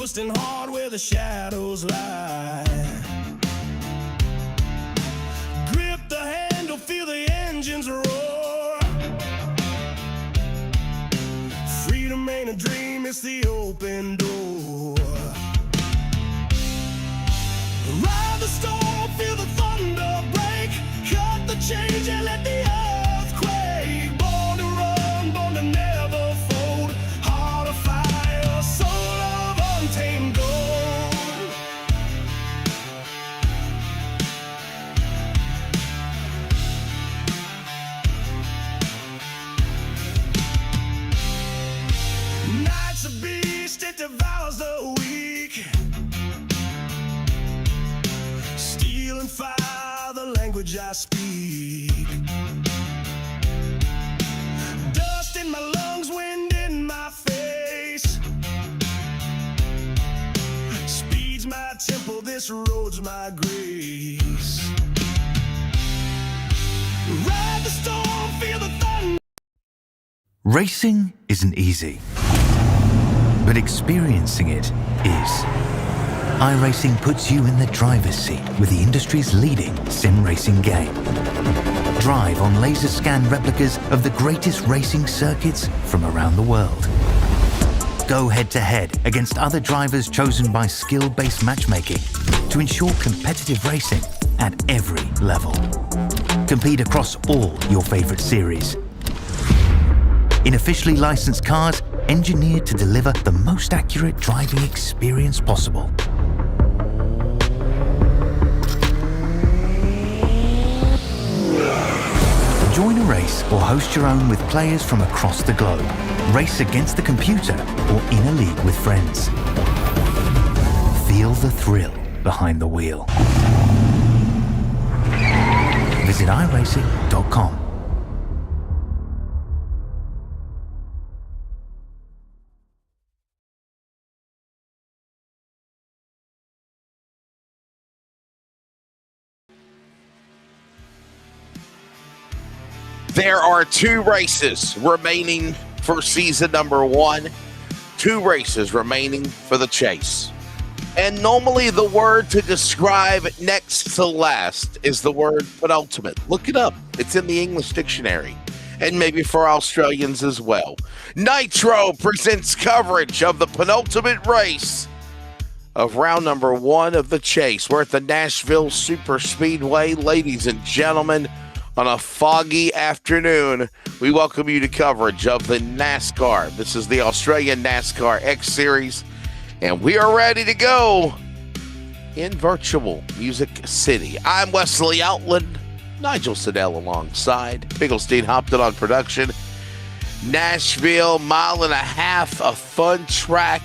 twisting hard where the shadows lie. Grip the handle, feel the engines roar. Freedom ain't a dream, it's the open door. Ride the storm, feel the thunder break. Cut the change and let the earth quake. Born to run, born to never fold. Heart of fire, soul of untamed gold. Night's a beast, it devours the weak. Steel and fire, the language I speak. Dust in my lungs, wind in my face. Speed's my temple, this road's my grace. Ride the storm, feel the thunder. Racing isn't easy, but experiencing it is. iRacing puts you in the driver's seat with the industry's leading sim racing game. Drive on laser scan replicas of the greatest racing circuits from around the world. Go head to head against other drivers chosen by skill-based matchmaking to ensure competitive racing at every level. Compete across all your favorite series. In officially licensed cars, engineered to deliver the most accurate driving experience possible. Join a race or host your own with players from across the globe. Race against the computer or in a league with friends. Feel the thrill behind the wheel. Visit iRacing.com. There are 2 races remaining for season number 1. 2 races remaining for the chase. And normally the word to describe next to last is the word penultimate. Look it up. It's in the English dictionary. And maybe for Australians as well. Nitro presents coverage of the penultimate race of round number 1 of the chase. We're at the Nashville Superspeedway, ladies and gentlemen. On a foggy afternoon, we welcome you to coverage of the NASCAR. This is the Australian NASCAR X Series, and we are ready to go in virtual Music City. I'm Wesley Outland, Nigel Siddell alongside, Bigglestein Hopton on production. Nashville, 1.5 miles, a fun track.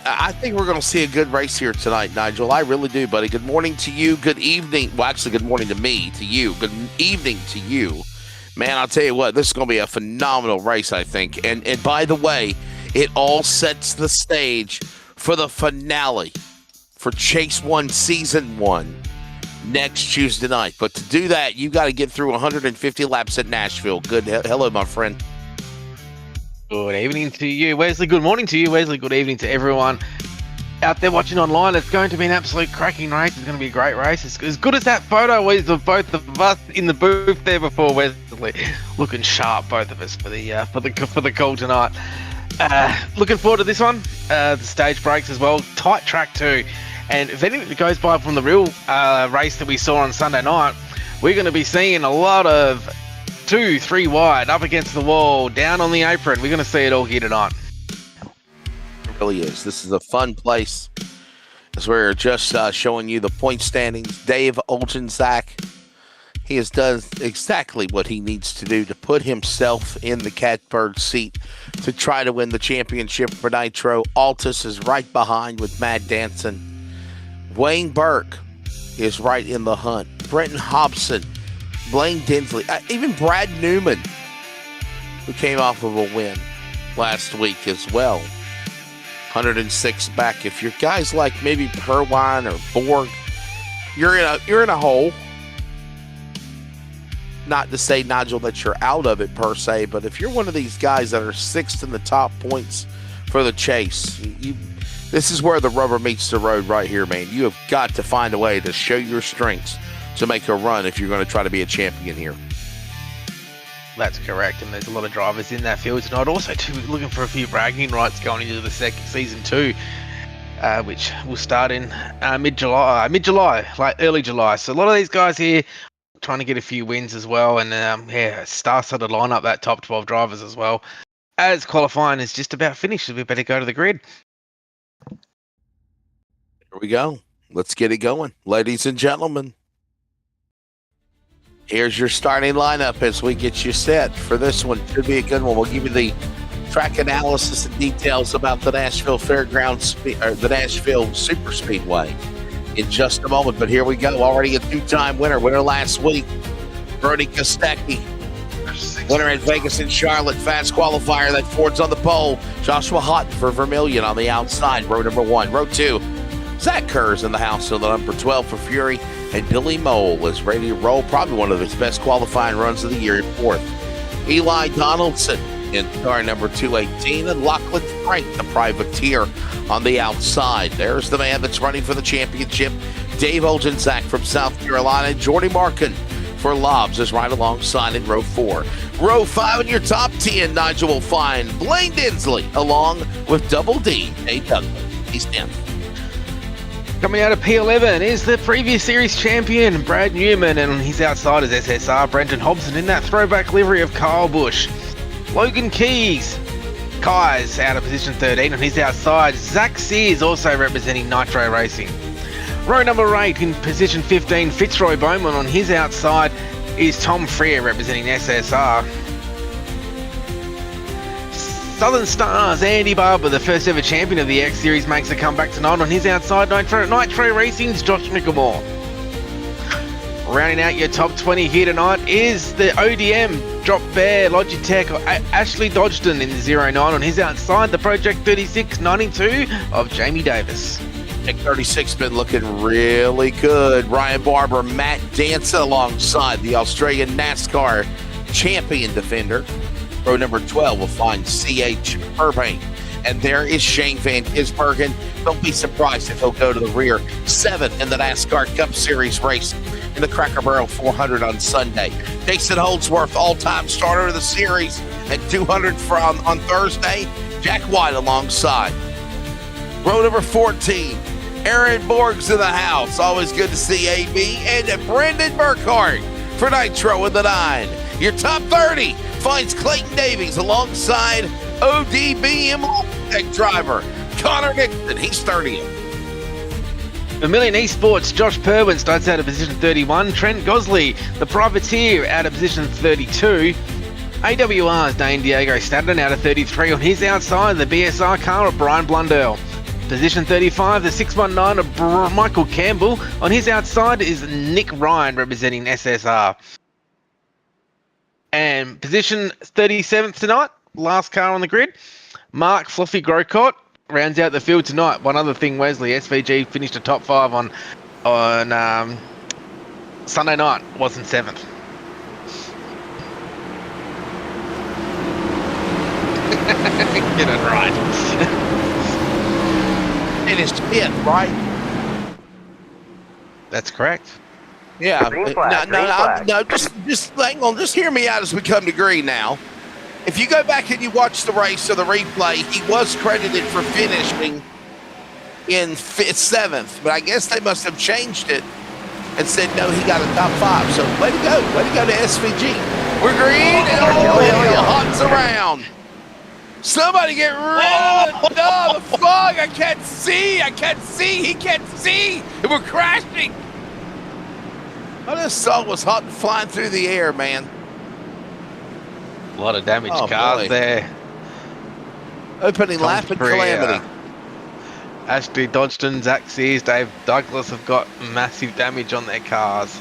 I think we're going to see a good race here tonight, Nigel. I really do, buddy. Good morning to you. Good evening. Well, actually, good morning to me, to you. Good evening to you. Man, I'll tell you what, this is going to be a phenomenal race, I think. And by the way, it all sets the stage for the finale for Chase 1 Season 1 next Tuesday night. But to do that, you got to get through 150 laps at Nashville. Good. Hello, my friend. Good evening to you, Wesley. Good morning to you, Wesley. Good evening to everyone out there watching online. It's going to be an absolute cracking race. It's going to be a great race. It's as good as that photo was of both of us in the booth there before, Wesley. Looking sharp, both of us, for the call tonight. Looking forward to this one. The stage breaks as well. Tight track too. And if anything goes by from the real race that we saw on Sunday night, we're going to be seeing a lot of 2, 3 wide, up against the wall, down on the apron. We're going to see it all here tonight. It really is. This is a fun place. As we're just showing you the point standings. Dave Olchinzak, he has done exactly what he needs to do to put himself in the catbird seat to try to win the championship for Nitro. Altus is right behind with Matt Danson. Wayne Burke is right in the hunt. Brenton Hobson, Blaine Dinsley, even Brad Newman, who came off of a win last week as well. 106 back. If you're guys like maybe Perwine or Borg, you're in a hole. Not to say, Nigel, that you're out of it per se, but if you're one of these guys that are 6th in the top points for the chase, This is where the rubber meets the road right here, man. You have got to find a way to show your strengths to make a run if you're going to try to be a champion here. That's correct, and there's a lot of drivers in that field tonight. Also, too, looking for a few bragging rights going into the season 2, which will start in mid-July, like early July. So a lot of these guys here trying to get a few wins as well, and star-studded lineup, that top 12 drivers as well. As qualifying is just about finished, so we better go to the grid. Here we go. Let's get it going, ladies and gentlemen. Here's your starting lineup as we get you set for this one. Should be a good one. We'll give you the track analysis and details about the Nashville the Nashville Superspeedway in just a moment. But here we go. Already a two-time winner last week. Brody Kostecki, winner in Vegas and Charlotte. Fast qualifier. That Ford's on the pole. Joshua Houghton for Vermillion on the outside. Row number 1. Row 2. Zach Kerr's in the house on the number 12 for Fury. And Billy Mole is ready to roll. Probably one of his best qualifying runs of the year in 4th. Eli Donaldson in car number 218. And Lachlan Frank, the privateer, on the outside. There's the man that's running for the championship. Dave Oljanczak from South Carolina. And Jordy Markin for Lobs is right alongside in row 4. Row 5 in your top 10, Nigel will find Blaine Dinsley along with Double D, Dave Douglas. He's 10th. Coming out of P11 is the previous series champion, Brad Newman, and on his outside is SSR, Brenton Hobson, in that throwback livery of Kyle Busch. Logan Keyes, Kai's out of position 13. On his outside, Zach Sears, also representing Nitro Racing. Row number 8 in position 15, Fitzroy Bowman. On his outside is Tom Freer, representing SSR. Southern Stars, Andy Barber, the first ever champion of the X Series, makes a comeback tonight. On his outside, Nitro Racing's Josh Mickelmore. Rounding out your top 20 here tonight is the ODM, Drop Bear, Logitech, Ashley Dodgton in the 09. On his outside, the Project 3692 of Jamie Davis. Project 36 been looking really good. Ryan Barber, Matt Danza alongside the Australian NASCAR champion defender. Row number 12 will find C.H. Burbank. And there is Shane Van Gisbergen. Don't be surprised if he'll go to the rear. 7th in the NASCAR Cup Series race in the Cracker Barrel 400 on Sunday. Jason Holdsworth, all-time starter of the series at 200 on Thursday. Jack White alongside. Row number 14, Aaron Borg's in the house. Always good to see AB. And Brendan Burkhardt for Nitro in the 9. Your top 30 finds Clayton Davies alongside ODBM Tech driver Connor Nixon. He's 30th. Vermillion Esports, Josh Perwin starts out of position 31. Trent Gosley, the privateer, out of position 32. AWR's Dane Diego Stadden out of 33. On his outside, the BSR car of Brian Blundell. Position 35, the 619 of Michael Campbell. On his outside is Nick Ryan, representing SSR. And position 37th tonight, last car on the grid, Mark Fluffy Grocott rounds out the field tonight. One other thing, Wesley, SVG finished a top 5 on Sunday night, wasn't 7th. Get it right. It is 10th, right? That's correct. Yeah. No, just hang on. Just hear me out as we come to green now. If you go back and you watch the race or the replay, he was credited for finishing in 7th, but I guess they must have changed it and said, no, he got a top 5. So way to go to SVG. We're green and Hot's around. Somebody get rid of the fog. I can't see. He can't see. And we're crashing. I just saw it was hot and flying through the air, man. A lot of damaged cars there. Opening lap and calamity. Ashley Dodgton, Zach Sears, Dave Douglas have got massive damage on their cars.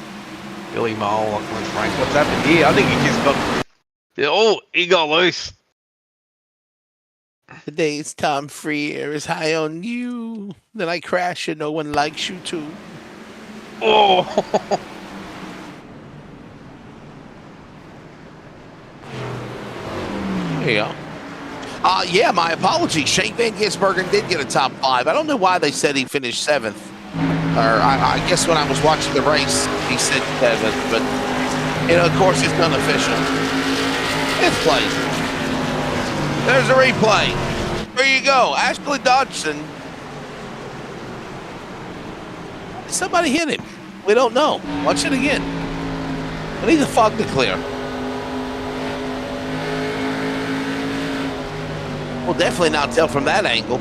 Billy Mole, Lachlan Frank. What's happened here? I think he just got... Oh, he got loose. Today's Tom Freer is high on you. Then I crash and no one likes you too. Oh! There you go. Yeah, my apologies. Shane Van Gisbergen did get a top 5. I don't know why they said he finished 7th. Or I guess when I was watching the race, he said 7th. But, you know, of course, it's unofficial. 5th place. There's a replay. There you go. Ashley Dodson. Somebody hit him. We don't know. Watch it again. I need the fog to clear. We'll definitely not tell from that angle.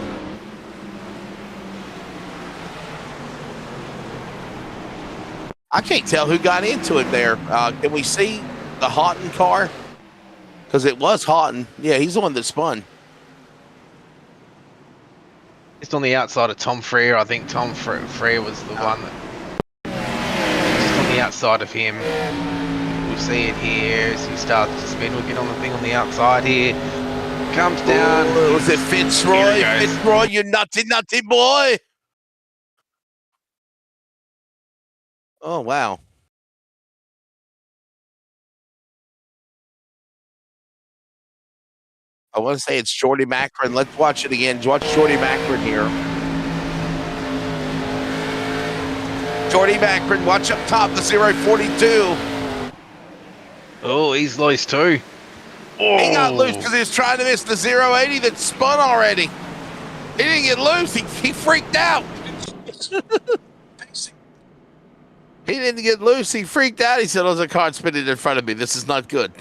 I can't tell who got into it there. Can we see the Houghton car? Because it was Houghton. Yeah, he's the one that spun. Just on the outside of Tom Freer. I think Tom Freer was the one that... Just on the outside of him. We'll see it here as he starts to spin. We'll get on the thing on the outside here. Comes down. Ooh, was it Fitzroy? Fitzroy, you nutty boy. Oh, wow. I want to say it's Jordy Macron. Let's watch it again. Watch Jordy Macron here. Jordy Macron, watch up top, the 042. Oh, he's loose too. Oh. He got loose because he was trying to miss the 080 that spun already. He didn't get loose. He freaked out. He didn't get loose. He freaked out. He said, "Oh, there's a car spinning in front of me. This is not good."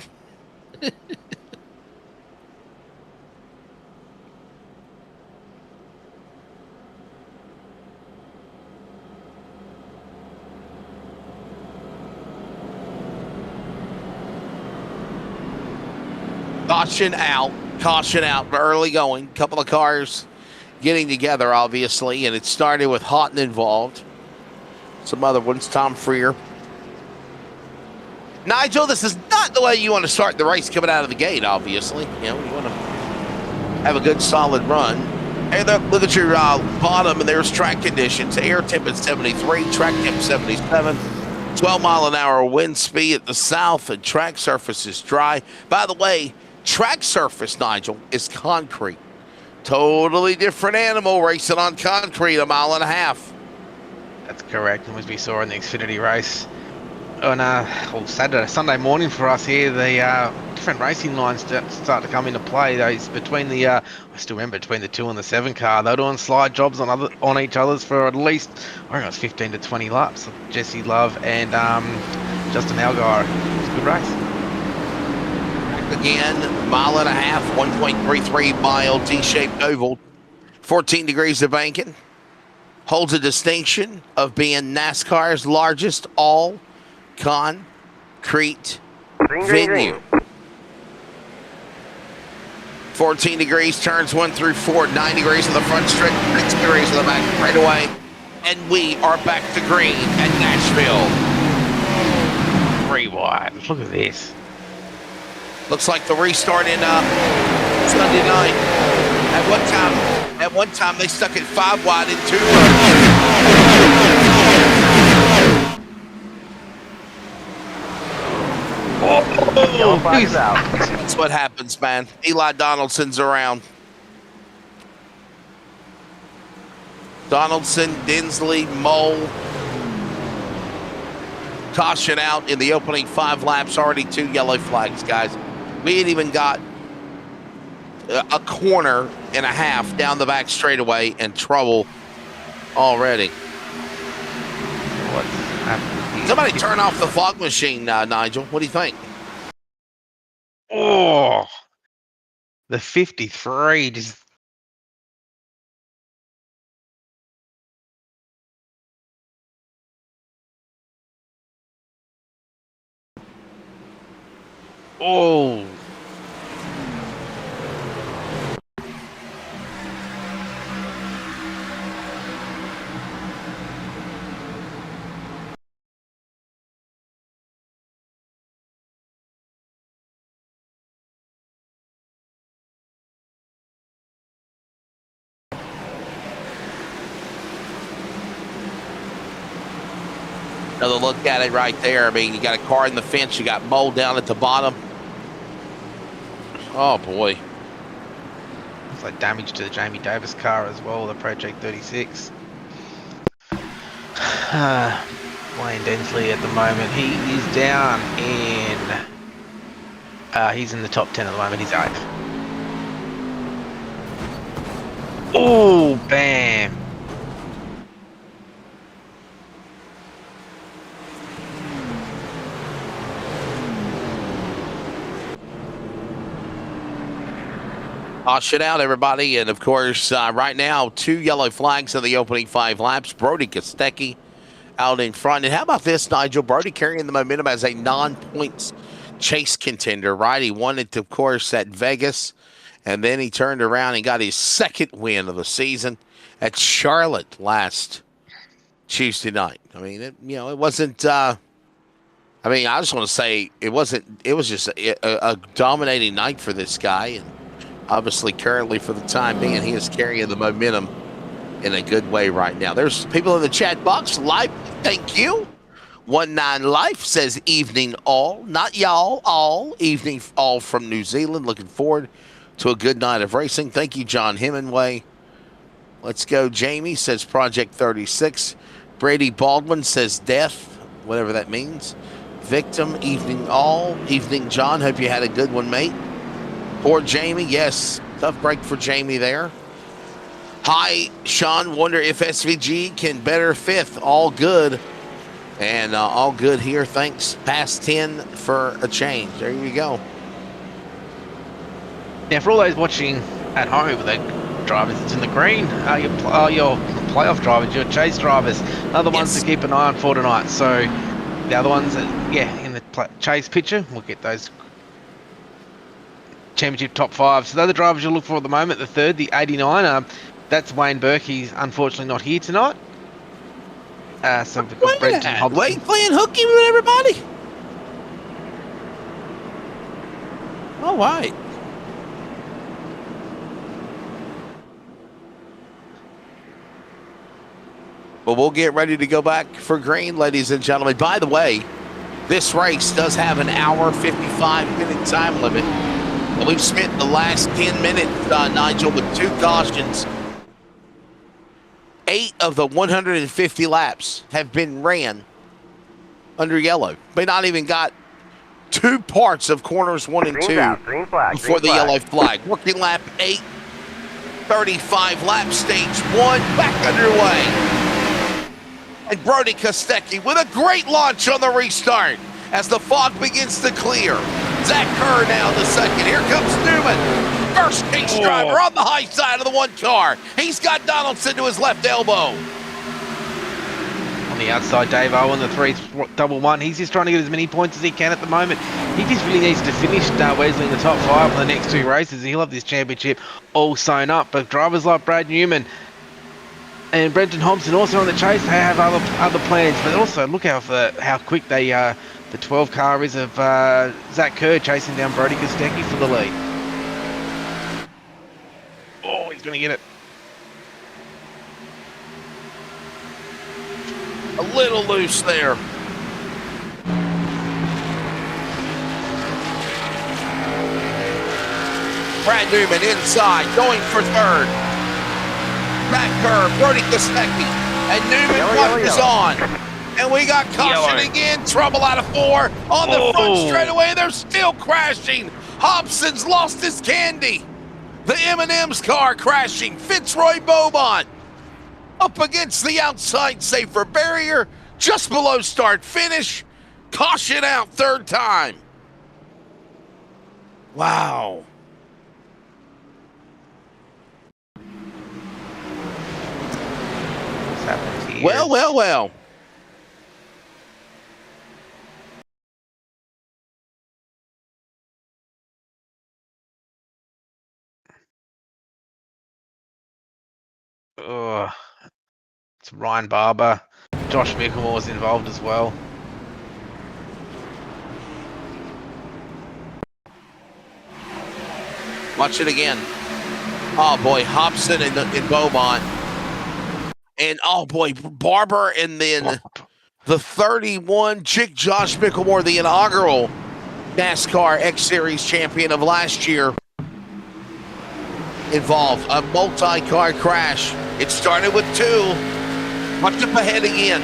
Caution out, early going. Couple of cars getting together, obviously, and it started with Houghton involved. Some other ones, Tom Freer. Nigel, this is not the way you want to start the race coming out of the gate, obviously. You know, you want to have a good, solid run. Hey, look at your bottom, and there's track conditions. Air temp at 73, track temp 77. 12-mile-an-hour wind speed at the south, and track surface is dry. By the way, track surface, Nigel, is concrete. Totally different animal racing on concrete, a mile and a half. That's correct. And as we saw in the Xfinity race on Sunday morning for us here, the different racing lines start to come into play. Those between the, I still remember between the 2 and the 7 car, they're doing slide jobs on each other's for at least, I think it was 15 to 20 laps. Jesse Love and Justin Allgaier. It was a good race. Again, mile and a half, 1.33 mile T-shaped oval, 14 degrees of banking. Holds a distinction of being NASCAR's largest all-concrete venue. 14 degrees, turns 1 through 4, 9 degrees in the front stretch, 6 degrees in the back straightaway. And we are back to green at Nashville. Rewind. Look at this. Looks like the restart in Sunday night. At one time they stuck it 5 wide in 2 rows. That's what happens, man. Eli Donaldson's around. Donaldson, Dinsley, Mole. Caution out in the opening 5 laps. Already 2 yellow flags, guys. We ain't even got a corner and a half down the back straightaway and trouble already. What's happening? Somebody turn off the fog machine, Nigel. What do you think? Oh, the 53 just. Oh. Another look at it right there. I mean, you got a car in the fence. You got Mole down at the bottom. Oh, boy. looks like damage to the Jamie Davis car as well, the Project 36. Blaine Densley at the moment, he is down in, he's in the top 10 at the moment, he's 8th. Oh, bam. Caution out, everybody. And of course, right now, 2 yellow flags in the opening 5 laps. Brody Kostecki out in front. And how about this, Nigel? Brody carrying the momentum as a non-points chase contender, right? He won it, of course, at Vegas. And then he turned around and got his 2nd win of the season at Charlotte last Tuesday night. I mean, it wasn't. I just want to say it was just a dominating night for this guy. And obviously, currently, for the time being, he is carrying the momentum in a good way right now. There's people in the chat box. Life, thank you. 19 Life says evening all. Not y'all, all. Evening all from New Zealand. Looking forward to a good night of racing. Thank you, John Hemingway. Let's go. Jamie says Project 36. Brady Baldwin says death, whatever that means. Victim, evening all. Evening, John. Hope you had a good one, mate. Poor Jamie, yes. Tough break for Jamie there. Hi, Sean. Wonder if SVG can better 5th. All good. And all good here. Thanks. Past 10 for a change. There you go. Now, for all those watching at home with the drivers, it's in the green. Your playoff drivers, your chase drivers, are the ones to keep an eye on for tonight. So the other ones, in the chase picture, we'll get those championship top 5. So the other drivers you'll look for at the moment, the 3rd, the 89, that's Wayne Burke. He's unfortunately not here tonight. So we've got Brenton Hobson. Wayne playing hooky with everybody. All right. But we'll get ready to go back for green, ladies and gentlemen. By the way, this race does have an hour, 55-minute time limit. And we've spent the last 10 minutes, Nigel, with 2 cautions. 8 of the 150 laps have been ran under yellow. They not even got 2 parts of corners 1 and 2 before the yellow flag. Working lap 8, 35 lap stage 1, back underway. And Brody Kostecki with a great launch on the restart as the fog begins to clear. Zach Kerr now in the 2nd. Here comes Newman. First case driver on the high side of the 1 car. He's got Donaldson to his left elbow. On the outside, Dave Owen, the 3-1. He's just trying to get as many points as he can at the moment. He just really needs to finish Wesley in the top 5 for the next 2 races. He'll have this championship all sewn up. But drivers like Brad Newman and Brenton Hobson also on the chase, they have other plans. But also look how quick they the 12 car is of Zach Kerr chasing down Brody Kostecki for the lead. Oh, he's going to get it. A little loose there. Brad Newman inside, going for 3rd. Back curve, Brody Kostecki. And Newman is on. And we got caution again. Trouble out of 4. On the front straightaway, they're still crashing. Hobson's lost his candy. The M&M's car crashing. Fitzroy Beaumont up against the outside safer barrier, just below start finish. Caution out 3rd time. Wow. What's happened here? Well. It's Ryan Barber. Josh Micklemore's involved as well. Watch it again. Oh, boy, Hobson and Beaumont. And, oh, boy, Barber, and then the 31, Chick Josh Micklemore, the inaugural NASCAR X Series champion of last year. involved. A multi-car crash. It started with 2. Watch up ahead again.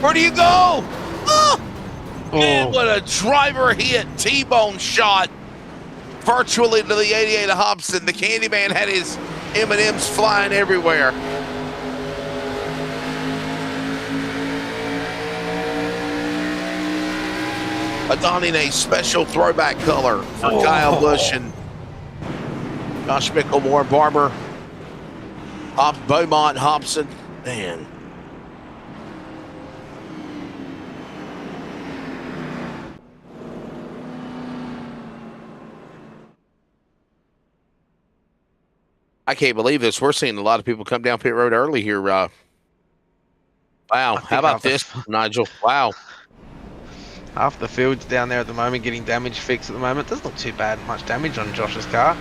Where do you go? Oh, man, what a driver hit. T-bone shot virtually to the 88 of Hobson. The Candyman had his M&Ms flying everywhere. Adopting a special throwback color for Kyle Busch and Josh Mickelmore, Barber, Beaumont, Hobson. Man. I can't believe this. We're seeing a lot of people come down pit road early here. Wow. How about this, Nigel? Wow. Half the field's down there at the moment getting damage fixed at the moment. Doesn't look too bad, much damage on Josh's car.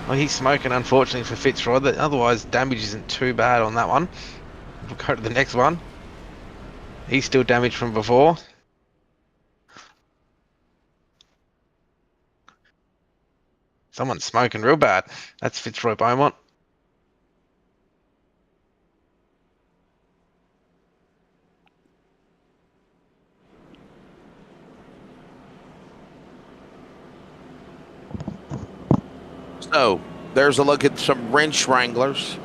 Well, he's smoking, unfortunately, for Fitzroy. Otherwise, damage isn't too bad on that one. We'll go to the next one. He's still damaged from before. Someone's smoking real bad. That's Fitzroy Beaumont. So there's a look at some wrench wranglers.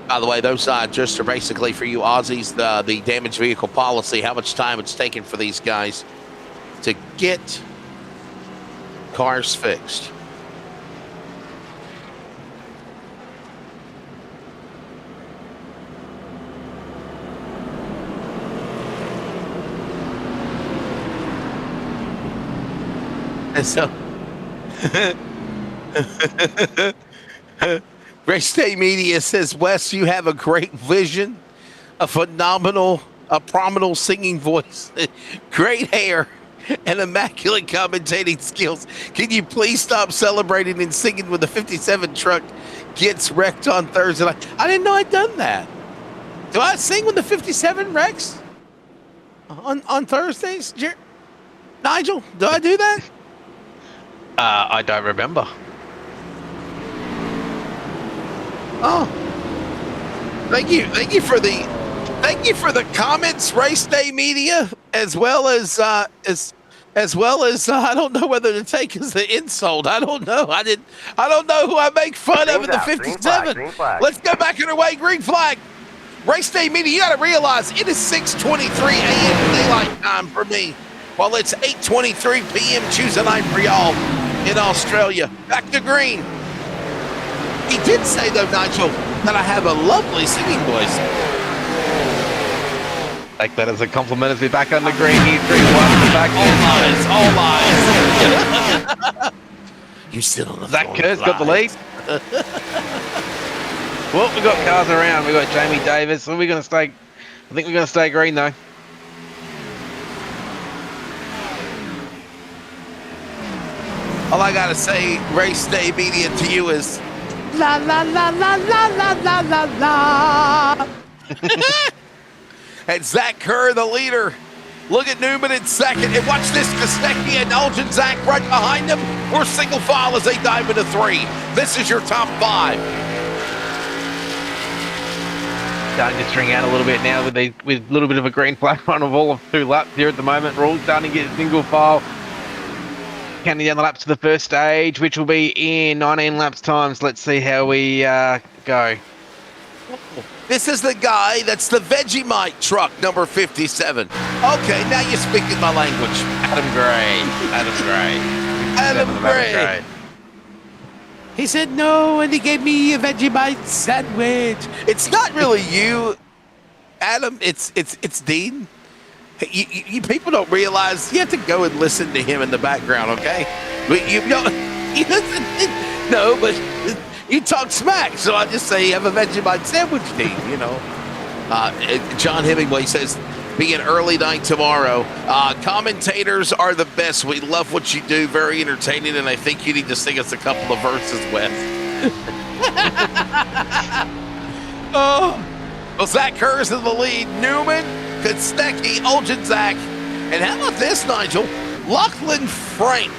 By the way, those just are basically for you Aussies, the damaged vehicle policy, how much time it's taken for these guys to get cars fixed. And so Race Day Media says, Wes, you have a great vision, a prominent singing voice, great hair, and immaculate commentating skills. Can you please stop celebrating and singing when the 57 truck gets wrecked on Thursday night? I didn't know I'd done that. Do I sing when the 57 wrecks on Thursdays? Nigel, do I do that? I don't remember. Oh, thank you for the comments, Race Day Media, as well as I don't know whether to take as an insult. I don't know. I don't know who I make fun of in the 57. Green flag. Let's go back underway. Green flag. Race Day Media. You got to realize it is 6:23 a.m. daylight time for me, while it's 8:23 p.m. Tuesday night for y'all in Australia. Back to green. He did say, though, Nigel, that I have a lovely singing voice. Take that as a compliment as we back under green here. 3-1 back. All lies. You sit on the Zach phone, Kerr's got the lead. Well, we've got cars around. We've got Jamie Davis. So we're going to stay. I think we're going to stay green, though. All I got to say, Race Day Media, to you is la la la la la la la la la. And Zach Kerr, the leader. Look at Newman in second. And watch this, Kostecki and Elgin Zach right behind them. We're single file as they dive into 3. This is your top 5. Starting to string out a little bit now with a little bit of a green flag run of all of 2 laps here at the moment. We're all starting to get single file. Counting down the laps to the first stage, which will be in 19 laps times. Let's see how we go. This is the guy that's the Vegemite truck, number 57. Okay, now you're speaking my language. Adam Gray. Adam Gray. He said no, and he gave me a Vegemite sandwich. It's not really you, Adam. It's Dean. You people don't realize you have to go and listen to him in the background, okay? But you know, he doesn't. No, but you talk smack, so I just say you have a Vegemite sandwich, Dean. You know, John Hemingway says, "Be an early night tomorrow." Commentators are the best. We love what you do. Very entertaining, and I think you need to sing us a couple of verses, Wes. Oh, well, Zach Kerr's in the lead. Newman, Kostecki, Oljanzak, and how about this, Nigel? Lachlan Frank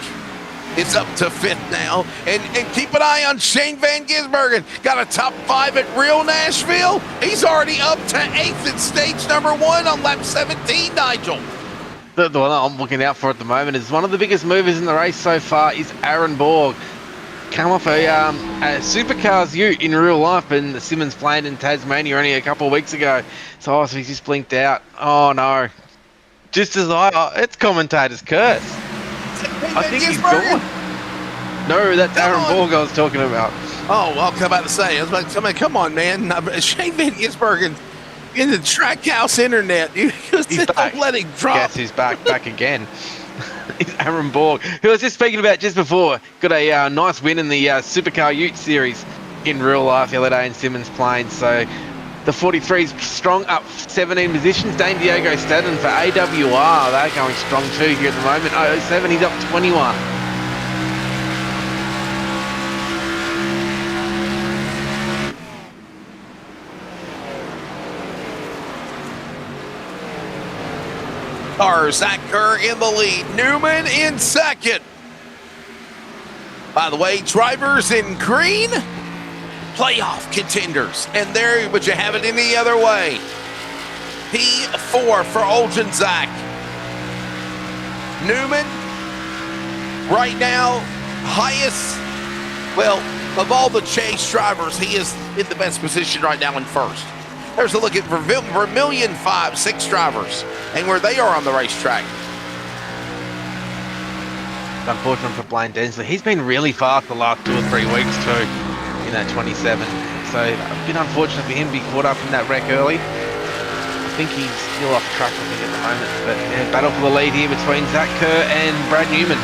is up to 5th now. And keep an eye on Shane Van Gisbergen. Got a top 5 at Real Nashville. He's already up to 8th at stage number 1 on lap 17, Nigel. The one that I'm looking out for at the moment is one of the biggest movers in the race so far is Aaron Borg. Come off a supercars ute in real life in the Simmons Plain in Tasmania only a couple of weeks ago. So he's just blinked out. Oh no. Just as it's commentator's curse. I think he's gone. No, that's Aaron Borg I was talking about. Oh, well, I'm about to say, come on, man. Shane Van Gisbergen in the Trackhouse internet. You just don't let him drop. Yes, he's back again. It's Aaron Borg, who I was just speaking about just before. Got a nice win in the Supercar Ute Series in real life the other day in Simmons Plain. So the 43's strong, up 17 positions. Dane Diego Stedden for AWR. They're going strong too here at the moment. 07, he's up 21. Zach Kerr in the lead. Newman in second. By the way, drivers in green, playoff contenders. And there would you have it any other way. P4 for Olgin Zach. Newman, right now, highest, well, of all the chase drivers, he is in the best position right now in first. There's a look at Vermilion 5-6 drivers and where they are on the racetrack. Unfortunate for Blaine Densley. He's been really fast the last 2 or 3 weeks too in that 27. So a bit unfortunate for him to be caught up in that wreck early. I think he's still off track at the moment. But yeah, battle for the lead here between Zach Kerr and Brad Newman.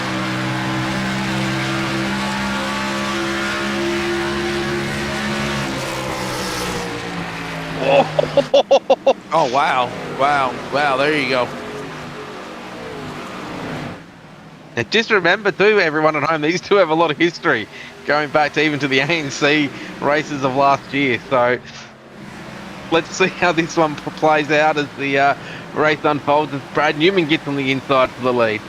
Oh, wow, there you go. And just remember too, everyone at home, these two have a lot of history going back to even to the ANC races of last year. So let's see how this one plays out as the race unfolds, as Brad Newman gets on the inside for the lead.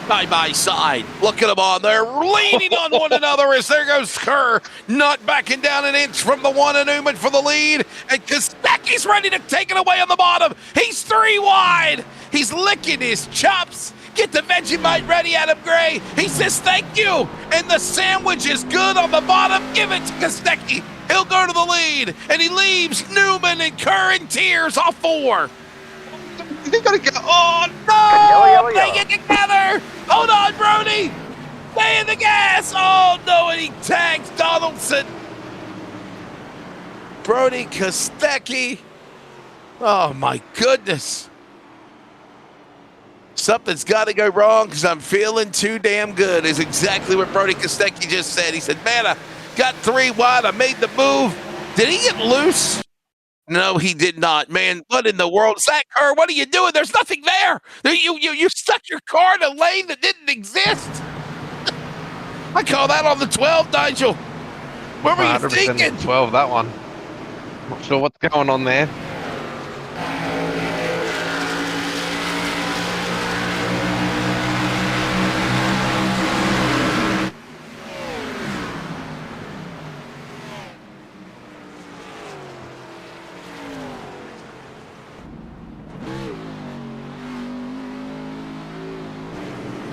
Side by side. Look at them on there, leaning on one another as there goes Kerr, not backing down an inch from the one of Newman for the lead. And Kostecki's ready to take it away on the bottom. He's 3 wide. He's licking his chops. Get the Vegemite ready, Adam Gray. He says thank you. And the sandwich is good on the bottom. Give it to Kostecki. He'll go to the lead. And he leaves Newman and Kerr in tears off 4. He gotta go. Oh no! They get together. Hold on, Brody. Stay in the gas. Oh no! And he tags Donaldson. Brody Kostecki. Oh my goodness! Something's got to go wrong because I'm feeling too damn good. Is exactly what Brody Kostecki just said. He said, "Man, I got 3 wide. I made the move. Did he get loose?" No, he did not. Man, what in the world? Zach Kerr, what are you doing? There's nothing there. You stuck your car in a lane that didn't exist. I call that on the 12, Nigel. What were you thinking? 12, that one. Not sure what's going on there.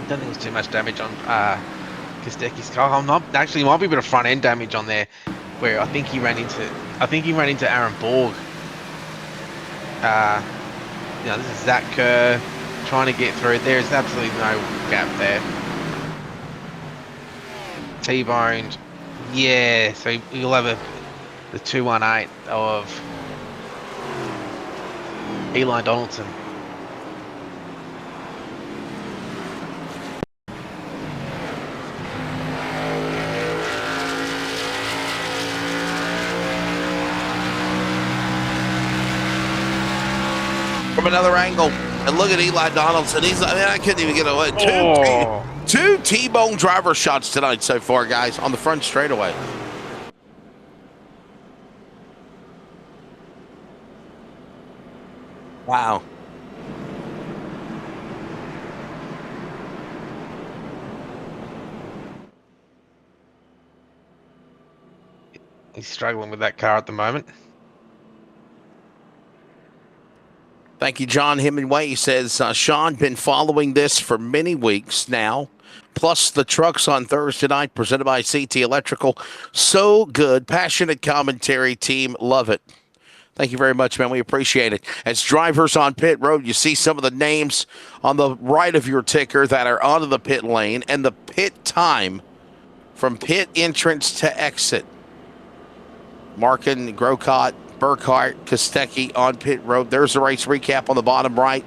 I don't think there's too much damage on Kostecki's car. I'm not actually, might be a bit of front end damage on there, where I think he ran into Aaron Borg. This is Zach Kerr trying to get through. There's absolutely no gap there. T-boned. Yeah, so you'll have the 218 of Eli Donaldson. From another angle, and look at Eli Donaldson. I couldn't even get away. Two T-bone driver shots tonight so far, guys, on the front straightaway. Wow. He's struggling with that car at the moment. Thank you, John Hemingway. He says, Sean, been following this for many weeks now. Plus the trucks on Thursday night presented by CT Electrical. So good. Passionate commentary team. Love it. Thank you very much, man. We appreciate it. As drivers on pit road, you see some of the names on the right of your ticker that are onto the pit lane and the pit time from pit entrance to exit. Markin, Grocott, Burkhart, Kostecki on pit road. There's the race recap on the bottom right.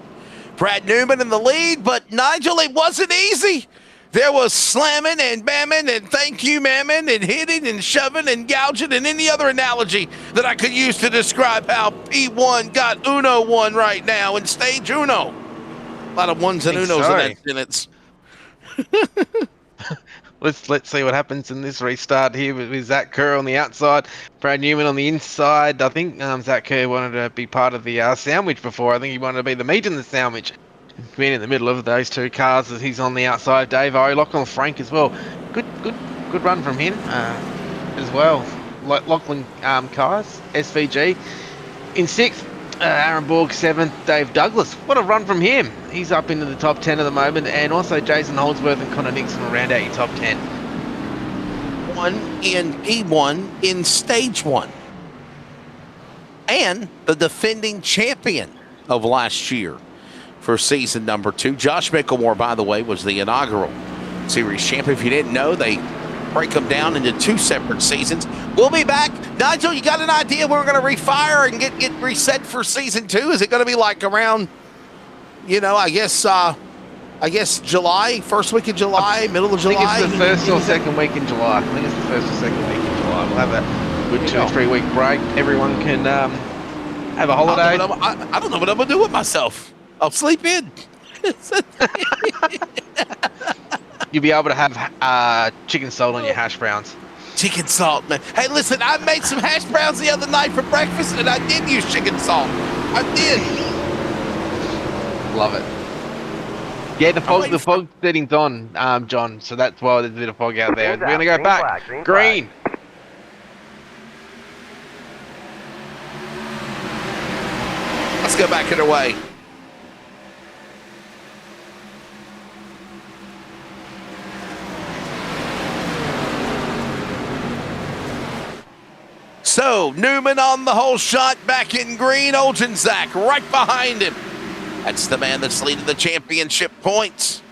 Brad Newman in the lead, but Nigel, it wasn't easy. There was slamming and bamming and thank you, mamming and hitting and shoving and gouging and any other analogy that I could use to describe how P1 got Uno one right now in stage Uno. A lot of ones and Unos in that sentence. Let's see what happens in this restart here with Zach Kerr on the outside, Brad Newman on the inside. I think Zach Kerr wanted to be part of the sandwich before. I think he wanted to be the meat in the sandwich. Being in the middle of those two cars as he's on the outside. Dave O, Lachlan Frank as well. Good run from him as well. Lachlan cars, SVG in 6th. Aaron Borg 7th, Dave Douglas. What a run from him. He's up into the top 10 at the moment, and also Jason Holdsworth and Connor Nixon will round out your top 10. One in P1 in stage 1. And the defending champion of last year for season number 2. Josh Mickelmore, by the way, was the inaugural series champion. If you didn't know, they break them down into 2 separate seasons. We'll be back. Nigel, you got an idea when we're going to refire and get reset for season 2? Is it going to be like around, I guess July, first week of July, middle of July? I think it's the first or second week in July. We'll have a good 2 or 3 week break. Everyone can have a holiday. I don't know what I'm going to do with myself. I'll sleep in. You'll be able to have chicken salt on your hash browns. Chicken salt, man. Hey, listen, I made some hash browns the other night for breakfast, and I did use chicken salt. I did. Love it. Yeah, the fog setting's on, John, so that's why there's a bit of fog out there. We're going to go back. Green. Let's go back and away. So, Newman on the whole shot, back in green. Olgenzak right behind him. That's the man that's leading the championship points.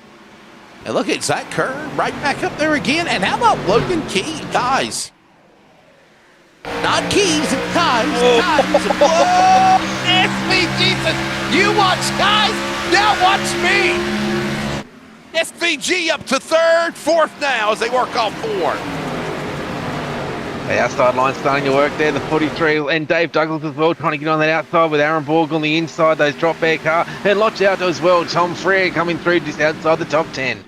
And look at Zach Kerr right back up there again. And how about Logan Key? Guys. Not Keys, it's Ties. Whoa! SVG, you watch, guys. Now watch me. SVG up to 3rd, 4th now as they work off 4. The outside line starting to work there. The 43 and Dave Douglas as well trying to get on that outside with Aaron Borg on the inside. Those drop bear car and Lodge out as well. Tom Freer coming through just outside the top 10.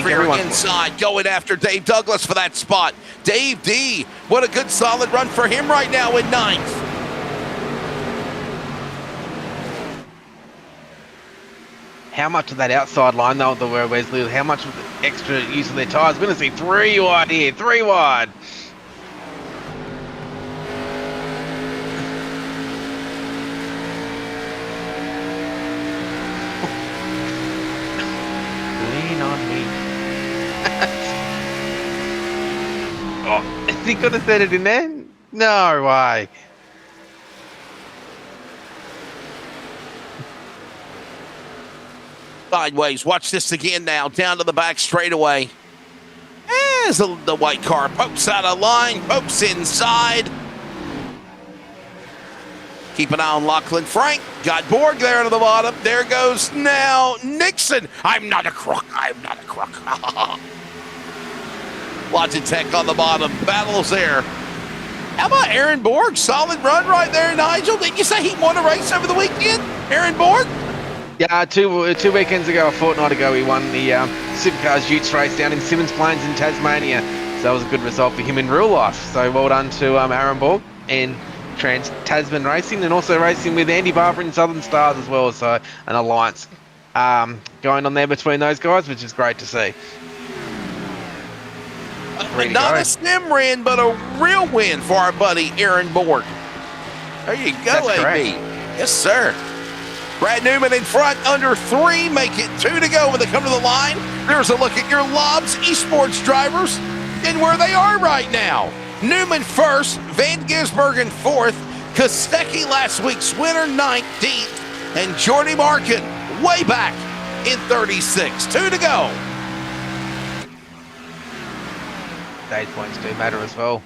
Freer inside, going after Dave Douglas for that spot. Dave D, what a good solid run for him right now in 9th. How much of that outside line though, the Wesley, how much of the extra use of their tyres? We're going to see 3 wide here, 3 wide. Lean on me. Oh, is he going to set it in there? No way. Sideways. Watch this again now. Down to the back straightaway. As the white car pokes out of line, pokes inside. Keep an eye on Lachlan Frank. Got Borg there to the bottom. There goes now Nixon. I'm not a crook. I'm not a crook. Logitech on the bottom. Battles there. How about Aaron Borg? Solid run right there, Nigel. Didn't you say he won a race over the weekend? Aaron Borg? Yeah, two weekends ago, a fortnight ago, he won the Supercars Utes race down in Simmons Plains in Tasmania. So that was a good result for him in real life. So well done to Aaron Borg and Trans-Tasman Racing, and also racing with Andy Barber in Southern Stars as well. So an alliance going on there between those guys, which is great to see. Not a sim win, but a real win for our buddy Aaron Borg. There you go, That's AB. correct. Yes, sir. Brad Newman in front, under 3, make it 2 to go when they come to the line. There's a look at your Lobs Esports drivers and where they are right now. Newman first, Van Gisbergen fourth, Kostecki last week's winner 19th, and Jordy Markin way back in 36. 2 to go. Stage points do matter as well.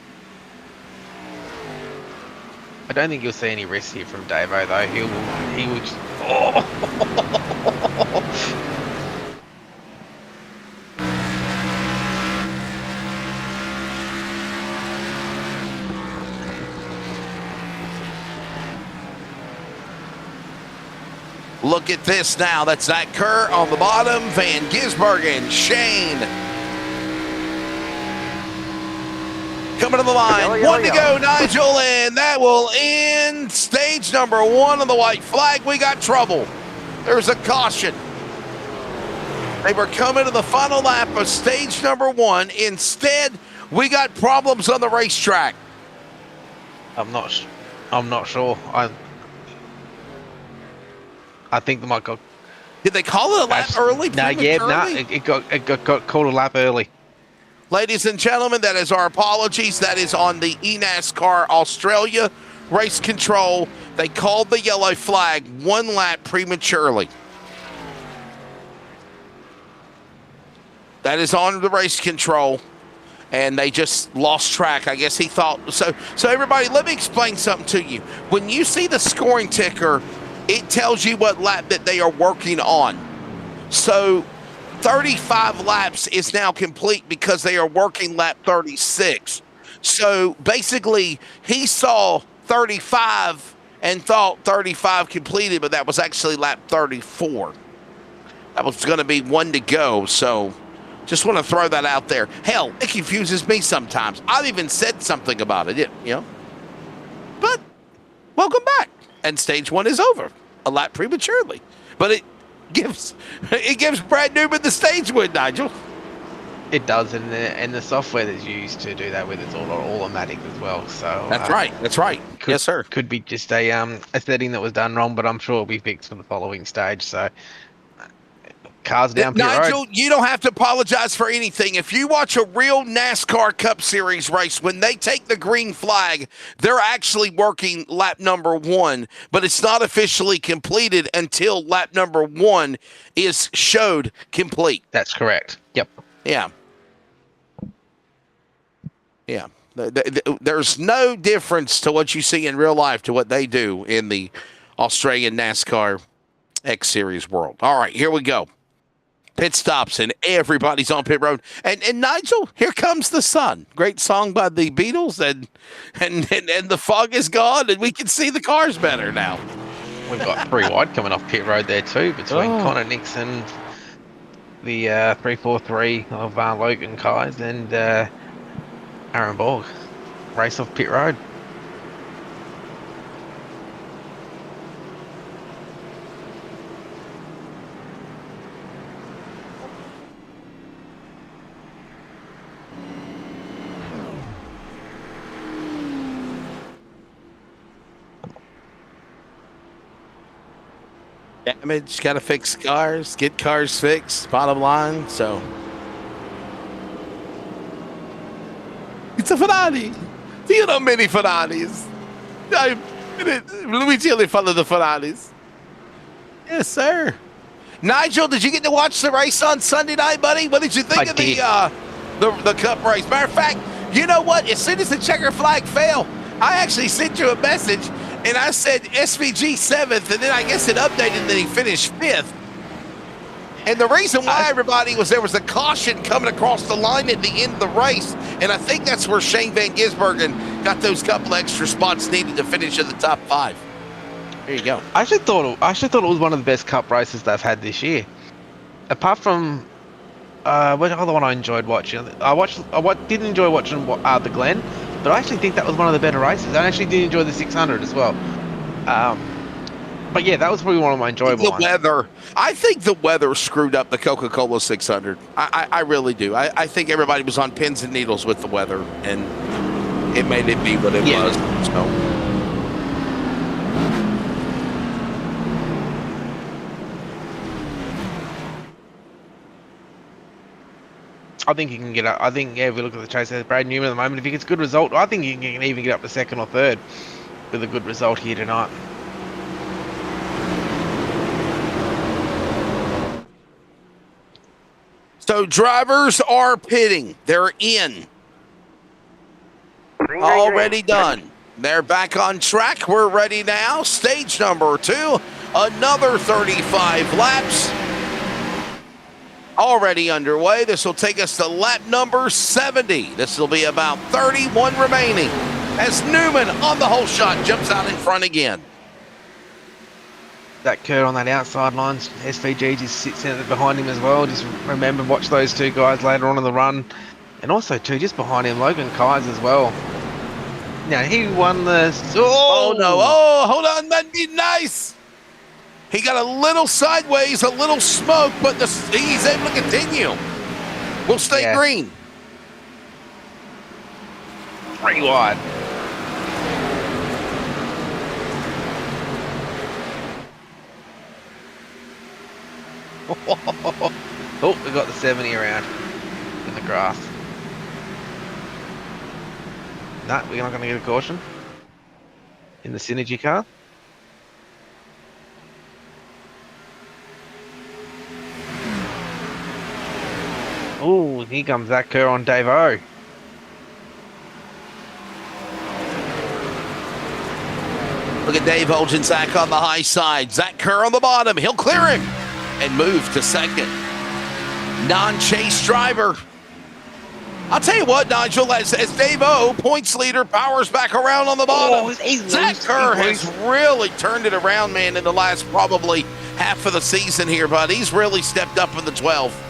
I don't think you'll see any risk here from Davo though. He will just, oh. Look at this now. That's Zach Kerr on the bottom, Van Gisbergen, Shane. Coming to the line, 1 to go, Nigel, and that will end stage number 1 on the white flag. We got trouble. There's a caution. They were coming to the final lap of stage number 1. Instead, we got problems on the racetrack. I'm not sure. I think they might go. Did they call it a lap early? It got called a lap early. Ladies and gentlemen, that is our apologies. That is on the NASCAR Australia race control. They called the yellow flag 1 lap prematurely. That is on the race control, and they just lost track. I guess he thought so. So everybody, let me explain something to you. When you see the scoring ticker, it tells you what lap that they are working on. So 35 laps is now complete because they are working lap 36. So basically, he saw 35 and thought 35 completed, but that was actually lap 34. That was going to be 1 to go. So just want to throw that out there. Hell, it confuses me sometimes. I've even said something about it, you know. But welcome back. And stage 1 is over. A lap prematurely. But it gives Brad Newman the stage win, Nigel. It does, and the software that's used to do that with it's all automatic as well. So that's right. That's right. Yes, sir. Could be just a setting that was done wrong, but I'm sure it'll be fixed for the following stage. So cars down pit road. Nigel, you don't have to apologize for anything. If you watch a real NASCAR Cup Series race, when they take the green flag, they're actually working lap number 1, but it's not officially completed until lap number 1 is showed complete. That's correct. Yep. Yeah. Yeah. There's no difference to what you see in real life to what they do in the Australian NASCAR X Series world. All right, here we go. Pit stops and everybody's on pit road. And Nigel, here comes the sun. Great song by the Beatles, and the fog is gone and we can see the cars better now. We've got 3 wide coming off pit road there too, between Connor Nixon, the 343 of Logan Kais, and Aaron Borg. Race off pit road. Damage, got to fix cars, get cars fixed, bottom line. So it's a Ferrari. Do you know many Ferraris? Luigi only follow the Ferraris. Yes, sir. Nigel, did you get to watch the race on Sunday night, buddy? What did you think of the Cup race? Matter of fact, you know what? As soon as the checker flag fell, I actually sent you a message, and I said SVG 7th, and then I guess it updated that he finished 5th. And the reason why, everybody, was there was a caution coming across the line at the end of the race, and I think that's where Shane Van Gisbergen got those couple extra spots needed to finish in the top 5. There you go. I actually thought it was one of the best Cup races they've had this year. Apart from what other one I enjoyed watching? I didn't enjoy watching the Glen, but I actually think that was one of the better races. I actually did enjoy the 600 as well. But yeah, that was probably one of my enjoyable ones. I think the weather screwed up the Coca-Cola 600. I really do. I think everybody was on pins and needles with the weather, and it made it be what it was. So. I think he can get up. I think, if we look at the chase, there's Brad Newman at the moment. If he gets a good result, I think he can even get up to second or third with a good result here tonight. So drivers are pitting. They're in. Already done. They're back on track. We're ready now. Stage number 2. Another 35 laps. Already underway. This will take us to lap number 70. This will be about 31 remaining as Newman on the whole shot jumps out in front again. That Kerr on that outside line, SVG just sits in behind him as well. Just remember, watch those two guys later on in the run. And also, too, just behind him, Logan Keyes as well. Now, he won the... Oh no. Oh, hold on. That'd be nice. He got a little sideways, a little smoke, but he's able to continue. We'll stay green. 3 wide. Oh, we got the 70 around in the grass. Nah, we're not going to get a caution in the Synergy car. Oh, here comes that Kerr on Dave-O. Look at Dave holding Zach on the high side. Zach Kerr on the bottom. He'll clear him and move to second. Non-chase driver. I'll tell you what, Nigel, as Dave-O, points leader, powers back around on the bottom. Zach Kerr has really turned it around, man, in the last probably half of the season here, bud. He's really stepped up in the 12.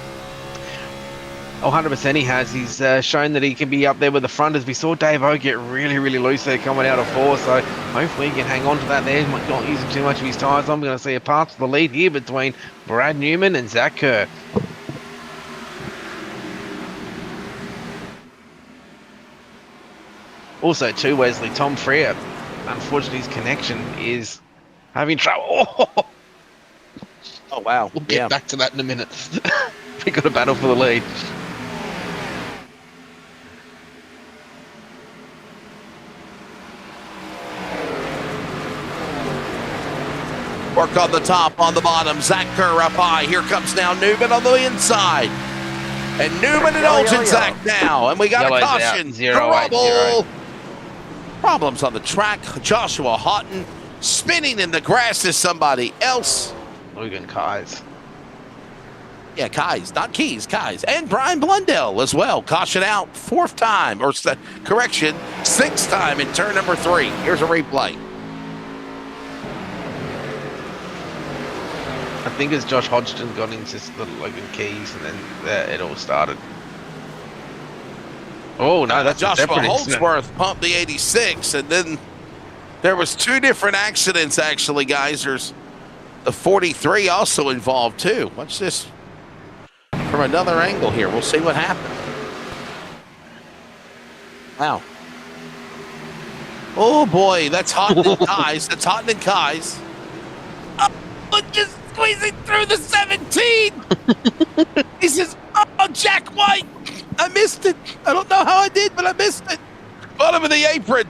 Oh, 100% he has. He's shown that he can be up there with the front, as we saw Dave-O get really, really loose there coming out of 4. So hopefully he can hang on to that there, not using too much of his tyres. I'm going to see a path to the lead here between Brad Newman and Zach Kerr. Also, too, Wesley, Tom Freer, unfortunately, his connection is having trouble. Oh, wow. We'll get back to that in a minute. We got a battle for the lead. Work on the top, on the bottom. Zach Kerr up high. Here comes now Newman on the inside. And Newman indulging Zach now. And we got a caution. Trouble. Problems on the track. Joshua Houghton spinning in the grass is somebody else. Logan Keyes. Yeah, Keyes, not Keys, Keyes. And Brian Blundell as well. Caution out, 4th time, or correction, 6th time in turn number 3. Here's a replay. I think as Josh Hodgson got into the Logan Keys, and then it all started. Oh, no, that's Joshua Holdsworth pumped the 86, and then there was 2 different accidents, actually, guys. There's the 43 also involved, too. Watch this from another angle here. We'll see what happened. Wow. Oh, boy, that's Houghton and Keyes. That's Houghton and Keyes. Oh, just squeezing through the 17. He says, oh, Jack White. I missed it. I don't know how I did, but I missed it. Bottom of the apron.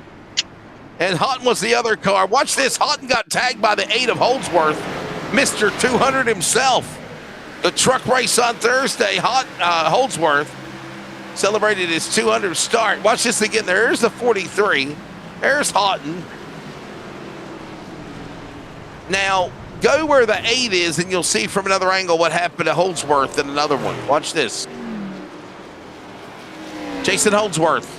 And Houghton was the other car. Watch this. Houghton got tagged by the 8 of Holdsworth. Mr. 200 himself. The truck race on Thursday, Holdsworth celebrated his 200th start. Watch this again. There's the 43. There's Houghton. Now, go where the 8 is, and you'll see from another angle what happened to Holdsworth in another one. Watch this. Jason Holdsworth,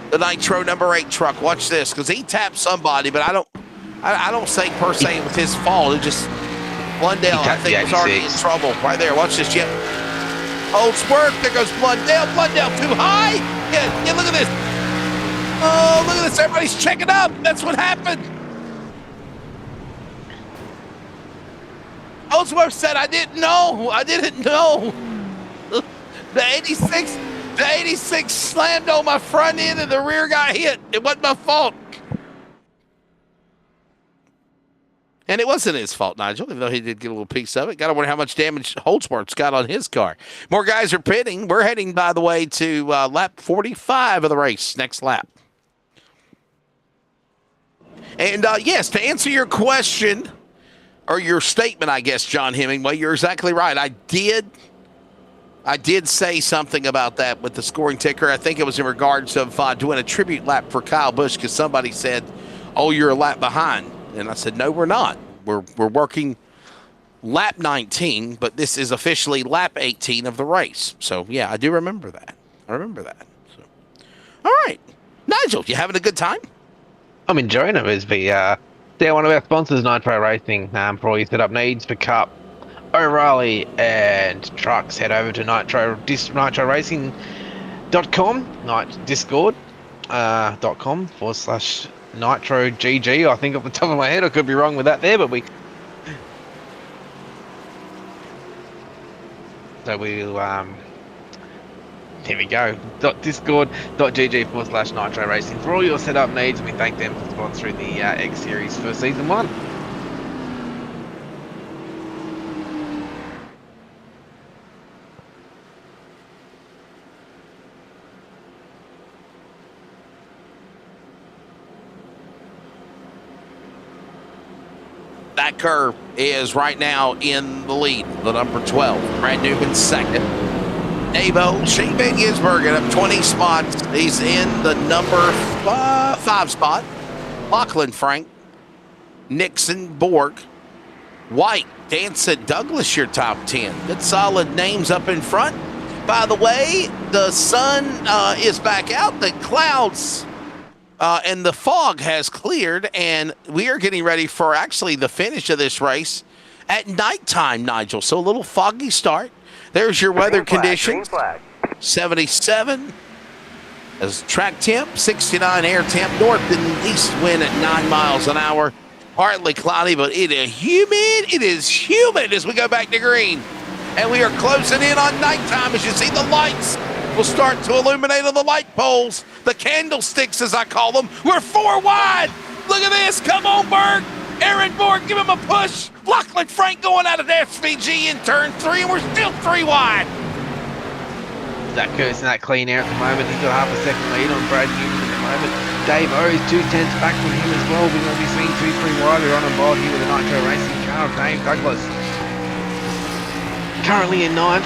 the Nitro number 8 truck. Watch this, because he tapped somebody, but I I don't say per se it was his fault. It just Blundell, I think, was already in trouble. Right there. Watch this. Yep. Holds work. There goes Blundell. Blundell too high. Yeah, look at this. Oh, look at this. Everybody's checking up. That's what happened. Holdsworth said, I didn't know. The 86 slammed on my front end and the rear got hit. It wasn't my fault. And it wasn't his fault, Nigel, even though he did get a little piece of it. Got to wonder how much damage Holdsworth's got on his car. More guys are pitting. We're heading, by the way, to lap 45 of the race, next lap. And, yes, to answer your question, or your statement, I guess, John Hemingway, you're exactly right. I did say something about that with the scoring ticker. I think it was in regards of doing a tribute lap for Kyle Busch because somebody said, oh, you're a lap behind. And I said, no, we're not. We're working lap 19, but this is officially lap 18 of the race. So, yeah, I do remember that. So, all right. Nigel, you having a good time? I'm enjoying it, Bisbee. They're one of our sponsors, Nitro Racing. For all your setup needs for Cup, O'Reilly, and trucks, head over to nitroracing.com, discord.com/NitroGG. I think off the top of my head, I could be wrong with that there, but here we go. Discord.gg/Nitro Racing for all your setup needs. We thank them for sponsoring the X Series for Season 1. That curve is right now in the lead. The number 12, Brad Newman second. Avo Shane Van Gisbergen up 20 spots. He's in the number 5 spot. Lachlan Frank, Nixon, Borg, White, Danson, Douglas, your top 10. Good solid names up in front. By the way, the sun is back out. The clouds and the fog has cleared, and we are getting ready for actually the finish of this race at nighttime, Nigel. So a little foggy start. There's your weather conditions. 77 as track temp, 69 air temp, north and east wind at 9 miles an hour. Partly cloudy, but it is humid. It is humid as we go back to green. And we are closing in on nighttime. As you see, the lights will start to illuminate on the light poles. The candlesticks, as I call them. We're 4 wide. Look at this. Come on, Berg. Aaron Borg, give him a push. Lachlan Frank going out of the SVG in turn 3, and we're still 3 wide. Zach Kurtz in that clean air at the moment. He's got half a second lead on Brad Newman at the moment. Dave O is 2 tenths back from him as well. We're going to be seeing 2-3 wide. We're on board here with the Nitro Racing car. Dave Douglas currently in 9th.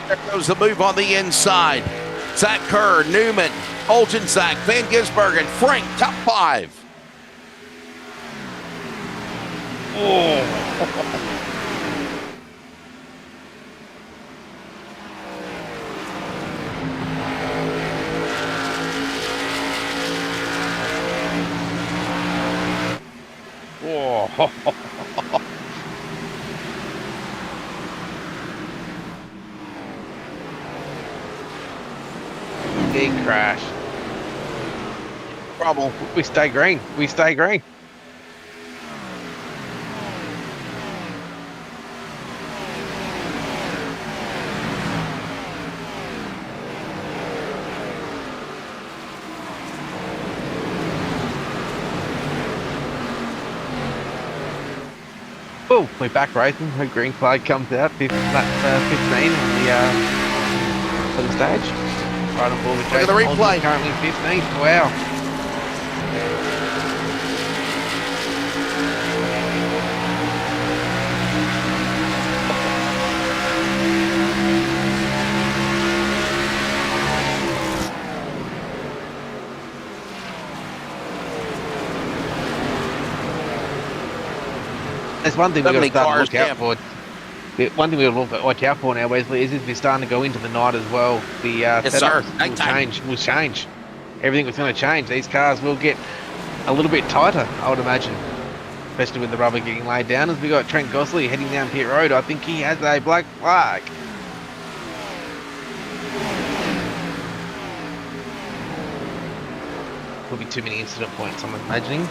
There goes the move on the inside. Zach Kerr, Newman, Olgensack, Van Gisbergen, Frank, top 5. Oh. Oh. Big crash. Trouble. We stay green. We stay green. Oh, we're back racing. The green flag comes out. 15 on the stage. Right on board with Look at the replay. Currently 15th. Wow. That's one thing So we've got many to start to cars, look out yeah. for. One thing we've got to watch out for now, Wesley, is we're starting to go into the night as well. The Yes, setup sir. will change. Everything was going to change. These cars will get a little bit tighter, I would imagine. Especially with the rubber getting laid down. As we got Trent Gosling heading down pit road, I think he has a black flag. Could be too many incident points, I'm imagining.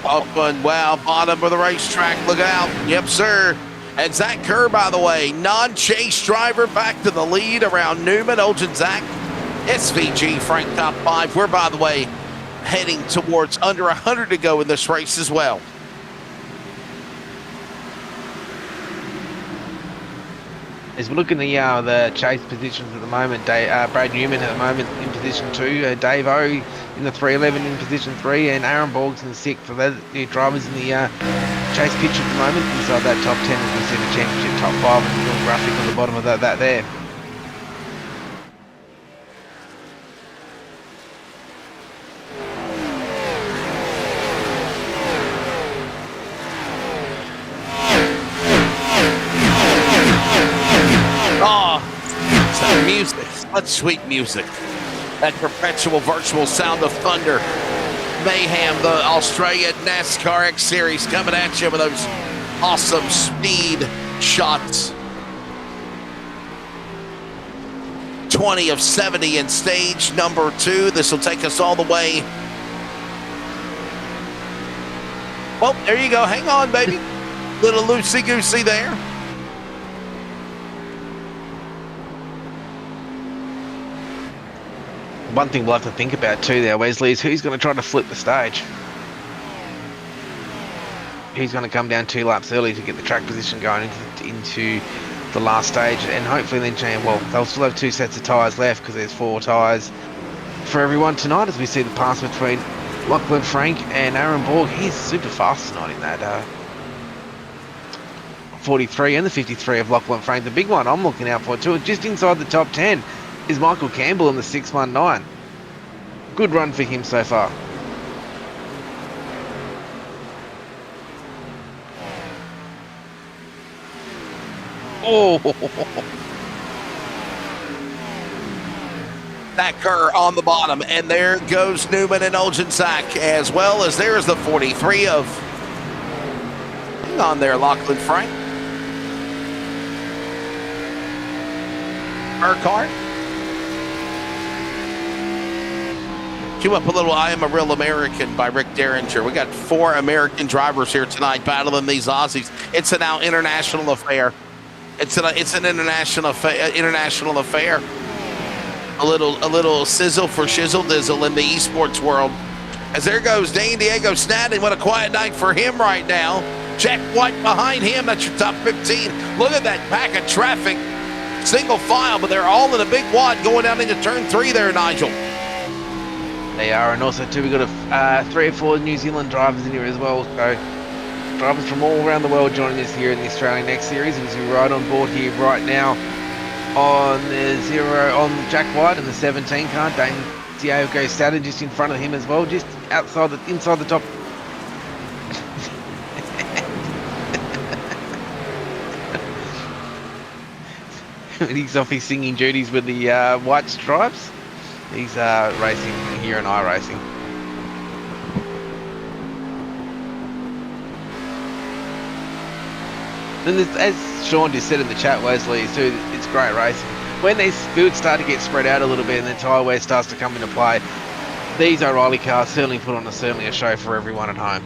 Up and wow, bottom of the racetrack. Look out. Yep, sir. And Zach Kerr, by the way, non-chase driver back to the lead around Newman, Olgin Zach. SVG, Frank, top 5. We're, by the way, heading towards under 100 to go in this race as well. As we look in the chase positions at the moment, Brad Newman at the moment in position 2, Dave O in the 311 in position 3, and Aaron Borgs in the 6th. So they're the drivers in the chase picture at the moment inside that top 10 as we see the championship top 5 and the little graphic on the bottom of that there. Music, such sweet music. That perpetual virtual sound of thunder. Mayhem, the Australian NASCAR X Series coming at you with those awesome speed shots. 20 of 70 in stage number 2. This will take us all the way. Well, there you go. Hang on, baby. Little loosey-goosey there. One thing we'll have to think about too there, Wesley, is who's going to try to flip the stage. Who's going to come down 2 laps early to get the track position going into the last stage, and hopefully then change. Well, they'll still have 2 sets of tyres left because there's 4 tyres for everyone tonight as we see the pass between Lachlan Frank and Aaron Borg. He's super fast tonight in that 43 and the 53 of Lachlan Frank. The big one I'm looking out for too, just inside the top 10, is Michael Campbell in the 619. Good run for him so far. Oh, That Kerr on the bottom, and there goes Newman and Olgensack, as well as there's the 43 of, hang on there, Lachlan Frank. Urquhart. Cue up a little I Am a Real American by Rick Derringer. We got 4 American drivers here tonight battling these Aussies. It's an international affair. It's an international affair. A little sizzle for shizzle dizzle in the esports world. As there goes Dane Diego Snadden. What a quiet night for him right now. Jack White behind him. That's your top 15. Look at that pack of traffic. Single file, but they're all in a big wad going down into turn 3 there, Nigel. They are, and also too, we've got 3 or 4 New Zealand drivers in here as well. So drivers from all around the world joining us here in the Australian X Series as we ride on board here right now on the 0 on Jack White and the 17 car. Dane Diego Staden just in front of him as well, just inside the top. He's off his singing duties with the white stripes. He's racing here in iRacing. And as Sean just said in the chat, Wesley, too, it's great racing. When these fields start to get spread out a little bit and the tyre wear starts to come into play, these O'Reilly cars certainly put on a show for everyone at home.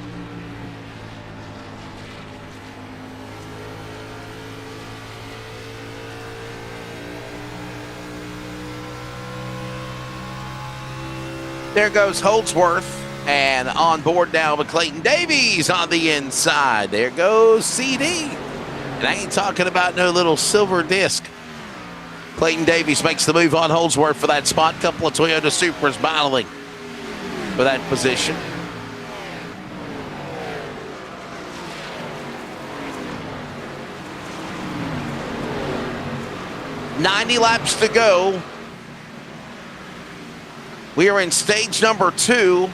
There goes Holdsworth, and on board now with Clayton Davies on the inside. There goes CD. And I ain't talking about no little silver disc. Clayton Davies makes the move on Holdsworth for that spot. Couple of Toyota Supras battling for that position. "90 laps to go." We are in stage number 2.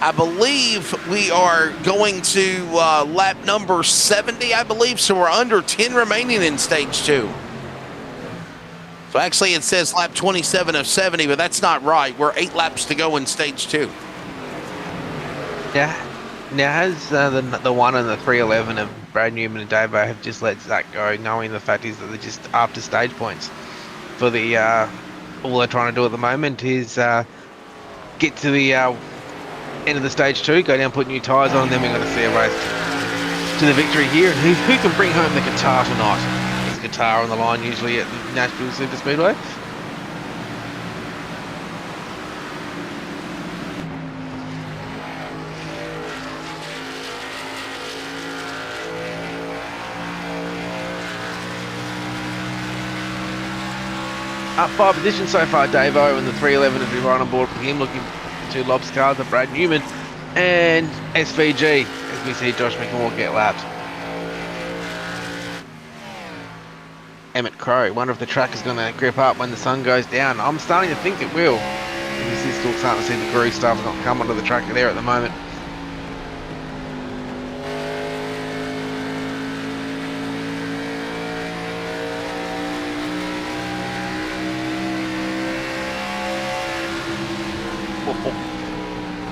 I believe we are going to lap number 70, I believe. So we're under 10 remaining in stage 2. So actually it says lap 27 of 70, but that's not right. We're 8 laps to go in stage 2. Yeah. Now has the 1 and the 311 of Brad Newman and Davo have just let Zach go, knowing the fact is that they're just after stage points. For the all they're trying to do at the moment is get to the end of the stage 2, go down, put new tyres on, and then we're going to see a race to the victory here. And who can bring home the guitar tonight? There's a guitar on the line usually at the Nashville Superspeedway. Up 5 positions so far, Davo, and the 311 has been right on board for him, looking for 2 lobs cars of Brad Newman and SVG, as we see Josh McMorgan get lapped. Emmett Crow, wonder if the track is going to grip up when the sun goes down. I'm starting to think it will. This is still starting to see the groove stuff not come onto the track there at the moment.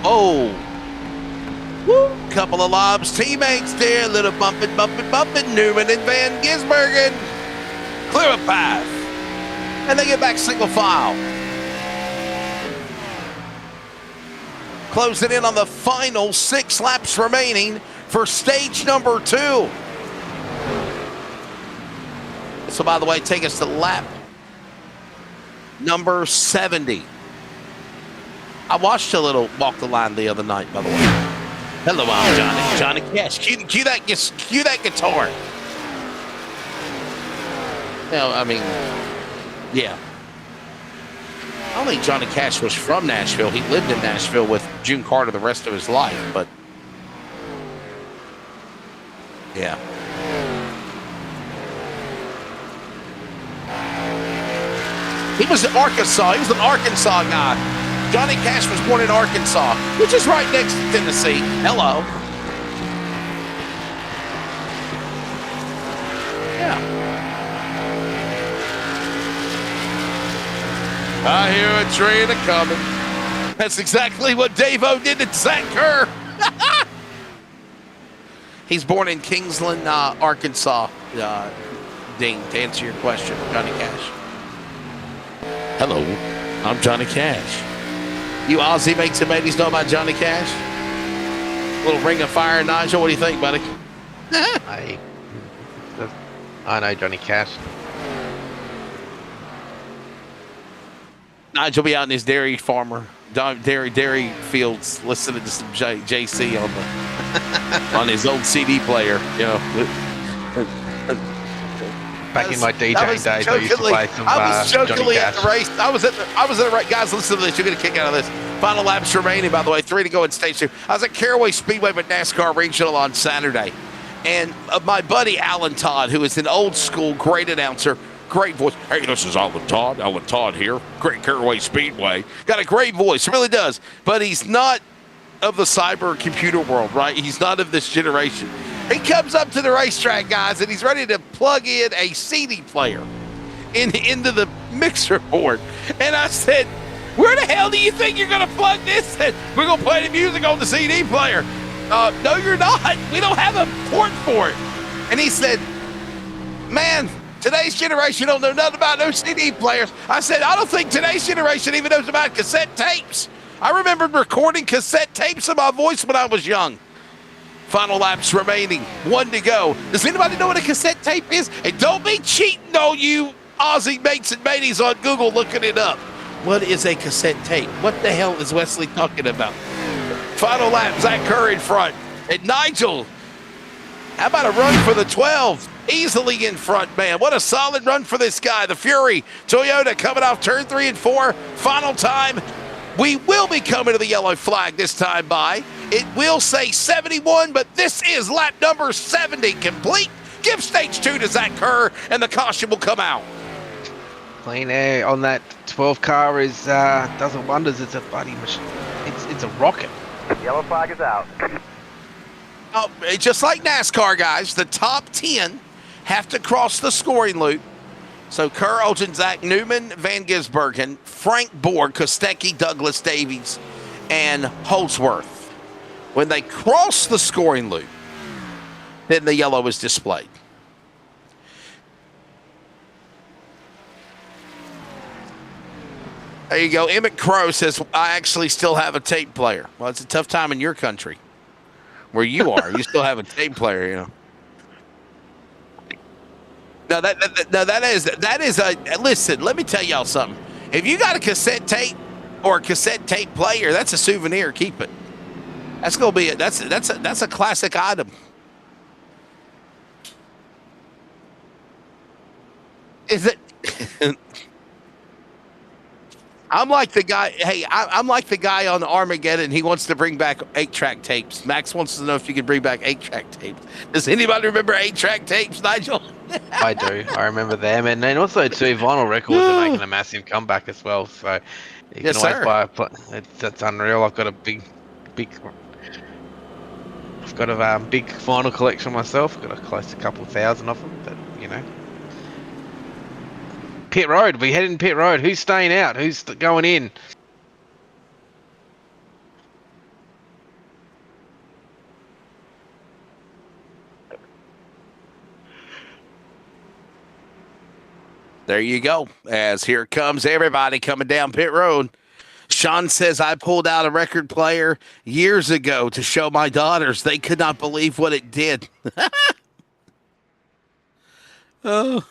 Oh, woo! Couple of lobs, teammates there, little bumping. Newman and Van Gisbergen clear a path, and they get back single file. Closing in on the final 6 laps remaining for stage number 2. So, by the way, take us to lap number 70. I watched a little Walk the Line the other night, by the way. Hello, I'm Johnny Cash. Cue that guitar. I mean, yeah. I don't think Johnny Cash was from Nashville. He lived in Nashville with June Carter the rest of his life, but yeah. He was in Arkansas. He was an Arkansas guy. Johnny Cash was born in Arkansas, which is right next to Tennessee. Hello. Yeah. I hear a train a-coming. That's exactly what Davo did to Zach Kerr. He's born in Kingsland, Arkansas, Dean, to answer your question, Johnny Cash. Hello, I'm Johnny Cash. You Aussie mates and mateys know about Johnny Cash? Little ring of fire, Nigel. What do you think, buddy? I know Johnny Cash. Nigel will be out in his dairy fields listening to some JC on the on his old CD player. You know. Back in my DJing days, I used to play some I was jokingly at the race. I was at the right. Guys, listen to this. You're going to kick out of this. Final laps remaining, by the way. 3 to go in stage 2. I was at Caraway Speedway with NASCAR Regional on Saturday. And my buddy Alan Todd, who is an old school great announcer, great voice. Hey, this is Alan Todd here. Great Caraway Speedway. Got a great voice, really does. But he's not of the cyber computer world, right? He's not of this generation. He comes up to the racetrack, guys, and he's ready to plug in a CD player into the mixer board. And I said, where the hell do you think you're going to plug this in? We're going to play the music on the CD player. No, you're not. We don't have a port for it. And he said, man, today's generation don't know nothing about no CD players. I said, I don't think today's generation even knows about cassette tapes. I remember recording cassette tapes of my voice when I was young. Final laps remaining. 1 to go. Does anybody know what a cassette tape is? And don't be cheating on you Aussie mates and mateys on Google looking it up. What is a cassette tape? What the hell is Wesley talking about? Final lap, Zach Kerr in front. And Nigel, how about a run for the 12? Easily in front, man. What a solid run for this guy. The Fury Toyota coming off turn 3 and 4. Final time. We will be coming to the yellow flag this time by. It will say 71, but this is lap number 70 complete. Give stage 2 to Zach Kerr, and the caution will come out. Clean air on that 12 car is does wonders. It's a bloody machine. It's a rocket. Yellow flag is out. Oh, just like NASCAR, guys, the top 10 have to cross the scoring loop. So Kerr, Olsen, Zach Newman, Van Gisbergen, Frank Borg, Kostecki, Douglas Davies, and Holdsworth. When they cross the scoring loop, then the yellow is displayed. There you go. Emmett Crow says, I actually still have a tape player. Well, it's a tough time in your country. Where you are, you still have a tape player, you know. No, that is a listen. Let me tell y'all something. If you got a cassette tape or a cassette tape player, that's a souvenir. Keep it. That's gonna be that's a classic item. Is it? I'm like the guy. Hey, I'm like the guy on Armageddon. He wants to bring back 8-track tapes. Max wants to know if you can bring back 8-track tapes. Does anybody remember 8-track tapes, Nigel? I do. I remember them, and then also too, vinyl records are making a massive comeback as well. So you can always buy that's unreal. I've got a big vinyl collection myself. Got close to a couple thousand of them, but you know. Pit road. We heading pit road. Who's staying out? Who's going in? There you go. As here comes everybody coming down pit road. Sean says, I pulled out a record player years ago to show my daughters. They could not believe what it did. Oh.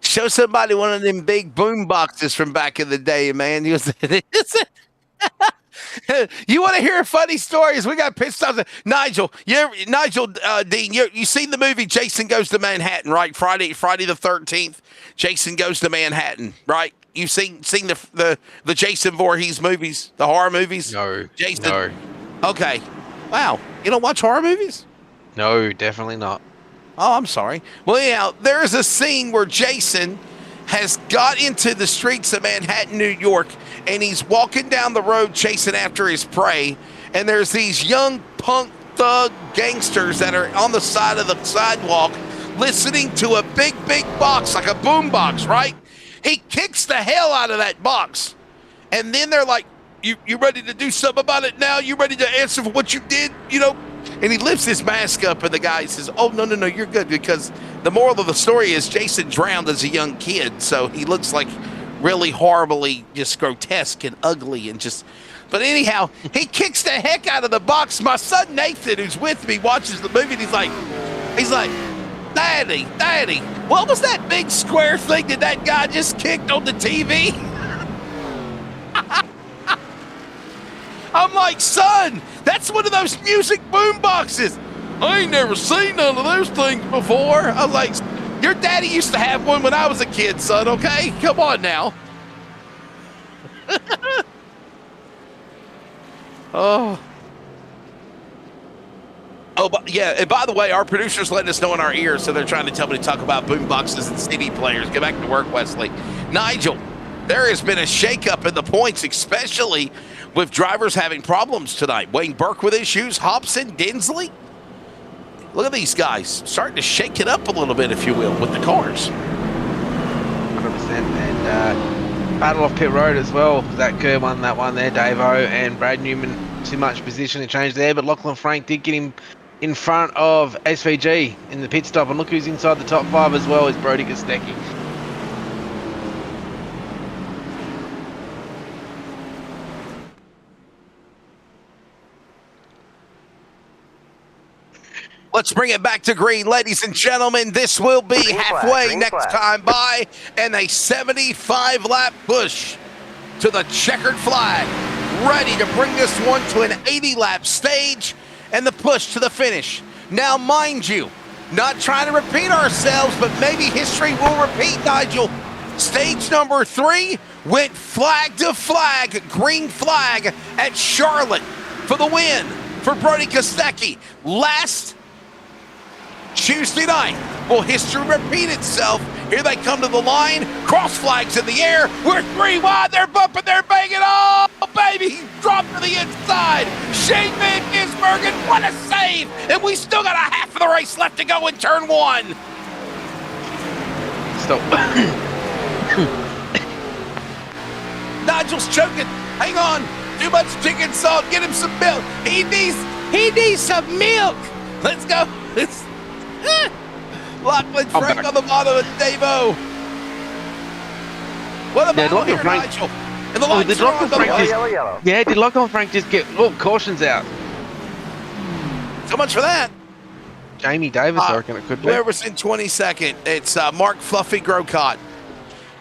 Show somebody one of them big boom boxes from back in the day, man. You want to hear funny stories? We got pit stops. Nigel, Dean, you seen the movie Jason Goes to Manhattan, right? Friday the 13th. Jason Goes to Manhattan, right? You've seen the Jason Voorhees movies, the horror movies? No. Jason. No. Okay. Wow. You don't watch horror movies? No, definitely not. Oh, I'm sorry. Well, yeah, there is a scene where Jason has got into the streets of Manhattan, New York, and he's walking down the road chasing after his prey, and there's these young punk thug gangsters that are on the side of the sidewalk listening to a big box, like a boom box, right? He kicks the hell out of that box, and then they're like, you ready to do something about it now? You ready to answer for what you did, you know? And he lifts his mask up, and the guy says, oh, no, you're good, because the moral of the story is Jason drowned as a young kid, so he looks like really horribly just grotesque and ugly and just... But anyhow, he kicks the heck out of the box. My son Nathan, who's with me, watches the movie, and he's like, Daddy, what was that big square thing that guy just kicked on the TV? I'm like, son, that's one of those music boom boxes. I ain't never seen none of those things before. I'm like, your daddy used to have one when I was a kid, son, okay? Come on now. Oh, but yeah, and by the way, our producer's letting us know in our ears, so they're trying to tell me to talk about boom boxes and CD players. Get back to work, Wesley. Nigel, there has been a shakeup in the points, especially with drivers having problems tonight. Wayne Burke with issues, Hobson, Dinsley. Look at these guys starting to shake it up a little bit, if you will, with the cars. 100%. And battle off pit road as well. Zach Kerr won that one there, Davo, and Brad Newman too much position change there, but Lachlan Frank did get him in front of SVG in the pit stop. And look who's inside the top 5 as well, is Brody Kostecki. Let's bring it back to green, ladies and gentlemen. This will be halfway next time by, and a 75-lap push to the checkered flag. Ready to bring this one to an 80-lap stage and the push to the finish. Now, mind you, Not trying to repeat ourselves, but maybe history will repeat, Nigel. Stage number 3 went flag to flag, green flag at Charlotte for the win for Brody Kostecki. Last Tuesday night, will history repeat itself? Here they come to the line, cross flags in the air. We're 3 wide, they're bumping, they're banging. Oh, baby, he dropped to the inside. Shane Van Gisbergen, what a save. And we still got a half of the race left to go in turn 1. Stop. Nigel's choking. Hang on. Too much chicken salt. Get him some milk. He needs some milk. Let's go. Lachlan Frank on the bottom of Dave-O. What about here, Nigel? And the lights are on. Yellow. Yeah, did Lachlan Frank just get cautions out? So much for that. Jamie Davis, I reckon it could be. Whoever's in 22nd, it's Mark Fluffy Grocott.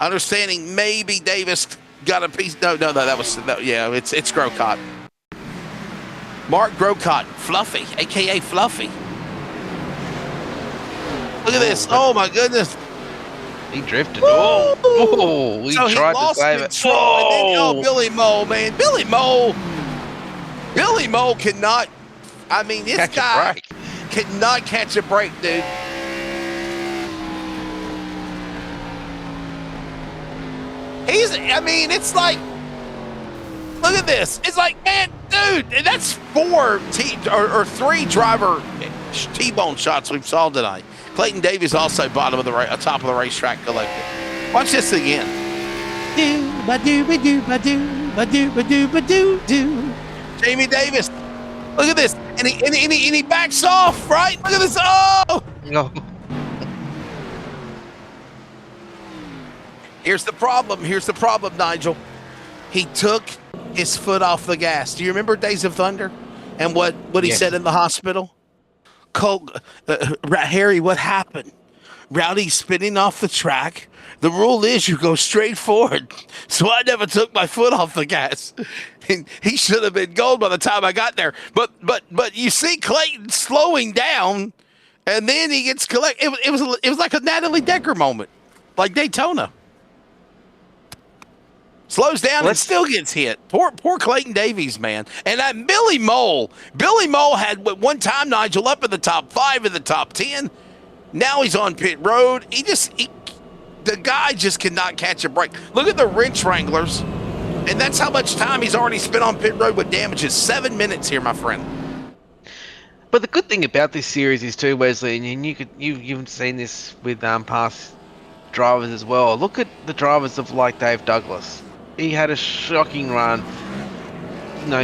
Understanding maybe Davis got a piece. No, that was, it's Grocott. Mark Grocott, Fluffy, a.k.a. Fluffy. Look at this. Oh, my goodness. He drifted. Oh, he tried to save it. Oh, Billy Moe, man. Billy Moe cannot, I mean, this guy cannot catch a break, dude. It's like, look at this. It's like, man, dude, that's 3 driver T-bone shots we've saw tonight. Clayton Davies also top of the racetrack collected. Watch this again. Jamie Davis. Look at this. And he backs off, right? Look at this. Oh! No. Here's the problem, Nigel. He took his foot off the gas. Do you remember Days of Thunder and what he said in the hospital? Harry, what happened? Rowdy's spinning off the track. The rule is you go straight forward. So I never took my foot off the gas. And he should have been gold by the time I got there. But you see Clayton slowing down, and then he gets collected. It was like a Natalie Decker moment, like Daytona. Slows down and still gets hit. Poor Clayton Davies, man. And that Billy Moe had one time, Nigel, up in the top 5 in the top 10. Now he's on pit road. The guy just cannot catch a break. Look at the wrench wranglers. And that's how much time he's already spent on pit road with damages. 7 minutes here, my friend. But the good thing about this series is too, Wesley, and you've seen this with past drivers as well. Look at the drivers of like Dave Douglas. He had a shocking run,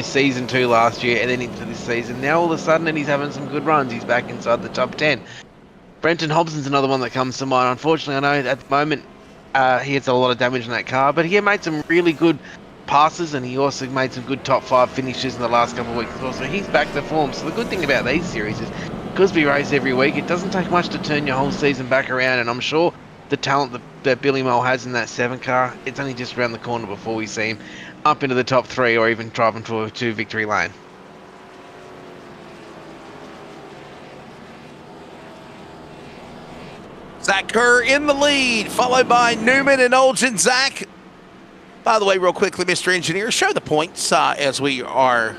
season 2 last year, and then into this season. Now all of a sudden, he's having some good runs. He's back inside the top 10. Brenton Hobson's another one that comes to mind. Unfortunately, I know at the moment he has a lot of damage in that car, but he made some really good passes, and he also made some good top 5 finishes in the last couple of weeks as well. So he's back to form. So the good thing about these series is because we race every week, it doesn't take much to turn your whole season back around, and I'm sure the talent that Billy Moe has in that 7 car, it's only just around the corner before we see him up into the top 3 or even driving to victory lane. Zach Kerr in the lead, followed by Newman and Olgin. Zach, by the way, real quickly, Mr. Engineer, show the points as we are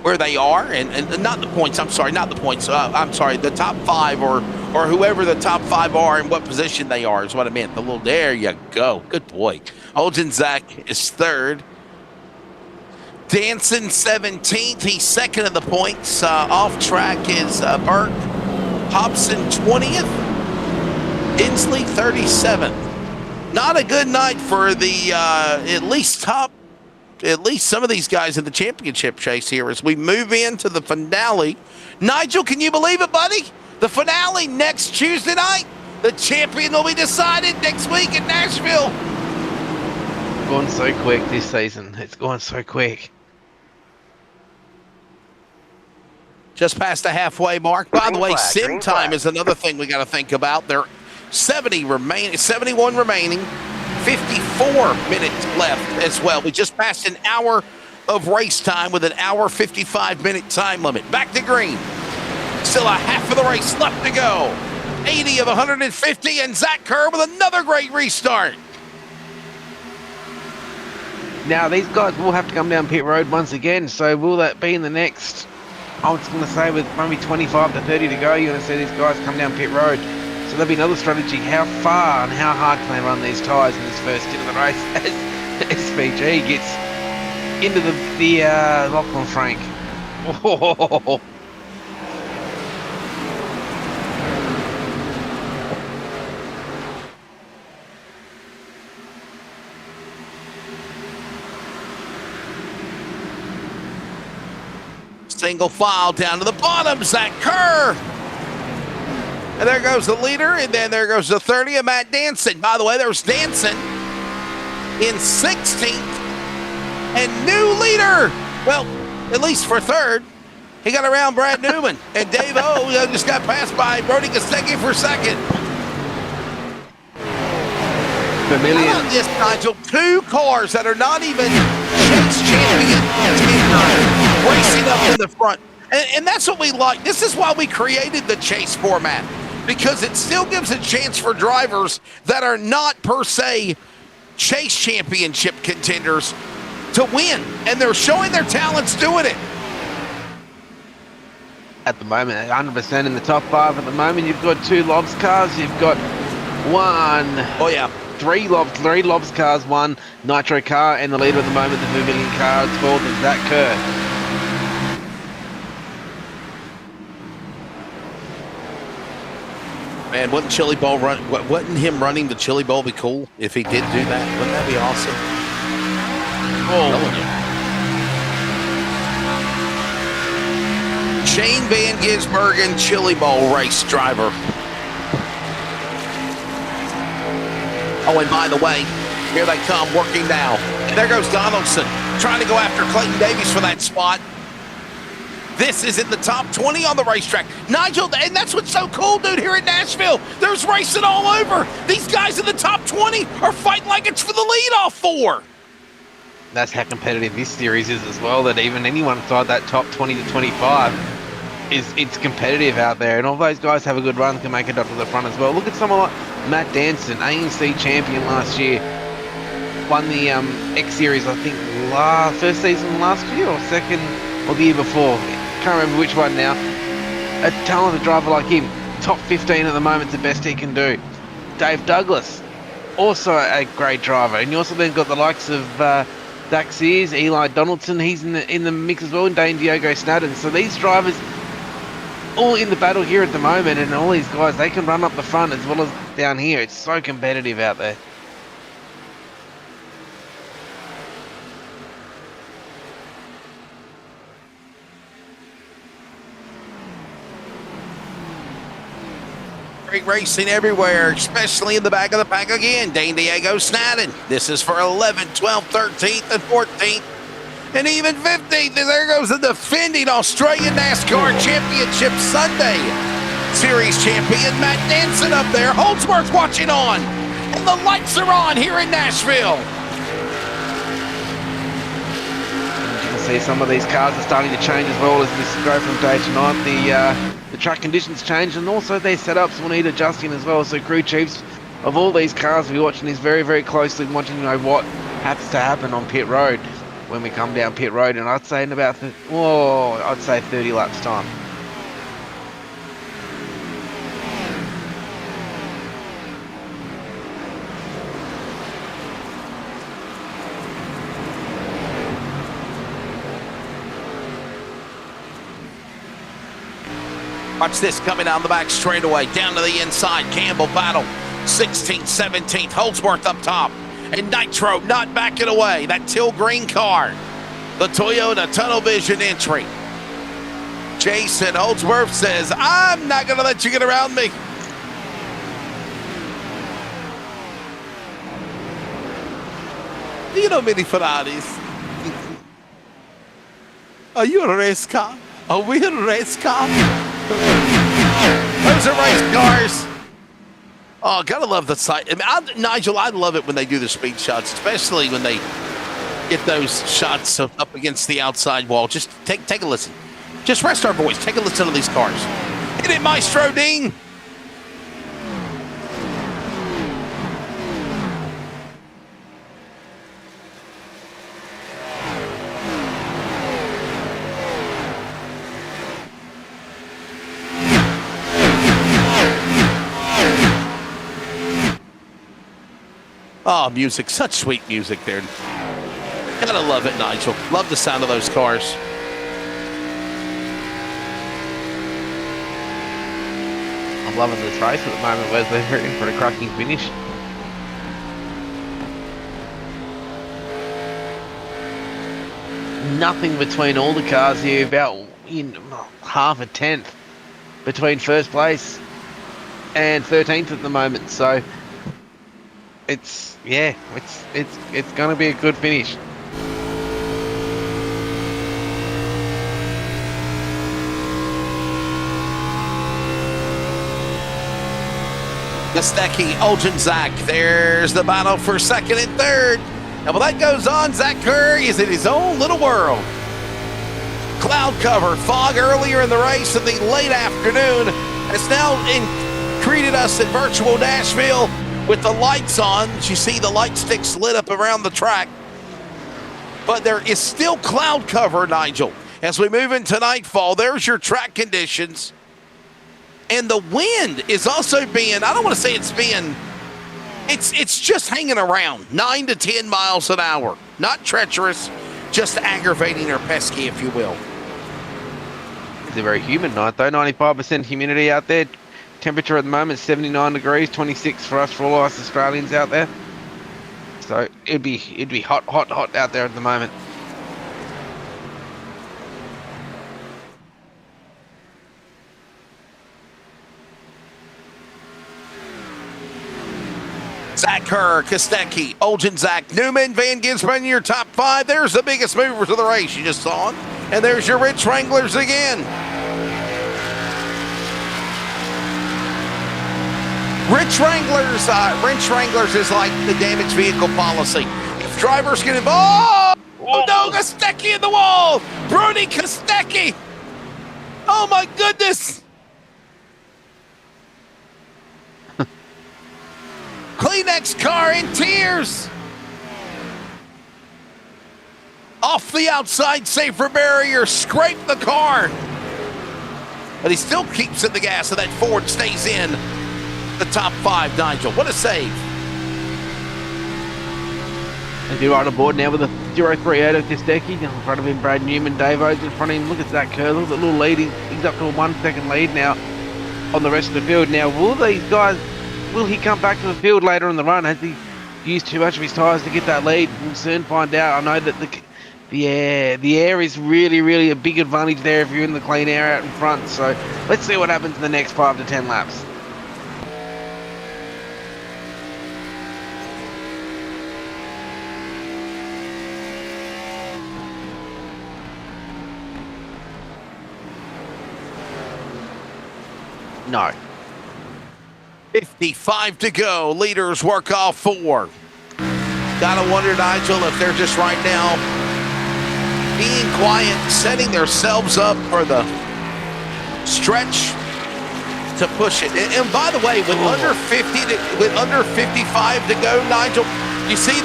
where they are, and not the points. I'm sorry, not the points. I'm sorry, the top 5 or whoever the top 5 are and what position they are is what I meant. There you go. Good boy. Olgin Zach is 3rd. Danson 17th. He's 2nd in the points. Off track is Burke. Hobson 20th. Inslee 37th. Not a good night for the at least some of these guys in the championship chase here as we move into the finale. Nigel, can you believe it, buddy? The finale next Tuesday night. The champion will be decided next week in Nashville. It's gone so quick this season. It's gone so quick. Just past the halfway mark. By the way, sim time is another thing we got to think about. There are 71 remaining. 54 minutes left as well. We just passed an hour of race time with an hour 55-minute time limit. Back to green. Still a half of the race left to go. 80 of 150, and Zach Kerr with another great restart. Now, these guys will have to come down pit road once again, so will that be in the next, I was going to say with maybe 25 to 30 to go, you're going to see these guys come down pit road. So there'll be another strategy. How far and how hard can they run these tyres in this first hit of the race as SVG gets into the Lachlan Frank. Oh. Single file down to the bottom, Zach Kerr. And there goes the leader, and then there goes the 30 of Matt Danson. By the way, there's Danson in 16th. And new leader, well, at least for third. He got around Brad Newman. And Dave O just got passed by Brody Kostecki for second. Familiar. How about this, Nigel? Two cars that are not even chase champion racing up in the front. And that's what we like. This is why we created the chase format, because it still gives a chance for drivers that are not per se chase championship contenders to win. And they're showing their talents doing it. At the moment, 100% in the top five at the moment. You've got two Lobs cars. You've got three Lobs cars, one Nitro car, and the leader at the moment, the Vermilion car, it's called Zach Kerr. Man, wouldn't Chili Bowl wouldn't him running the Chili Bowl be cool if he did do that? Wouldn't that be awesome? Oh. Shane Van Gisbergen, Chili Bowl race driver. Oh, and by the way, here they come working now. And there goes Donaldson trying to go after Clayton Davies for that spot. This is in the top 20 on the racetrack. Nigel, and that's what's so cool, dude, here at Nashville. There's racing all over. These guys in the top 20 are fighting like it's for the leadoff four. That's how competitive this series is as well, that even anyone inside that top 20 to 25 it's competitive out there, and all those guys have a good run, can make it up to the front as well. Look at someone like Matt Danson, ANC champion last year, won the X Series, I think, first season last year or second, or the year before. Can't remember which one now. A talented driver like him, top 15 at the moment, the best he can do. Dave Douglas, also a great driver, and you also then got the likes of Dax Sears, Eli Donaldson, he's in the mix as well, and Dane Diogo Snadden. So these drivers all in the battle here at the moment, and all these guys, they can run up the front as well as down here. It's so competitive out there. Great racing everywhere, especially in the back of the pack again. Dane Diego Snadden. This is for 11th, 12th, 13th, and 14th. And even 15th. And there goes the defending Australian NASCAR Championship Sunday Series champion, Matt Danson up there. Holdsworth watching on. And the lights are on here in Nashville. You can see some of these cars are starting to change as well as we go from day to night. The track conditions change, and also their setups will need adjusting as well. So crew chiefs of all these cars will be watching this very, very closely, wanting to know what has to happen on pit road when we come down pit road. And I'd say in about, 30 laps time. Watch this coming down the back straightaway, down to the inside. Campbell battle, 16th, 17th. Holdsworth up top. And Nitro not backing away. That teal green car, the Toyota Tunnel Vision entry. Jason Holdsworth says, I'm not going to let you get around me. You know many Ferraris. Are you a race car? Are we a race car? Those are race cars. Oh, gotta love the sight. I mean, Nigel, I love it when they do the speed shots, especially when they get those shots up against the outside wall. Just take a listen. Just rest our voice. Take a listen to these cars. Get it, Maestro Dean. Oh, music. Such sweet music there. Gotta love it, Nigel. Love the sound of those cars. I'm loving this race at the moment, Wesley. We're in for a cracking finish. Nothing between all the cars here, about in half a tenth between first place and 13th at the moment. So it's going to be a good finish. Kostecki, Olczynczak. There's the battle for second and third. And while that goes on, Zach Kerr is in his own little world. Cloud cover, fog earlier in the race in the late afternoon has now greeted us in virtual Nashville with the lights on. As you see the light sticks lit up around the track. But there is still cloud cover, Nigel. As we move into nightfall, there's your track conditions. And the wind is also being, I don't want to say it's just hanging around 9 to 10 miles an hour. Not treacherous, just aggravating or pesky, if you will. It's a very humid night though, 95% humidity out there. Temperature at the moment 79 degrees, 26 for us, for all us Australians out there. So it'd be hot out there at the moment. Zach Kerr, Kostecki, Olczynczak, Newman, Van Gisbergen, your top five. There's the biggest movers of the race you just saw. And there's your Rich Wranglers again. Rich Wranglers is like the damaged vehicle policy. If drivers get involved, oh no, Kostecki in the wall. Bruni Kostecki. Oh my goodness. Kleenex car in tears. Off the outside safer barrier, scrape the car. But he still keeps in the gas, so that Ford stays in the top five, Nigel. What a save. As you're on board now with a 038 of Kostecki. In front of him, Brad Newman, Dave Oates in front of him. Look at that curve. Look at that little lead. He's up to a 1 second lead now on the rest of the field. Now, will he come back to the field later in the run? Has he used too much of his tyres to get that lead? We'll soon find out. I know that the air is really a big advantage there if you're in the clean air out in front. So let's see what happens in the next 5 to 10 laps. No. 55 to go. Leaders work off 4. Gotta wonder, Nigel, if they're just right now being quiet, setting themselves up for the stretch to push it. And by the way, with under 55 to go, Nigel, you see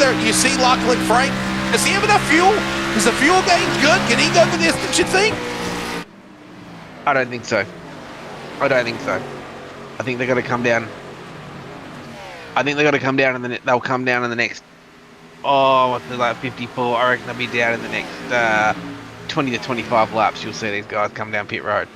Lachlan Frank. Does he have enough fuel? Is the fuel gauge good? Can he go the distance, you think? I don't think so. I think they're going to come down. I think they're going to come down, and they'll come down in the next. Oh, what's like 54? I reckon they'll be down in the next 20 to 25 laps. You'll see these guys come down pit road.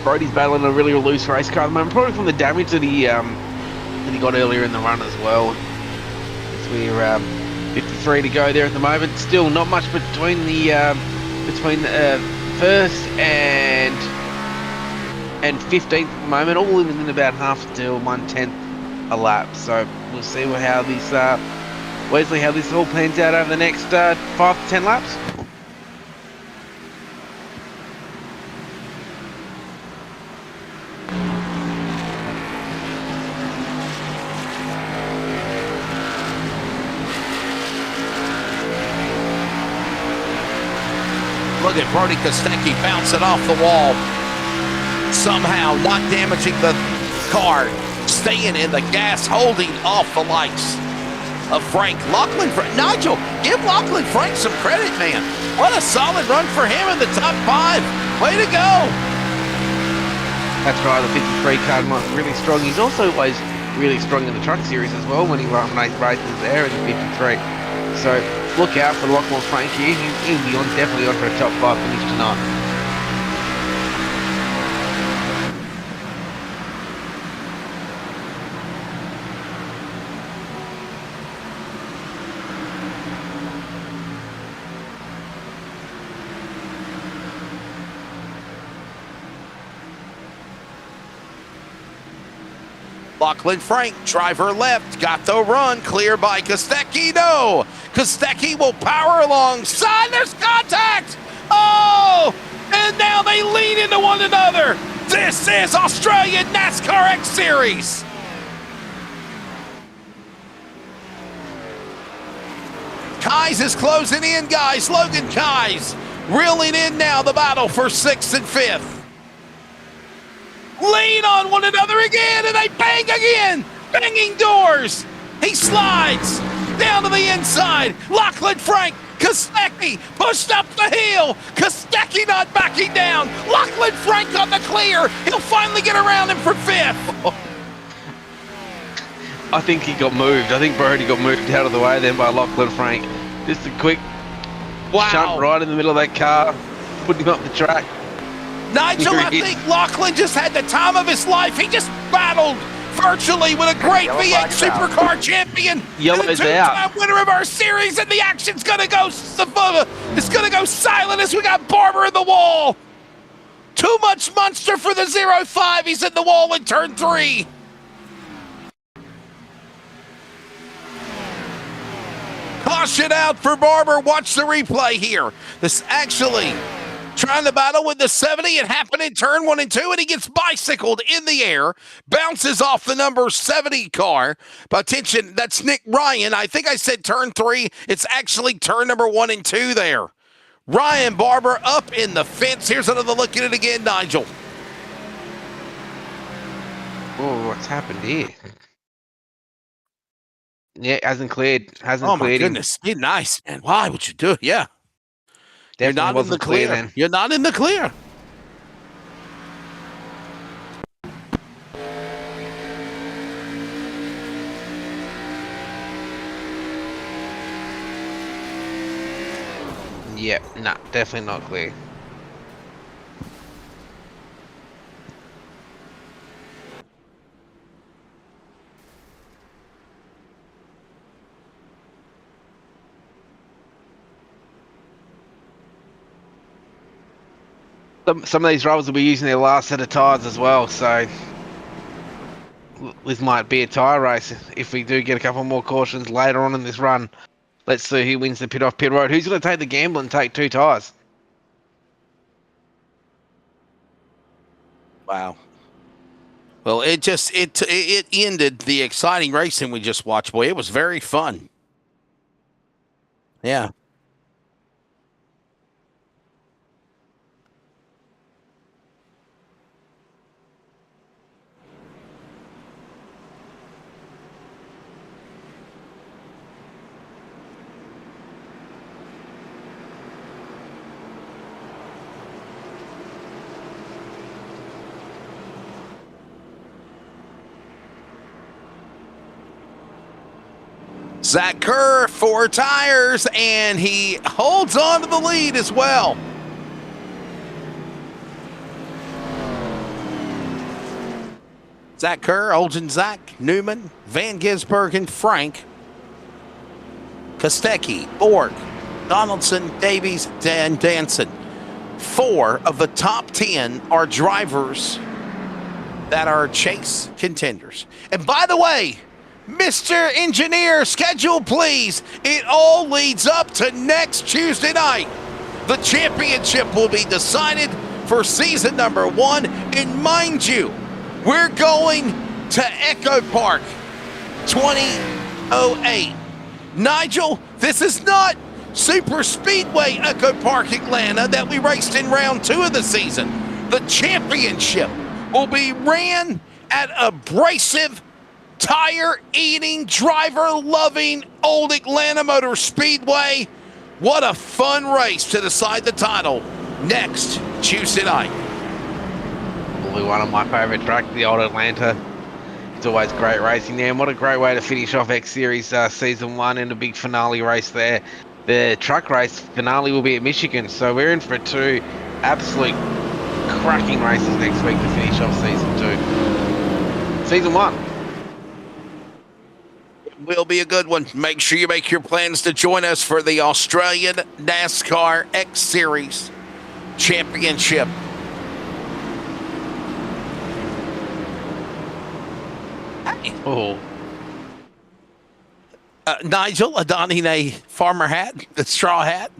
Brody's battling a really loose race car at the moment, probably from the damage that he got earlier in the run as well. As we're 53 to go there at the moment. Still not much between the first and 15th at the moment. All within about half to 1/10 a lap. So we'll see how this Wesley, how this all plans out over the next 5 to 10 laps. Look at Brody Kostecki bouncing off the wall. Somehow not damaging the car. Staying in the gas, holding off the likes of Frank. Nigel, give Lachlan Frank some credit, man. What a solid run for him in the top 5. Way to go. That's right, the 53 car really strong. He's also always really strong in the truck series as well when he races there in the 53. So look out for Lachlan Frank here. He'll be definitely on for a top 5 finish tonight. Lachlan Frank, driver left, got the run, clear by Kostecki. No, Kostecki will power alongside. There's contact. Oh, and now they lean into one another. This is Australian NASCAR X Series. Kais is closing in, guys. Logan Kais reeling in now the battle for 6th and 5th. Lean on one another again, and they bang again. Banging doors. He slides down to the inside. Lachlan Frank, Kostecki pushed up the hill. Kostecki not backing down. Lachlan Frank on the clear. He'll finally get around him for 5th. I think he got moved. I think Brody got moved out of the way then by Lachlan Frank. Just a quick shunt right in the middle of that car, putting him up the track. Nigel, I think Lachlan just had the time of his life. He just battled virtually with a great V8 Supercar champion. Yellow's out. Winner of our series, and the action's gonna go. It's gonna go silent as we got Barber in the wall. Too much Munster for the 05. He's in the wall in turn 3. Caution out for Barber. Watch the replay here. This actually trying to battle with the 70. It happened in turn 1 and 2, and he gets bicycled in the air, bounces off the number 70 car. But attention, that's Nick Ryan. I think I said turn 3. It's actually turn number 1 and 2 there. Ryan Barber up in the fence. Here's another look at it again, Nigel. Oh, what's happened here? Yeah, hasn't cleared. Oh my goodness, be nice, man. Why would you do it? Yeah. You're not in the clear. Then. You're not in the clear. Yeah, nah, definitely not clear. Some of these drivers will be using their last set of tyres as well, so this might be a tyre race if we do get a couple more cautions later on in this run. Let's see who wins the pit off pit road. Who's going to take the gamble and take 2 tyres? Wow. Well, it ended the exciting racing we just watched. Boy, it was very fun. Yeah. Zach Kerr, 4 tires, and he holds on to the lead as well. Zach Kerr, Olgen Zach, Newman, Van Gisbergen, and Frank, Kostecki, Borg, Donaldson, Davies, and Danson. 4 of the top 10 are drivers that are chase contenders. And by the way, Mr. Engineer, schedule please. It all leads up to next Tuesday night. The championship will be decided for season number 1. And mind you, we're going to Echo Park 2008. Nigel, this is not Superspeedway Echo Park Atlanta that we raced in round 2 of the season. The championship will be ran at abrasive, tire-eating, driver-loving Old Atlanta Motor Speedway. What a fun race to decide the title next Tuesday night. Probably one of my favourite tracks, the Old Atlanta. It's always great racing there, and what a great way to finish off X Series Season 1 in a big finale race there. The truck race finale will be at Michigan, so we're in for 2 absolute cracking races next week to finish off Season 2. Season 1. Will be a good one. Make sure you make your plans to join us for the Australian NASCAR X Series Championship. Oh. Nigel, donning a farmer hat, a straw hat.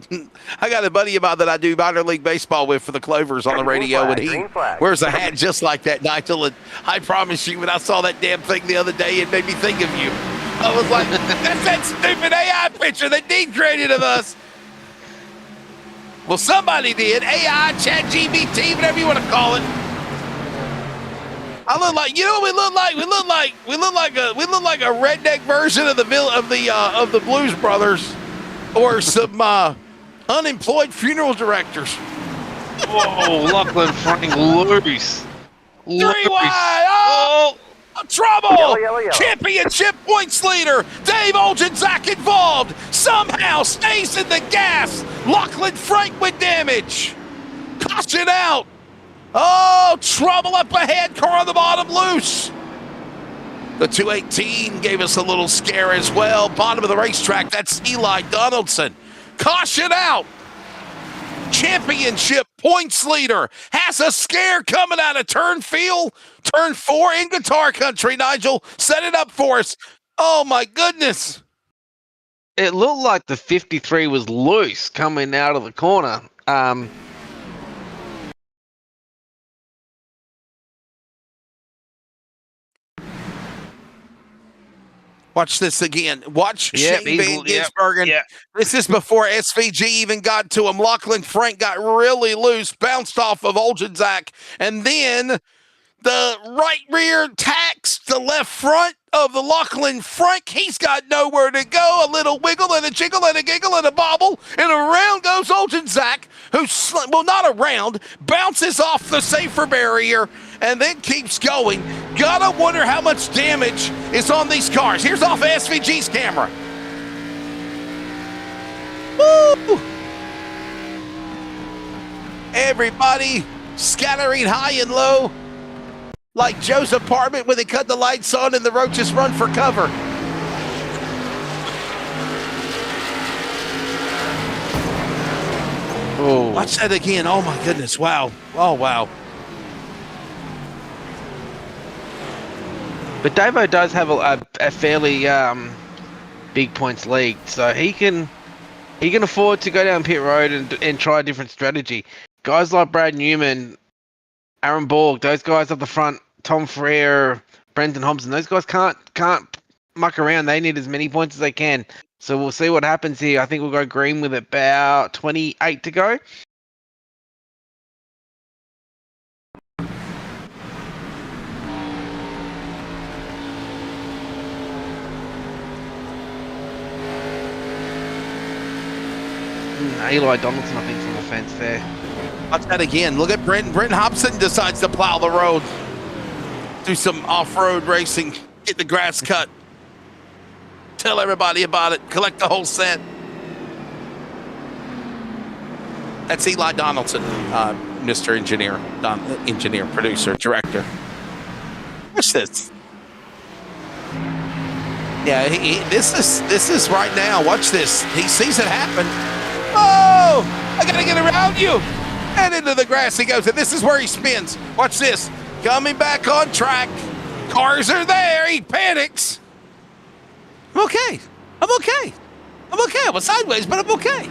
I got a buddy of mine that I do minor league baseball with for the Clovers on the radio, and he wears a hat just like that, Nigel. And I promise you, when I saw that damn thing the other day, it made me think of you. I was like, that's that stupid AI picture that Dean created of us. Well, somebody did. AI, ChatGPT, whatever you want to call it. I look like, you know what we look like? We look like a redneck version of the Blues Brothers, or some unemployed funeral directors. Whoa, Lachlan Frank loose. 3 wide. Oh, trouble. Yellow. Championship points leader Dave Oljanczak involved. Somehow stays in the gas. Lachlan Frank with damage. Caution out. Oh, trouble up ahead. Car on the bottom loose. The 218 gave us a little scare as well. Bottom of the racetrack, that's Eli Donaldson. Caution out. Championship points leader has a scare coming out of turn 4 in guitar country. Nigel, set it up for us. Oh, my goodness. It looked like the 53 was loose coming out of the corner. Watch this again. Watch Shane Van Gisbergen. Yep. This is before SVG even got to him. Lachlan Frank got really loose, bounced off of Oljanczak, and then the right rear tacks the left front of the Lachlan Frank. He's got nowhere to go. A little wiggle and a jiggle and a giggle and a bobble, and around goes Oljanczak, not around, bounces off the safer barrier, and then keeps going. Gotta wonder how much damage is on these cars. Here's off SVG's camera. Woo! Everybody scattering high and low like Joe's apartment when they cut the lights on and the roaches run for cover. Oh, watch that again. Oh my goodness. Wow. Oh, wow. But Davo does have a fairly big points lead, so he can afford to go down pit road and try a different strategy. Guys like Brad Newman, Aaron Borg, those guys up the front, Tom Frere, Brendan Hobson, those guys can't muck around. They need as many points as they can. So we'll see what happens here. I think we'll go green with about 28 to go. Eli Donaldson, I think, from the fence there. Watch that again. Look at Brenton. Brenton Hobson decides to plow the road. Do some off-road racing. Get the grass cut. Tell everybody about it. Collect the whole set. That's Eli Donaldson, Mr. Engineer, engineer, producer, director. Watch this. Yeah, this is right now. Watch this. He sees it happen. Oh, I gotta get around you. And into the grass he goes. And this is where he spins. Watch this. Coming back on track. Cars are there. He panics. I'm okay. I'm okay. I'm okay. I was sideways, but I'm okay.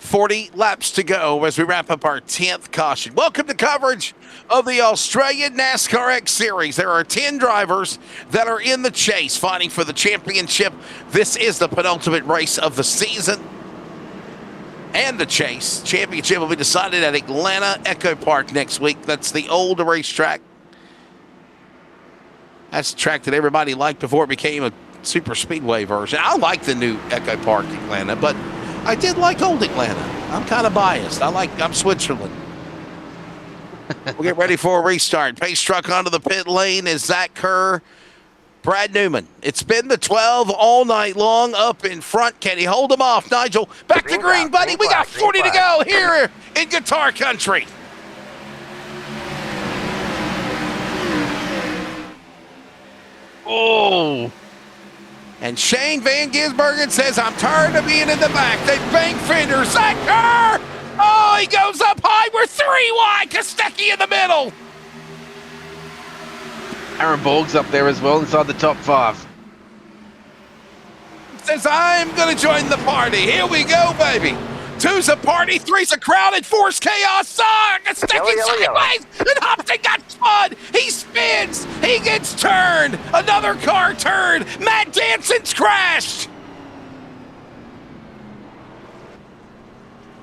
40 laps to go as we wrap up our 10th caution. Welcome to coverage of the Australian NASCAR X Series. There are 10 drivers that are in the chase fighting for the championship. This is the penultimate race of the season. And the chase championship will be decided at Atlanta Echo Park next week. That's the old racetrack. That's the track that everybody liked before it became a Superspeedway version. I like the new Echo Park Atlanta, but I did like old Atlanta. I'm kind of biased. I'm Switzerland. We'll get ready for a restart. Pace truck onto the pit lane is Zach Kerr, Brad Newman. It's been the 12 all night long up in front. Can he hold them off? Nigel, back to green, buddy. We got 40 to go here in Guitar Country. Oh. And Shane Van Gisbergen says, I'm tired of being in the back. They bank fenders. Zach Kerr! Oh, he goes up high. We're 3 wide. Kostecki in the middle. Aaron Borg's up there as well inside the top 5. Says, I'm going to join the party. Here we go, baby. 2's a party, 3's a crowded, 4's chaos. Kostecki sideways, and Hobson got spun. He spins. He gets turned. Another car turned. Matt Danson's crashed.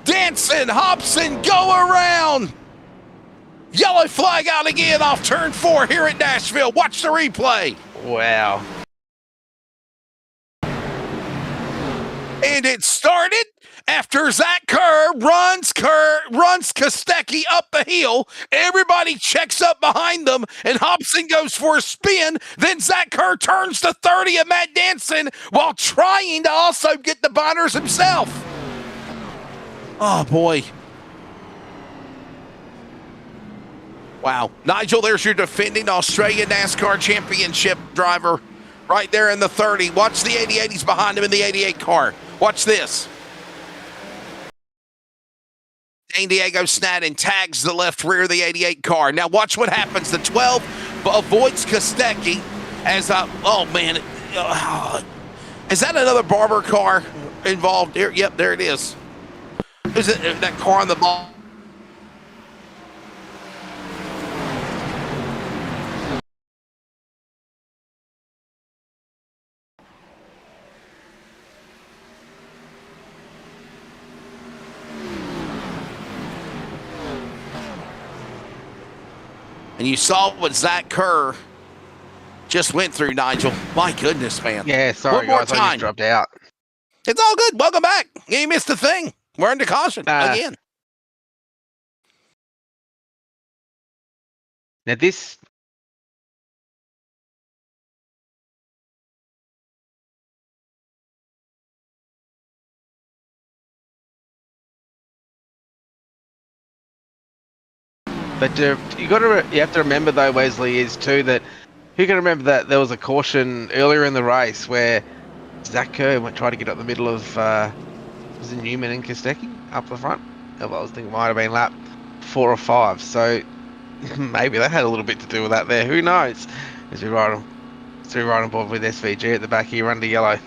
Danson, Hobson, go around. Yellow flag out again off turn 4 here at Nashville. Watch the replay. Wow. And it started after Zach Kerr runs Kostecki up the hill. Everybody checks up behind them, and Hobson goes for a spin. Then Zach Kerr turns to 30 of Matt Danson while trying to also get the binders himself. Oh, boy. Wow. Nigel, there's your defending Australian NASCAR championship driver right there in the 30. Watch the 88. He's behind him in the 88 car. Watch this. Dane Diego Snadden tags the left rear of the 88 car. Now watch what happens. The 12 avoids Kostecki as oh man. Is that another Barber car involved here? Yep, there it is. Is it that car on the ball? And you saw what Zach Kerr just went through, Nigel. My goodness, man. Yeah, sorry, guys. I just dropped out. It's all good. Welcome back. You ain't missed a thing. We're into caution again. Now this... But you have to remember though, Wesley, is too that who can remember that there was a caution earlier in the race where Zach Kerr went try to get up the middle of was it Newman and Kostecki up the front? I was thinking it might have been lap 4 or 5. So maybe that had a little bit to do with that there. Who knows? As we ride on board with SVG at the back here under yellow.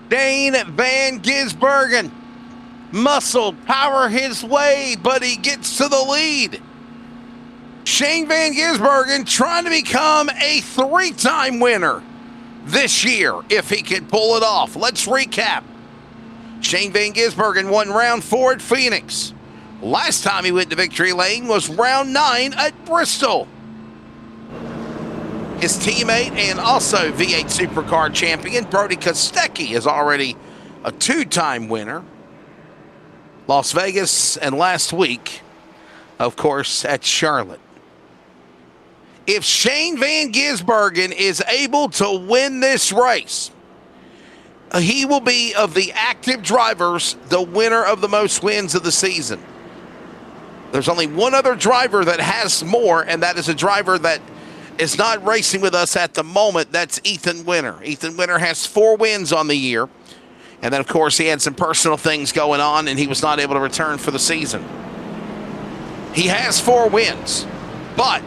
Dane Van Gisbergen muscled power his way, but he gets to the lead. Shane Van Gisbergen trying to become a 3-time winner this year if he can pull it off. Let's recap. Shane Van Gisbergen won round 4 at Phoenix. Last time he went to victory lane was round 9 at Bristol. His teammate and also V8 Supercar champion, Brody Kostecki, is already a 2-time winner. Las Vegas and last week, of course, at Charlotte. If Shane Van Gisbergen is able to win this race, he will be, of the active drivers, the winner of the most wins of the season. There's only one other driver that has more, and that is a driver that is not racing with us at the moment. That's Ethan Winter. Ethan Winter has 4 wins on the year. And then, of course, he had some personal things going on, and he was not able to return for the season. He has 4 wins. But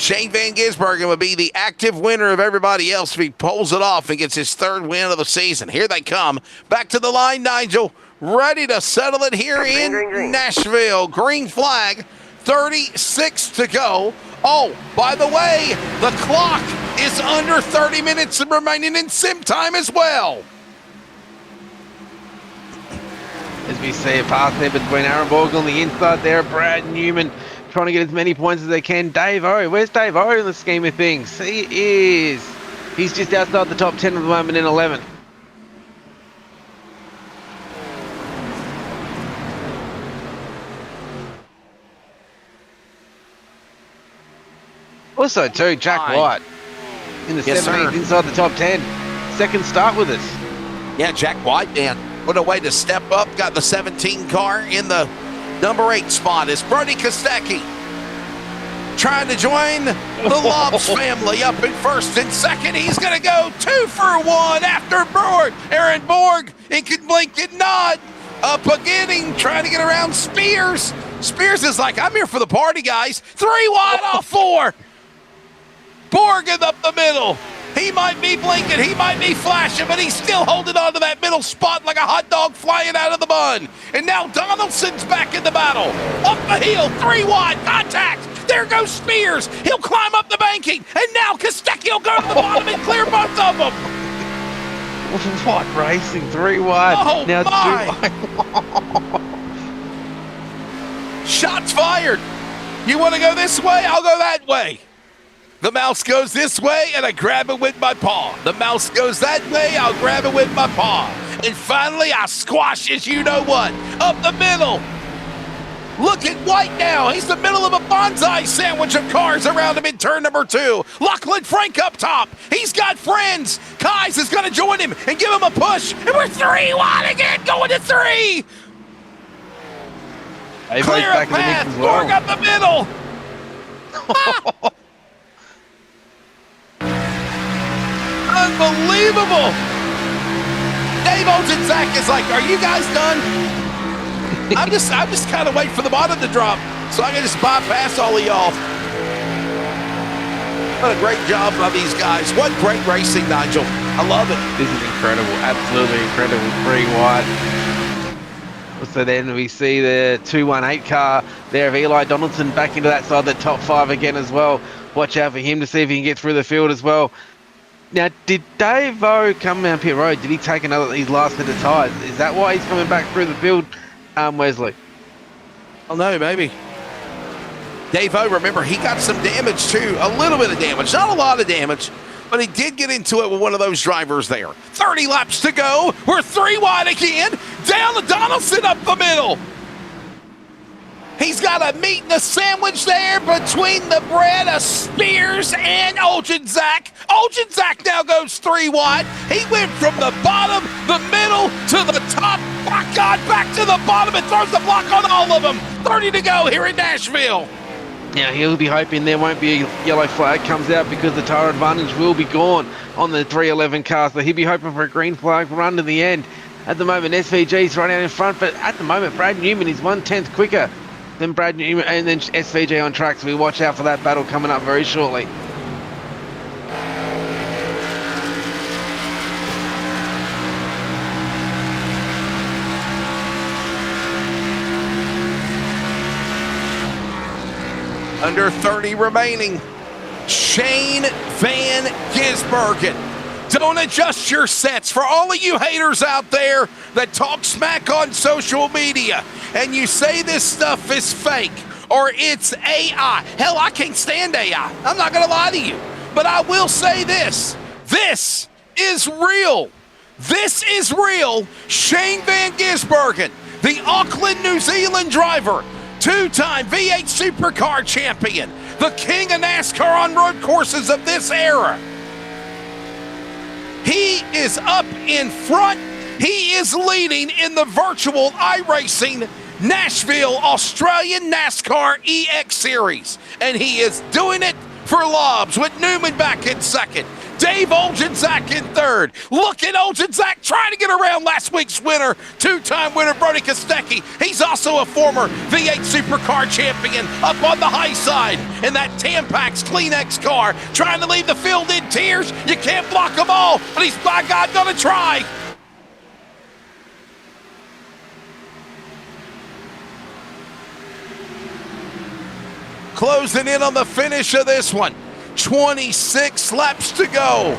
Shane Van Gisbergen would be the active winner of everybody else if he pulls it off and gets his third win of the season. Here they come. Back to the line, Nigel. Ready to settle it here in Nashville. Green flag, 36 to go. Oh, by the way, the clock is under 30 minutes and remaining in sim time as well. As we see a pass there between Aaron Borg on the inside there, Brad Newman trying to get as many points as they can. Dave O, where's Dave O in the scheme of things? He's just outside the top 10 at the moment in 11th. Also, too, Jack White in the 17th inside the top 10. Second start with us. Yeah, Jack White, man. What a way to step up. Got the 17 car in the number 8 spot. Is Brody Kostecki trying to join the Lobs family up in first and second. He's going to go 2 for 1 after Borg. Aaron Borg, it can blink and nod. Up beginning, trying to get around Spears. Spears is like, I'm here for the party, guys. 3 wide off 4. Borgen up the middle. He might be blinking, he might be flashing, but he's still holding on to that middle spot like a hot dog flying out of the bun. And now Donaldson's back in the battle. Up the hill, 3 wide, contact. There goes Spears. He'll climb up the banking. And now Kostecki will go to the bottom and clear both of them. What racing? 3 wide. Oh, now my. 2 wide. Shots fired. You want to go this way? I'll go that way. The mouse goes this way, and I grab it with my paw. The mouse goes that way, I'll grab it with my paw. And finally, I squash as you know what. Up the middle. Look at White now. He's the middle of a bonsai sandwich of cars around him in turn number 2. Lachlan Frank up top. He's got friends. Kais is going to join him and give him a push. And we're 3 wide again, going to 3. Clear a path. Borg up the middle. Unbelievable. Dave Olczak is like, are you guys done? I'm just kind of waiting for the bottom to drop so I can just bypass all of y'all. What a great job by these guys. What great racing, Nigel. I love it. This is incredible. Absolutely incredible. 3 wide. So then we see the 218 car there of Eli Donaldson back into that side, the top 5 again as well. Watch out for him to see if he can get through the field as well. Now, did Dave O come down pit road? Did he take his last set of tyres? Is that why he's coming back through the field, Wesley? Oh, no, maybe. Dave O, remember, he got some damage too. A little bit of damage. Not a lot of damage, but he did get into it with one of those drivers there. 30 laps to go. We're 3 wide again. Down to Donaldson up the middle. He's got a meat and a sandwich there between the bread of Spears and Olczak. Olczak now goes 3 wide. He went from the bottom, the middle, to the top. My God, back to the bottom and throws the block on all of them. 30 to go here in Nashville. Now, he'll be hoping there won't be a yellow flag comes out because the tyre advantage will be gone on the 311 car. So he'll be hoping for a green flag run to the end. At the moment, SVG's running out in front, but at the moment, Brad Newman is 1/10 quicker than Brad Newman and then SVG on track. So we watch out for that battle coming up very shortly. Under 30 remaining. Shane Van Gisbergen. Don't adjust your sets. For all of you haters out there that talk smack on social media and you say this stuff is fake or it's AI. Hell, I can't stand AI. I'm not going to lie to you. But I will say this. This is real. This is real. Shane Van Gisbergen, the Auckland, New Zealand driver, 2-time V8 Supercar champion, the king of NASCAR on road courses of this era. He is up in front. He is leading in the virtual iRacing Nashville Australian NASCAR EX Series. And he is doing it for Lobbs with Newman back in second. Dave Oljanczak in third. Look at Oljanczak trying to get around last week's winner, two-time winner Brody Kostecki. He's also a former V8 Supercar champion up on the high side in that Tampax Kleenex car, trying to leave the field in tears. You can't block them all, but he's, by God, gonna try. Closing in on the finish of this one. 26 laps to go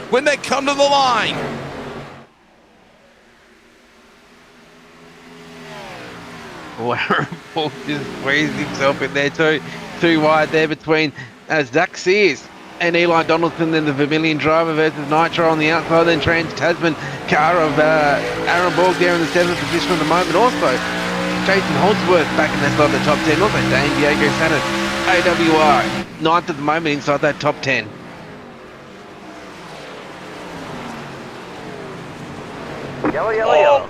when they come to the line. Paul just squeezed himself in there too wide there between Zach Sears and Eli Donaldson, then the Vermilion driver versus Nitro on the outside, then Trans-Tasman car of Aaron Borg there in the 7th position at the moment. Also, Jason Holdsworth back in the start of the top 10. Also, Dane Diego Sanders, AWR, 9th at the moment inside that top 10. Yellow.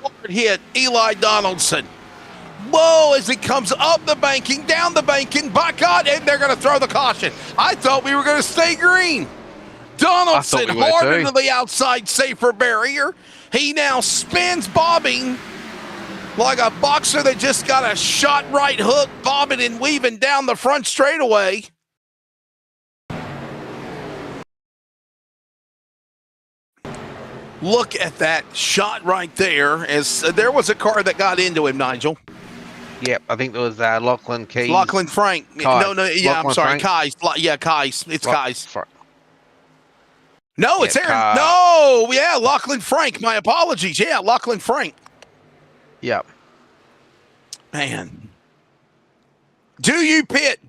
Hard hit, Eli Donaldson. Whoa, as it comes up the banking, down the banking, by God, and they're going to throw the caution. I thought we were going to stay green. Donaldson hard into the outside safer barrier. He now spins bobbing like a boxer that just got a shot right hook, bobbing and weaving down the front straightaway. Look at that shot right there, as there was a car that got into him, Nigel. Yep, I think there was Lachlan Keys. Lachlan Frank. Kais. No, yeah, Lachlan I'm sorry, Frank. Kais. Yeah, Kais. It's Kais. Frank. No, it's Yeah, Aaron. No, yeah, Lachlan Frank. My apologies. Yeah, Lachlan Frank. Yep. Man. Do you pit,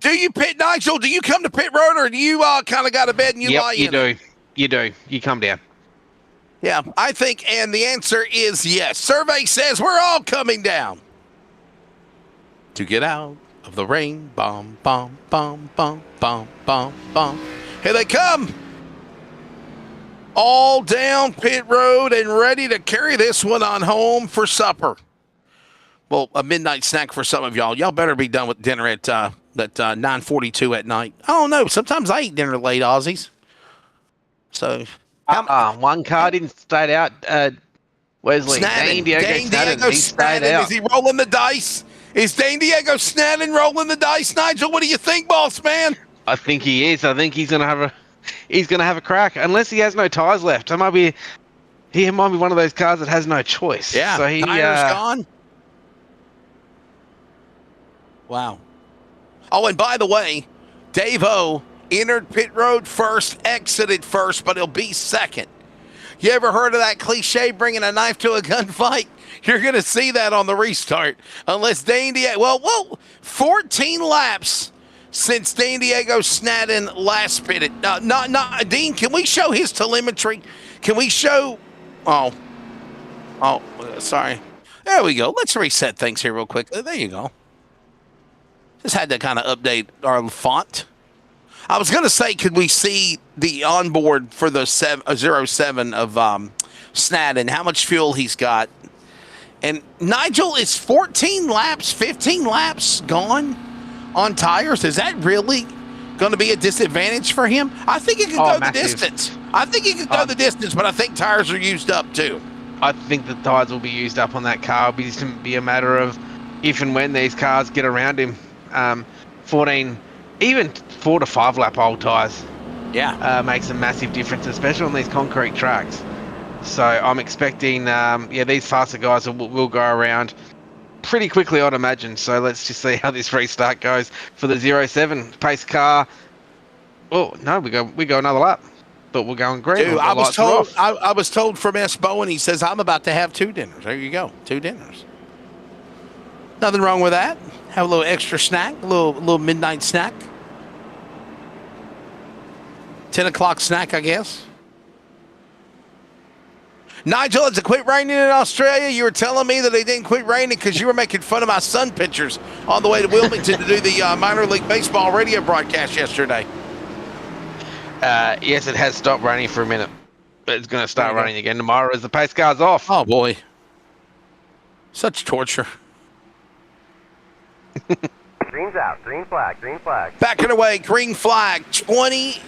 Nigel? Do you come to pit road, or do you kind of got a bed and you lie in? You do. You come down. Yeah, I think, and the answer is yes. Survey says we're all coming down to get out of the rain. Bum, bum, bum, bum, bum, bum, bum. Here they come. All down pit road and ready to carry this one on home for supper. Well, a midnight snack for some of y'all. Y'all better be done with dinner at 9:42 at night. I don't know. Sometimes I eat dinner late, Aussies. So... one car didn't stay out. Wesley. Dane Diego Snadden. Is he rolling the dice? Is Dane Diego Snadden rolling the dice, Nigel? What do you think, boss man? I think he is. I think he's gonna have a crack, unless he has no tires left. He might be one of those cars that has no choice. Yeah, so he tires gone. Wow. Oh, and by the way, Dave O entered pit road first, exited first, but he'll be second. You ever heard of that cliche, bringing a knife to a gunfight? You're going to see that on the restart. Unless Dane Diego... Well, 14 laps since Dane Diego Snadden last pitted. Dean, can we show his telemetry? Can we show... Oh, sorry. There we go. Let's reset things here real quick. There you go. Just had to kind of update our font. I was going to say, could we see the onboard for the 07 of Snadden, how much fuel he's got? And Nigel, is 14 laps, 15 laps gone on tires? Is that really going to be a disadvantage for him? I think he could go the distance. I think he could go the distance, but I think tires are used up too. I think the tires will be used up on that car. It'll be a matter of if and when these cars get around him. 14, even 4 to 5 lap old tires. Yeah, makes a massive difference, especially on these concrete tracks. So I'm expecting, these faster guys will go around pretty quickly, I'd imagine. So let's just see how this restart goes for the 07 pace car. Oh no, we go another lap, but we're going green. Dude, I was told from S. Bowen, he says I'm about to have 2 dinners. There you go, 2 dinners. Nothing wrong with that. Have a little extra snack, a little midnight snack. 10 o'clock snack, I guess. Nigel, has it quit raining in Australia? You were telling me that they didn't quit raining because you were making fun of my sun pictures on the way to Wilmington to do the minor league baseball radio broadcast yesterday. Yes, it has stopped raining for a minute, but it's going to start raining again tomorrow as the pace car's off. Oh, boy. Such torture. Green's out. Green flag. Green flag. Backing away, green flag, 22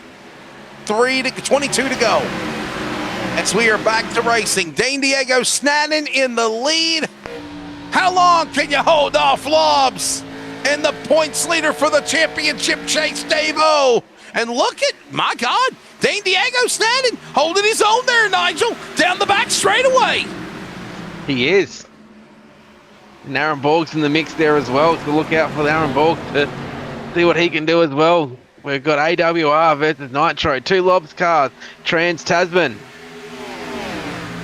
to go. As we are back to racing, Dane Diego Snadden in the lead. How long can you hold off Lobbs? And the points leader for the championship chase, Dave-O. And look at, my God, Dane Diego Snadden holding his own there, Nigel, down the back straightaway. He is. And Aaron Borg's in the mix there as well. So look out for Aaron Borg to see what he can do as well. We've got AWR versus Nitro, 2 Lobs cars, Trans Tasman.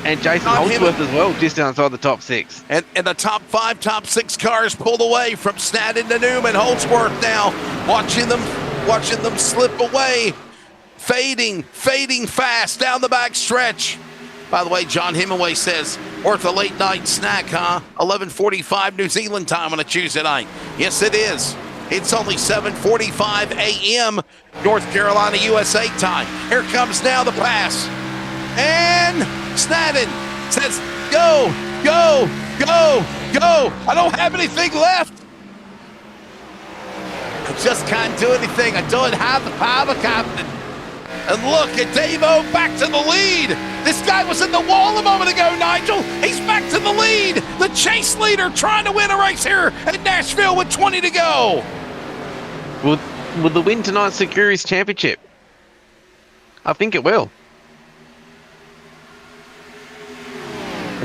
And Jason Holdsworth as well, just outside the top 6. And the top 5, top 6 cars pulled away from Snadden to Newman. Holdsworth now watching them slip away. Fading fast down the back stretch. By the way, John Hemingway says, worth a late night snack, huh? 11:45 New Zealand time on a Tuesday night. Yes, it is. It's only 7:45 a.m. North Carolina, USA time. Here comes now the pass. And Snadden says, go, go, go, go. I don't have anything left. I just can't do anything. I don't have the power, Captain. And look at Dave-O back to the lead. This guy was in the wall a moment ago, Nigel. He's back to the lead. The chase leader trying to win a race here at Nashville with 20 to go. Will the win tonight secure his championship? I think it will.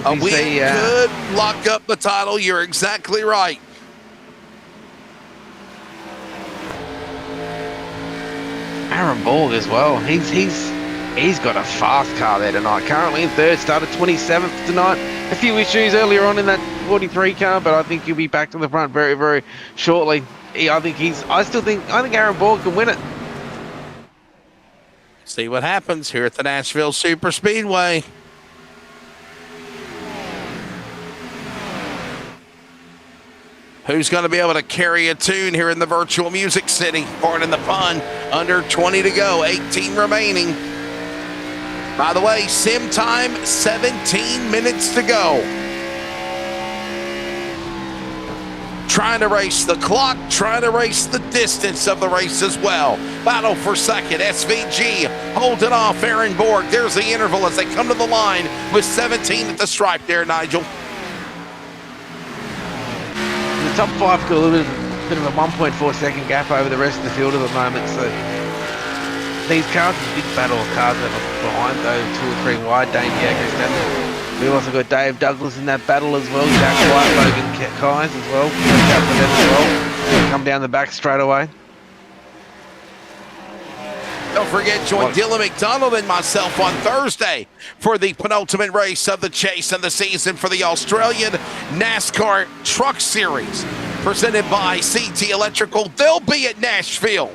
A win could lock up the title. You're exactly right. Aaron Borg as well. He's got a fast car there tonight. Currently in 3rd, started 27th tonight. A few issues earlier on in that 43 car, but I think he'll be back to the front very, very shortly. I think Aaron Borg can win it. See what happens here at the Nashville Superspeedway. Who's going to be able to carry a tune here in the virtual music city? Pardon the pun. Under 20 to go, 18 remaining. By the way, sim time, 17 minutes to go. Trying to race the clock, trying to race the distance of the race as well. Battle for second, SVG holding off Aaron Borg. There's the interval as they come to the line with 17 at the stripe there, Nigel. The top 5 got a little bit of a 1.4 second gap over the rest of the field at the moment. So these cars are a big battle of cars that are behind those 2 or 3 wide. Dane Diego Snadden. We've also got Dave Douglas in that battle as well. Jack White, Logan Kyes as well. Watch out for them as well. Come down the back straight away. Don't forget, join Dylan McDonald and myself on Thursday for the penultimate race of the chase and the season for the Australian NASCAR Truck Series, presented by CT Electrical. They'll be at Nashville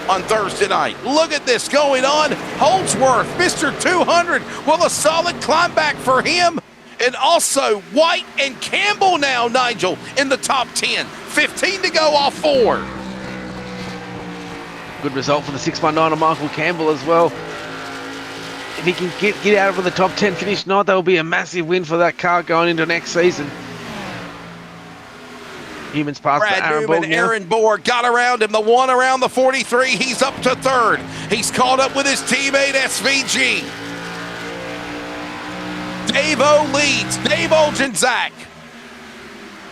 on Thursday night. Look at this going on. Holdsworth, Mr. 200, will a solid climb back for him. And also White and Campbell now, Nigel, in the top 10. 15 to go off 4. Good result for the 619 of Michael Campbell as well. If he can get out of the top 10 finish tonight, that will be a massive win for that car going into next season. Humans past Brad Aaron Newman, Borg now. Aaron Borg got around him. The one around the 43. He's up to 3rd. He's caught up with his teammate SVG. Dave-O leads. Dave Olgenczak,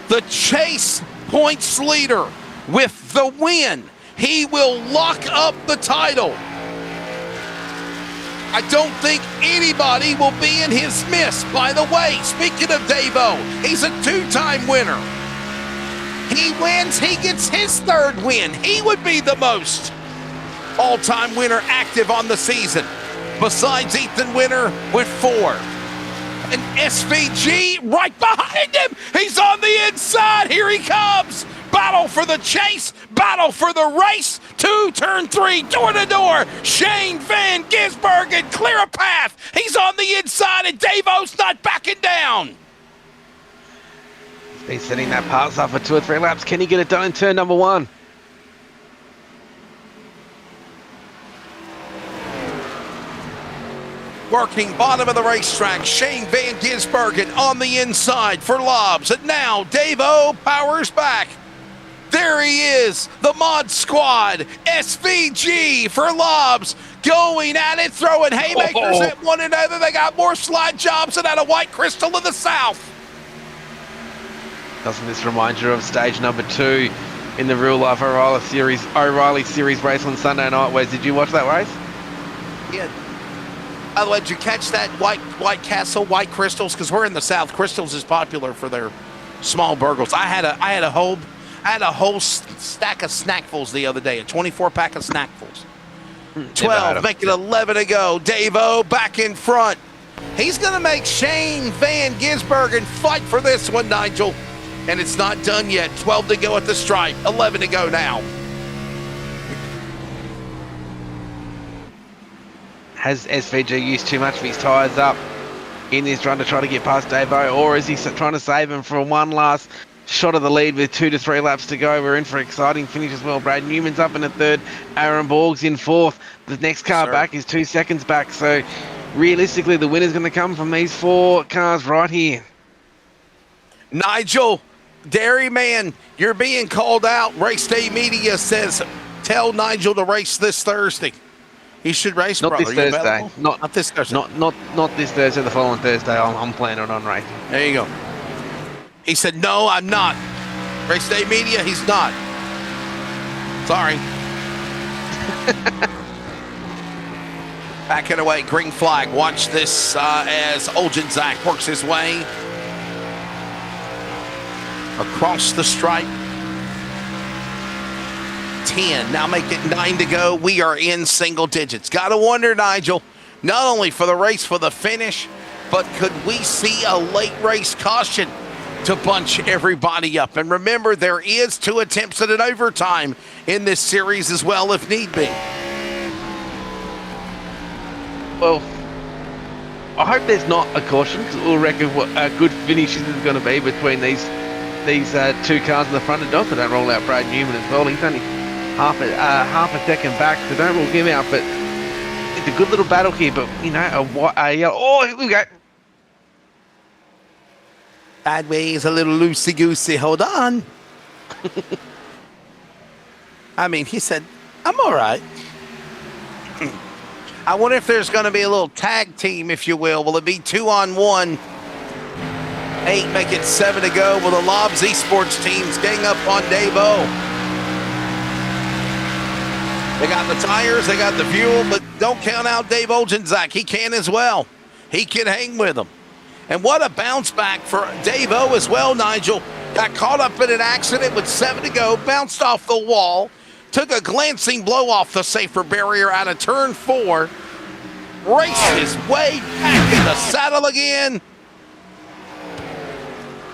the chase points leader, with the win. He will lock up the title. I don't think anybody will be in his miss. By the way, speaking of Dave-O, he's a 2-time winner. He wins, he gets his 3rd win. He would be the most all-time winner active on the season, besides Ethan Winter with 4. And SVG right behind him. He's on the inside. Here he comes. Battle for the chase, battle for the race. 2, turn 3, door to door. Shane Van Gisbergen, clear a path. He's on the inside, and Dave-O's not backing down. He's setting that pass up for 2 or 3 laps. Can he get it done in turn number 1? Working bottom of the racetrack, Shane Van Gisbergen on the inside for Lobbs. And now Dave-O powers back. There he is, the Mod Squad, SVG for Lobs, going at it, throwing haymakers at one another. They got more slide jobs than out of White Crystal in the south. Doesn't this remind you of stage number 2 in the real life O'Reilly Series race on Sunday night? Wes, did you watch that race? Yeah. By the way, did you catch that White Castle, White Crystals? Because we're in the south. Crystals is popular for their small burgers. I had a whole stack of snackfuls the other day, a 24-pack of snackfuls. 12, make it 11 to go. Dave-O back in front. He's going to make Shane Van Gisbergen fight for this one, Nigel. And it's not done yet. 12 to go at the stripe. 11 to go now. Has SVG used too much of his tyres up in this run to try to get past Dave-O, or is he trying to save him for one last shot of the lead with 2 to 3 laps to go? We're in for an exciting finish as well. Brad Newman's up in the third. Aaron Borg's in fourth. The next car back is 2 seconds back. So realistically, the winner's going to come from these 4 cars right here. Nigel, Dairyman, you're being called out. Race Day Media says, tell Nigel to race this Thursday. He should race, not brother. This Thursday. Not this Thursday. Not this Thursday. The following Thursday. I'm planning on racing. There you go. He said, no, I'm not. Race Day Media, he's not. Sorry. Backing away, green flag. Watch this as Oljanzak works his way across the stripe. 10, now make it 9 to go. We are in single digits. Gotta wonder, Nigel, not only for the race, for the finish, but could we see a late race caution to bunch everybody up? And remember, there is 2 attempts at an overtime in this series as well, if need be. Well, I hope there's not a caution, because we'll reckon what a good finish is going to be between these 2 cars in the front. And don't roll out Brad Newman as well. He's only half a second back, so don't rule him out. But it's a good little battle here. But you know, oh, here we go. Sideways, a little loosey goosey. Hold on. I mean, he said, "I'm all right." I wonder if there's going to be a little tag team, if you will. Will it be 2-on-1? 8, make it 7 to go. Will the Lobs Esports teams gang up on Dave-O? They got the tires, they got the fuel, but don't count out Dave Oljanzak. He can as well. He can hang with them. And what a bounce back for Dave-O as well, Nigel. Got caught up in an accident with 7 to go, bounced off the wall, took a glancing blow off the safer barrier out of turn 4, raced his way back in the saddle again.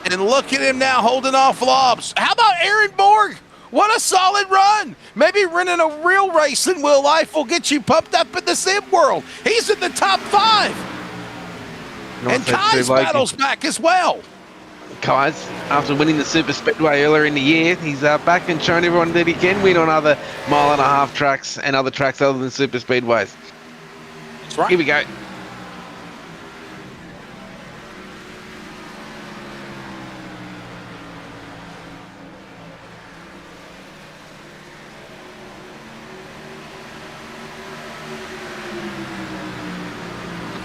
And look at him now holding off Lobs. How about Aaron Borg? What a solid run. Maybe running a real race in real life will get you pumped up in the sim world. He's in the top 5. And Kai's battles back as well. Kai's, after winning the Superspeedway earlier in the year, he's back and shown everyone that he can win on other 1.5-mile tracks and other tracks other than Superspeedways. That's right. Here we go.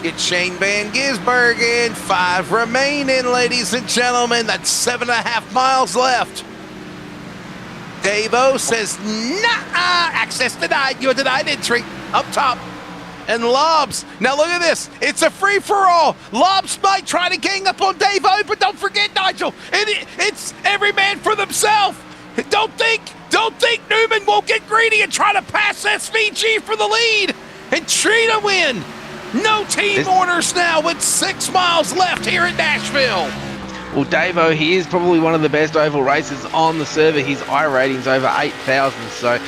Get Shane Van Gisbergen. 5 remaining, ladies and gentlemen. That's 7.5 miles left. Dave-O says, nah, access denied. You're denied entry. Up top. And Lobs. Now look at this. It's a free-for-all. Lobs might try to gang up on Dave-O, but don't forget, Nigel, it's every man for themselves. Don't think Newman won't get greedy and try to pass SVG for the lead and treat a win. No team orders now with 6 miles left here at Nashville. Well, Dave-O, he is probably one of the best oval racers on the server. His iRating's over 8,000, so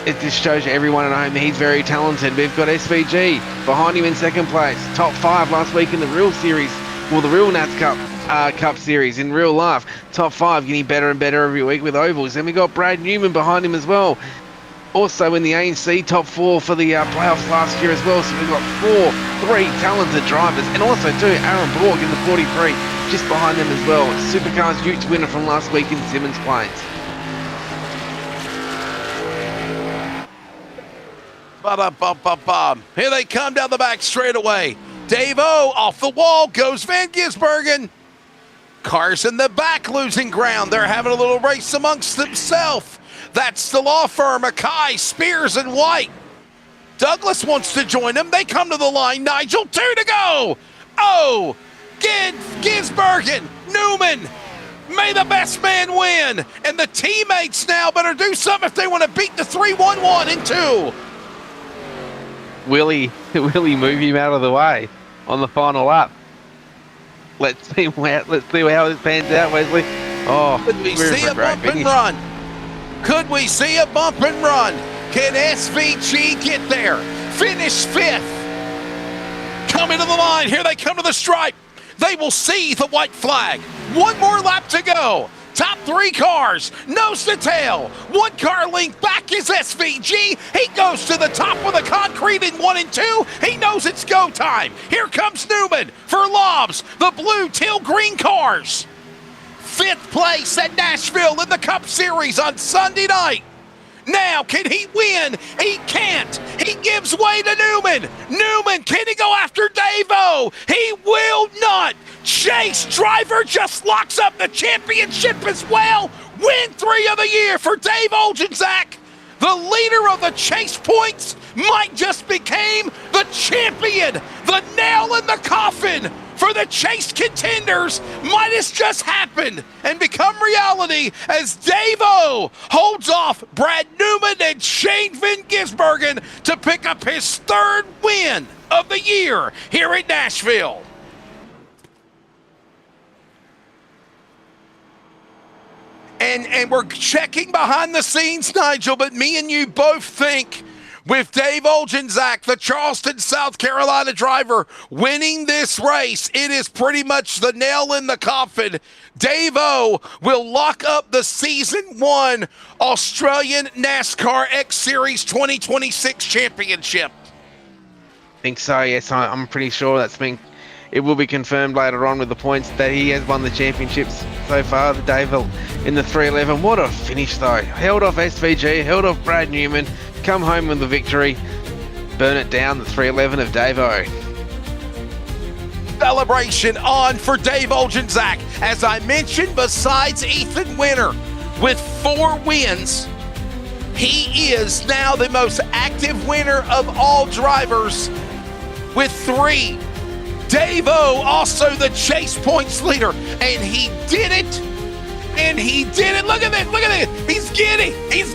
it just shows you everyone at home he's very talented. We've got SVG behind him in second place. Top 5 last week in the real series, well, the real NASCAR Cup Series in real life. Top 5 getting better and better every week with ovals. Then we got Brad Newman behind him as well. Also in the ANC top 4 for the playoffs last year as well. So we've got 3 talented drivers. And also too, Aaron Borg in the 43 just behind them as well. Supercars Utes winner from last week in Simmons Plains. Ba-da-bum-bum-bum. Here they come down the back straightaway. Dave-O off the wall goes Van Gisbergen. Cars in the back losing ground. They're having a little race amongst themselves. That's the law firm, Mackay, Spears, and White. Douglas wants to join them. They come to the line. Nigel, 2 to go. Oh, Gisbergen, Newman. May the best man win. And the teammates now better do something if they want to beat the 3-1-1 in 2. Willie move him out of the way on the final lap. Let's see how this pans out, Wesley. Oh, could we see a bump and run? Could we see a bump and run? Can SVG get there? Finish 5th. Coming to the line. Here they come to the stripe. They will see the white flag. 1 more lap to go. Top 3 cars, nose to tail. 1 car length back is SVG. He goes to the top with the concrete in 1 and 2. He knows it's go time. Here comes Newman for Lobs, the blue teal green cars. 5th place at Nashville in the Cup Series on Sunday night. Now, can he win? He can't. He gives way to Newman. Newman, can he go after Dave-O? He will not. Chase driver just locks up the championship as well. Win 3 of the year for Dave Olgenzak. The leader of the chase points might just became the champion. The nail in the coffin for the chase contenders might have just happened and become reality as Dave-O holds off Brad Newman and Shane Van Gisbergen to pick up his 3rd win of the year here at Nashville. And we're checking behind the scenes, Nigel, but me and you both think with Dave Olgenzak, the Charleston, South Carolina driver, winning this race, it is pretty much the nail in the coffin. Dave-O will lock up the Season 1 Australian NASCAR X Series 2026 championship. I think so, yes. I'm pretty sure it will be confirmed later on with the points that he has won the championships so far, the Dave-O in the 311. What a finish, though. Held off SVG, held off Brad Newman, come home with the victory, burn it down, the 311 of Dave-O. Celebration on for Dave Olgenzak. As I mentioned, besides Ethan Winter with 4 wins, he is now the most active winner of all drivers with 3. Dave-O also the chase points leader, and he did it. And he did it. Look at this. Look at this. He's getting. Get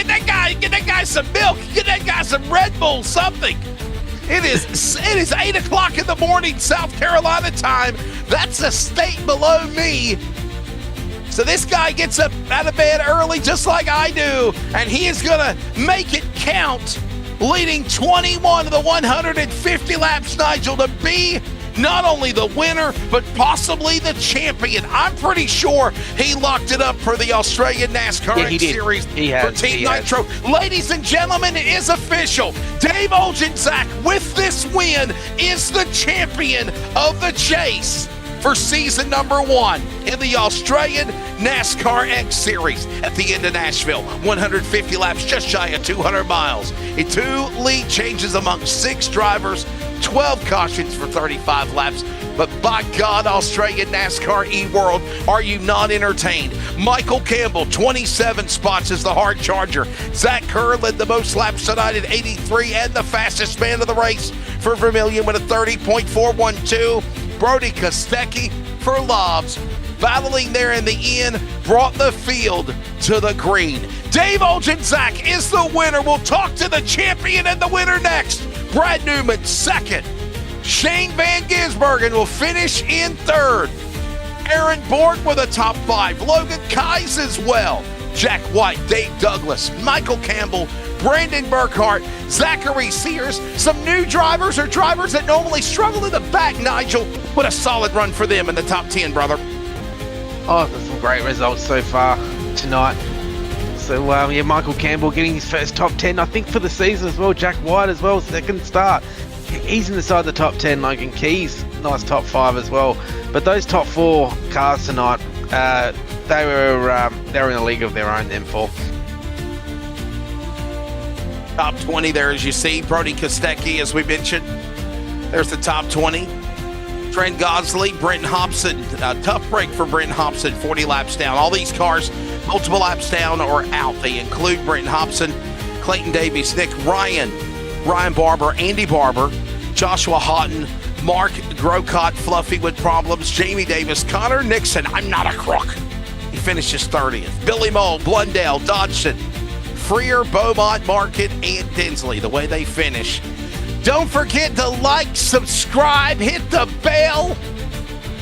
that guy some milk. Get that guy some Red Bull, something. It is 8 o'clock in the morning, South Carolina time. That's a state below me. So this guy gets up out of bed early just like I do, and he is going to make it count, leading 21 of the 150 laps, Nigel, to be not only the winner, but possibly the champion. I'm pretty sure he locked it up for the Australian NASCAR X Series for Team Nitro. Ladies and gentlemen, it is official. Dave Olgenzak, with this win, is the champion of the chase for season number 1 in the Australian NASCAR X Series at the end of Nashville. 150 laps, just shy of 200 miles. 2 lead changes among 6 drivers, 12 cautions for 35 laps. But by God, Australian NASCAR E-World, are you not entertained? Michael Campbell, 27 spots as the hard charger. Zach Kerr led the most laps tonight at 83 and the fastest man of the race for Vermilion with a 30.412. Brody Kostecki for Lobs, battling there in the end, brought the field to the green. Dave Olgenzak is the winner. We'll talk to the champion and the winner next. Brad Newman, 2nd. Shane Van Gisbergen will finish in 3rd. Aaron Borg with a top 5. Logan Kais as well. Jack White, Dave Douglas, Michael Campbell, Brandon Burkhart, Zachary Sears. Some new drivers or drivers that normally struggle in the back, Nigel. What a solid run for them in the top 10, brother. Oh, there's some great results so far tonight. So, Michael Campbell getting his first top 10, I think, for the season as well. Jack White as well, 2nd start. He's inside the top 10. Logan Keys, nice top 5 as well. But those top 4 cars tonight, they were in a league of their own, them 4. Top 20 there, as you see. Brody Kostecki, as we mentioned. There's the top 20. Trent Gosley, Brenton Hobson. Tough break for Brenton Hobson, 40 laps down. All these cars, multiple laps down or out. They include Brenton Hobson, Clayton Davies, Nick Ryan, Ryan Barber, Andy Barber, Joshua Houghton, Mark Grocott, Fluffy with problems, Jamie Davis, Connor Nixon, I'm not a crook. He finishes 30th. Billy Mole, Blundell, Dodson, Freer, Beaumont, Market, and Dinsley, the way they finish. Don't forget to like, subscribe, hit the bell.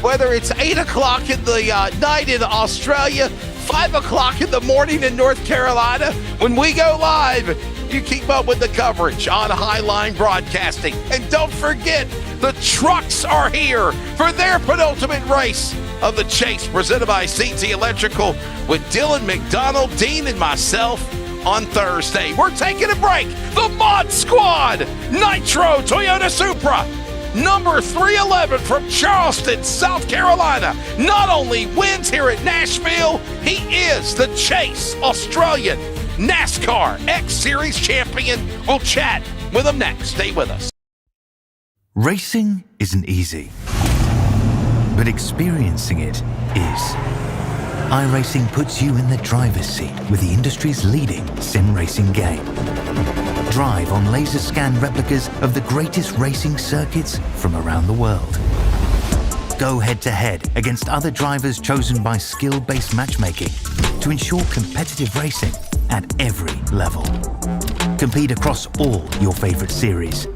Whether it's 8 o'clock in the night in Australia, 5 o'clock in the morning in North Carolina, when we go live, you keep up with the coverage on Highline Broadcasting. And don't forget, the trucks are here for their penultimate race of the Chase, presented by CT Electrical, with Dylan McDonald, Dean, and myself on Thursday. We're taking a break. The Mod Squad, Nitro Toyota Supra, number 311 from Charleston, South Carolina, not only wins here at Nashville, he is the Chase Australian NASCAR X Series champion. We'll chat with him next. Stay with us. Racing isn't easy, but experiencing it is. iRacing puts you in the driver's seat with the industry's leading sim racing game. Drive on laser scan replicas of the greatest racing circuits from around the world. Go head to head against other drivers chosen by skill-based matchmaking to ensure competitive racing at every level. Compete across all your favorite series.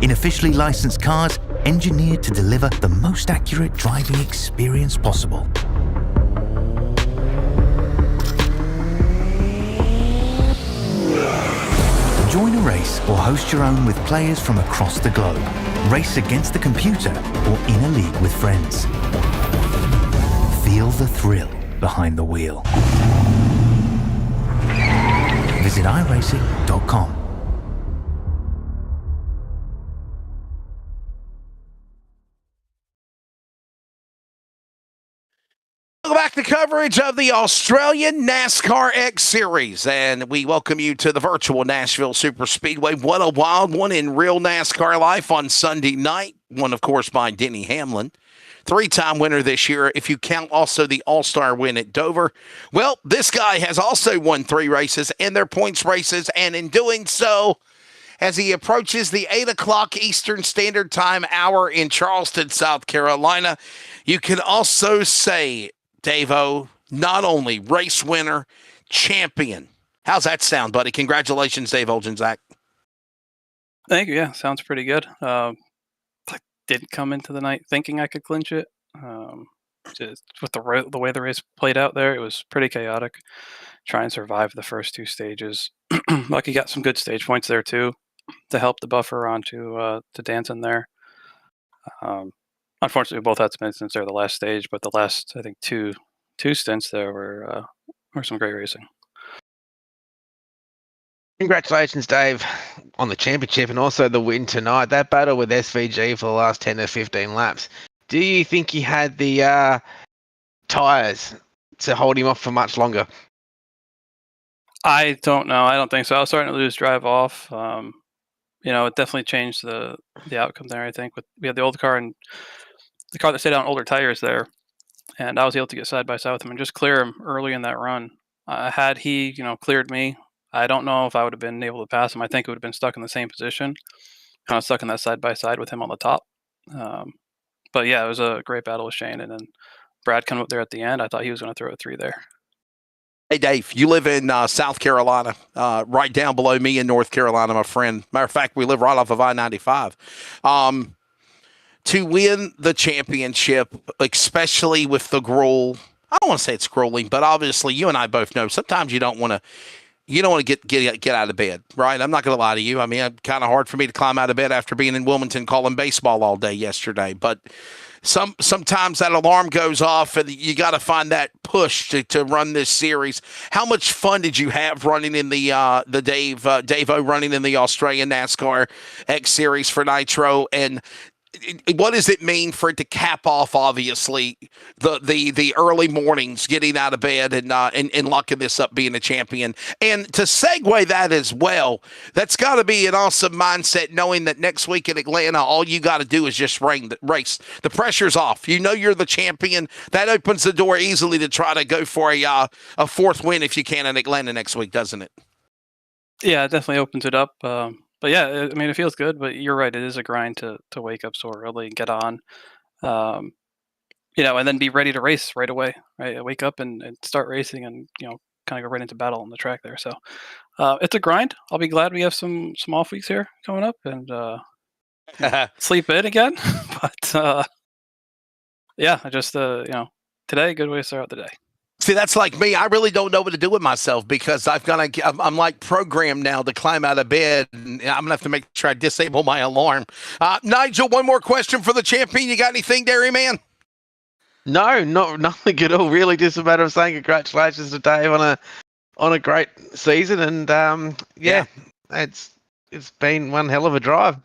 In officially licensed cars, engineered to deliver the most accurate driving experience possible. Join a race or host your own with players from across the globe. Race against the computer or in a league with friends. Feel the thrill behind the wheel. Visit iRacing.com. Welcome back to coverage of the Australian NASCAR X Series, and we welcome you to the virtual Nashville Superspeedway. What a wild one in real NASCAR life on Sunday night. Won, of course, by Denny Hamlin. Three-time winner this year, if you count also the All-Star win at Dover. Well, this guy has also won 3 races, and they're points races, and in doing so, as he approaches the 8 o'clock Eastern Standard Time hour in Charleston, South Carolina, you can also say, Dave-O, not only race winner, champion. How's that sound, buddy? Congratulations, Dave Olgenzak. Thank you. Yeah, sounds pretty good. I didn't come into the night thinking I could clinch it. Just with the way the race played out there, it was pretty chaotic. Try and survive the first 2 stages. Lucky got some good stage points there too to help the buffer onto to Danson there. Unfortunately, we both had some incidents there the last stage, but the last, I think, two stints there were some great racing. Congratulations, Dave, on the championship and also the win tonight. That battle with SVG for the last 10 to 15 laps. Do you think he had the tyres to hold him off for much longer? I don't know. I don't think so. I was starting to lose drive off. It definitely changed the outcome there, I think. We had the old car and the car that stayed on older tires there, and I was able to get side by side with him and just clear him early in that run. Had he, cleared me, I don't know if I would have been able to pass him. I think it would have been stuck in the same position, kind of stuck in that side by side with him on the top. But yeah, it was a great battle with Shane, and then Brad coming up there at the end. I thought he was going to throw a 3 there. Hey, Dave, you live in South Carolina, right down below me in North Carolina, my friend. Matter of fact, we live right off of I-95. To win the championship, especially with the gruel, I don't want to say it's grueling, but obviously you and I both know sometimes you don't want to get out of bed, right? I'm not going to lie to you. I mean, it's kind of hard for me to climb out of bed after being in Wilmington calling baseball all day yesterday, but sometimes that alarm goes off and you got to find that push to run this series. How much fun did you have running in the Dave-O running in the Australian NASCAR X Series for Nitro? And what does it mean for it to cap off, obviously, the early mornings, getting out of bed and locking this up, being a champion? And to segue that as well, that's got to be an awesome mindset, knowing that next week in Atlanta, all you got to do is just race. The pressure's off. You know you're the champion. That opens the door easily to try to go for a fourth win if you can in Atlanta next week, doesn't it? Yeah, it definitely opens it up. But yeah, I mean, it feels good. But you're right; it is a grind to wake up so early and get on, and then be ready to race right away. Right, wake up and start racing, and kind of go right into battle on the track there. So it's a grind. I'll be glad we have some off weeks here coming up and sleep in again. But yeah, I just today, good way to start out the day. See, that's like me. I really don't know what to do with myself because I'm like programmed now to climb out of bed, and I'm gonna have to make sure I disable my alarm. Nigel, one more question for the champion. You got anything, Dairy Man? No, nothing at all. Really, just a matter of saying congratulations to Dave on a great season, and it's been one hell of a drive.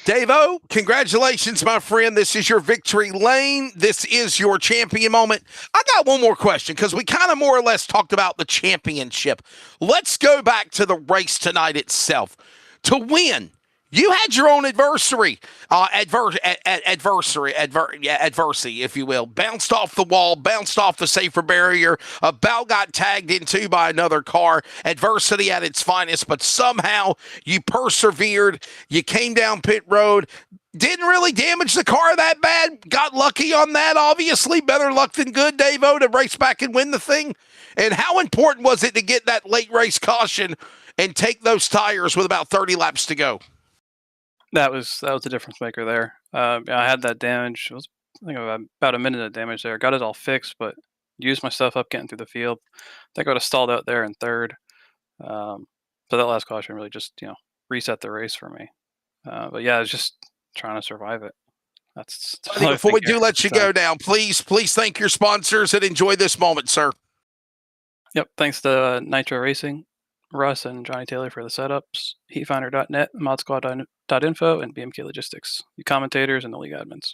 Dave-O, congratulations, my friend. This is your victory lane. This is your champion moment. I got one more question because we kind of more or less talked about the championship. Let's go back to the race tonight itself. To win, you had your own adversity, if you will. Bounced off the wall, bounced off the safer barrier, about got tagged into by another car. Adversity at its finest, but somehow you persevered. You came down pit road. Didn't really damage the car that bad. Got lucky on that, obviously. Better luck than good, Dave-O, to race back and win the thing. And how important was it to get that late race caution and take those tires with about 30 laps to go? That was the difference maker there. I had that damage. It was, I think, about a minute of damage there. Got it all fixed, but used my stuff up getting through the field. I think I would have stalled out there in third. So that last caution really just reset the race for me. But yeah, I was just trying to survive it. That's before we do let you go now, please thank your sponsors and enjoy this moment, sir. Yep. Thanks to Nitro Racing, Russ and Johnny Taylor for the setups, heatfinder.net, modsquad.info, and BMK Logistics, the commentators and the league admins.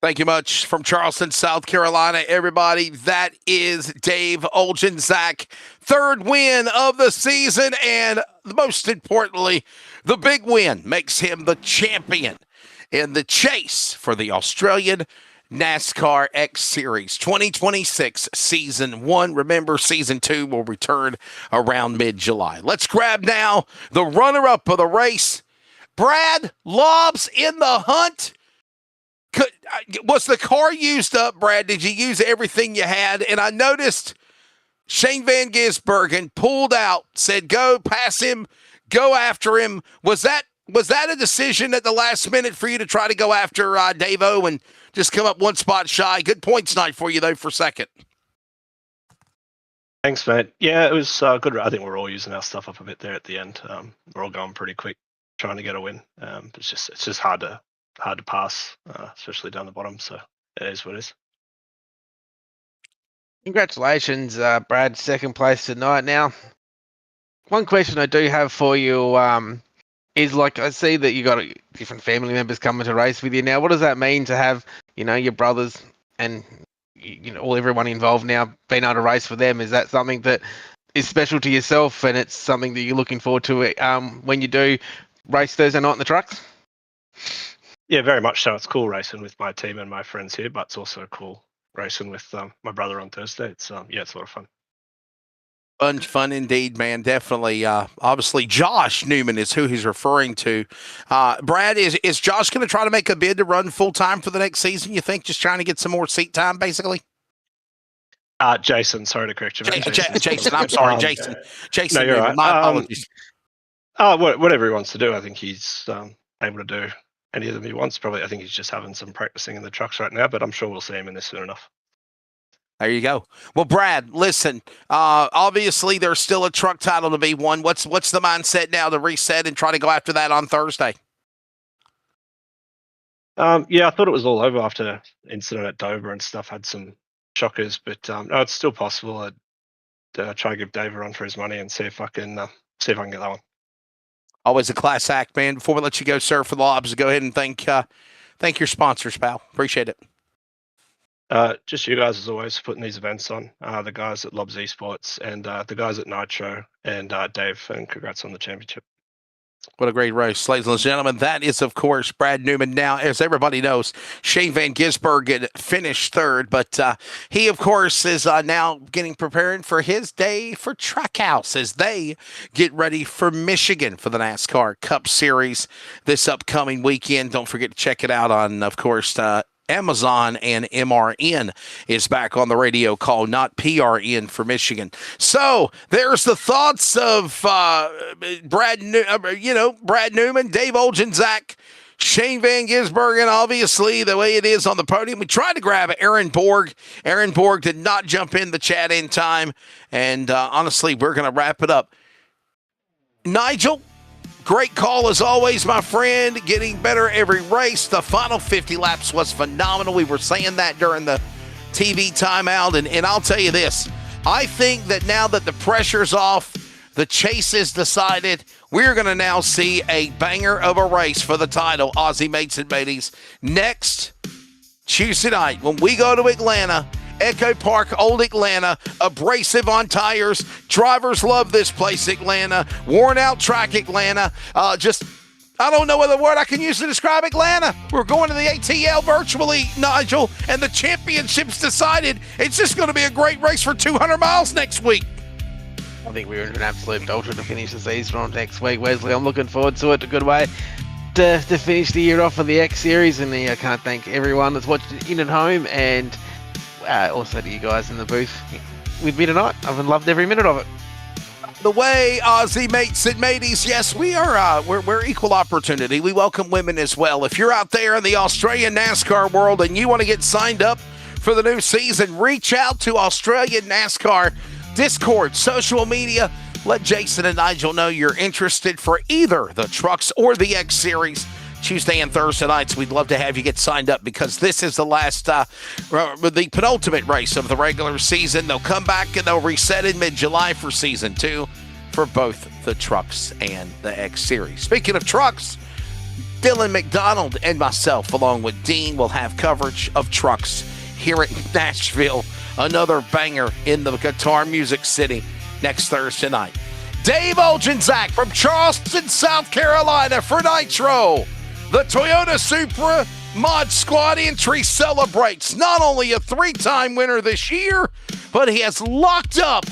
Thank you much. From Charleston, South Carolina, everybody. That is Dave Oljanczak. Third win of the season, and most importantly, the big win makes him the champion in the chase for the Australian NASCAR X Series 2026 Season 1. Remember, Season 2 will return around mid-July. Let's grab now the runner-up of the race. Brad Lobbs in the hunt. Was the car used up, Brad? Did you use everything you had? And I noticed Shane Van Gisbergen pulled out, said, go, pass him, go after him. Was that a decision at the last minute for you to try to go after Dave-O and just come up one spot shy? Good points night for you, though, for second. Thanks, mate. Yeah, it was good. I think we're all using our stuff up a bit there at the end. We're all going pretty quick, trying to get a win. It's just hard to pass, especially down the bottom. So it is what it is. Congratulations, Brad. Second place tonight. Now, one question I do have for you is, like, I see that you got different family members coming to race with you now. What does that mean to have, your brothers and everyone involved now being able to race for them? Is that something that is special to yourself, and it's something that you're looking forward to when you do race Thursday night in the trucks? Yeah, very much so. It's cool racing with my team and my friends here, but it's also cool racing with my brother on Thursday. It's it's a lot of fun. Fun indeed, man. Definitely. Obviously, Josh Newman is who he's referring to. Brad, is Josh going to try to make a bid to run full time for the next season? You think, just trying to get some more seat time, basically? Jason, sorry to correct you. Jason, I'm sorry, Jason. Jason, no, you're right. My apologies. Whatever he wants to do, I think he's able to do any of them he wants. Probably, I think he's just having some practicing in the trucks right now, but I'm sure we'll see him in this soon enough. There you go. Well, Brad, listen, obviously there's still a truck title to be won. What's the mindset now to reset and try to go after that on Thursday? Yeah, I thought it was all over after the incident at Dover and stuff. Had some shockers, but no, it's still possible. I'd try to give Dave a run for his money and see if I can get that one. Always a class act, man. Before we let you go, sir, for the lobs, go ahead and thank your sponsors, pal. Appreciate it. Just you guys, as always, for putting these events on. The guys at Lobs Esports and the guys at Nitro and Dave, and congrats on the championship. What a great race, ladies and gentlemen. That is, of course, Brad Newman. Now, as everybody knows, Shane Van Gisbergen finished third, but he, of course, is now getting prepared for his day for Trackhouse as they get ready for Michigan for the NASCAR Cup Series this upcoming weekend. Don't forget to check it out on, of course, Amazon, and MRN is back on the radio call, not PRN for Michigan. So there's the thoughts of Brad Newman, Dave Oljanczak, Shane Van Gisbergen, obviously the way it is on the podium. We tried to grab Aaron Borg. Aaron Borg did not jump in the chat in time. And honestly, we're going to wrap it up. Nigel, great call as always, my friend. Getting better every race. The final 50 laps was phenomenal. We were saying that during the TV timeout. And I'll tell you this. I think that now that the pressure's off, the chase is decided, we're going to now see a banger of a race for the title, Aussie mates and mateys, next Tuesday night when we go to Atlanta. Echo Park, Old Atlanta, abrasive on tires. Drivers love this place, Atlanta. Worn out track, Atlanta. I don't know other word I can use to describe Atlanta. We're going to the ATL virtually, Nigel, and the championship's decided. It's just going to be a great race for 200 miles next week. I think we're in an absolute belter to finish the season on next week, Wesley. I'm looking forward to it. A good way to finish the year off for the X Series, and I can't thank everyone that's watching in at home, and also to you guys in the booth with me tonight. I've loved every minute of it. The way, Aussie mates and mateys, yes, we are. We're equal opportunity. We welcome women as well. If you're out there in the Australian NASCAR world and you want to get signed up for the new season, reach out to Australian NASCAR Discord, social media. Let Jason and Nigel know you're interested for either the trucks or the X Series. Tuesday and Thursday nights, we'd love to have you get signed up because this is the last, the penultimate race of the regular season. They'll come back and they'll reset in mid-July for season 2 for both the trucks and the X Series. Speaking of trucks, Dylan McDonald and myself, along with Dean, will have coverage of trucks here at Nashville. Another banger in the Guitar Music City next Thursday night. Dave Oljanczak from Charleston, South Carolina for Nitro. The Toyota Supra Mod Squad entry celebrates not only a 3-time winner this year, but he has locked up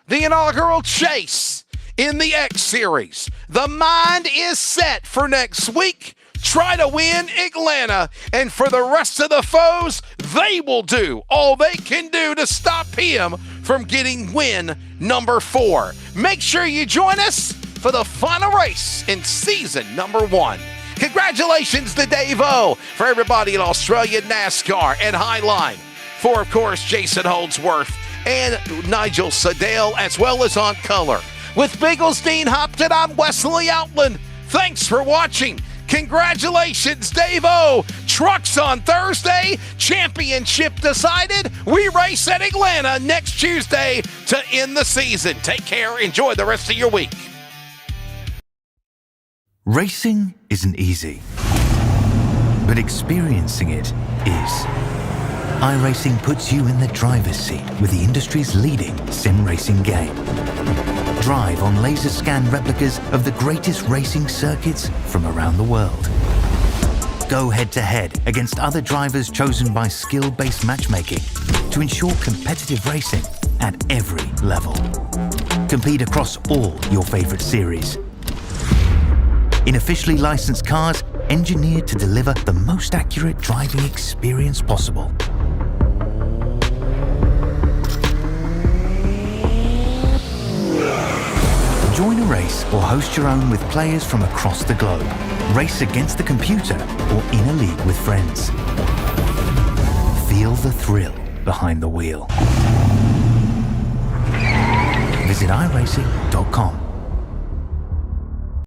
the inaugural chase in the X Series. The mind is set for next week. Try to win Atlanta, and for the rest of the foes, they will do all they can do to stop him from getting win number 4. Make sure you join us for the final race in season number 1. Congratulations to Dave O, for everybody in Australia NASCAR and Highline, for, of course, Jason Holdsworth and Nigel Sedale, as well as on color. With Bigglesdean Hopton, I'm Wesley Outland. Thanks for watching. Congratulations, Dave O. Trucks on Thursday. Championship decided. We race at Atlanta next Tuesday to end the season. Take care. Enjoy the rest of your week. Racing isn't easy, but experiencing it is. iRacing puts you in the driver's seat with the industry's leading sim racing game. Drive on laser scan replicas of the greatest racing circuits from around the world. Go head-to-head against other drivers chosen by skill-based matchmaking to ensure competitive racing at every level. Compete across all your favorite series. In officially licensed cars, engineered to deliver the most accurate driving experience possible. Join a race or host your own with players from across the globe. Race against the computer or in a league with friends. Feel the thrill behind the wheel. Visit iRacing.com.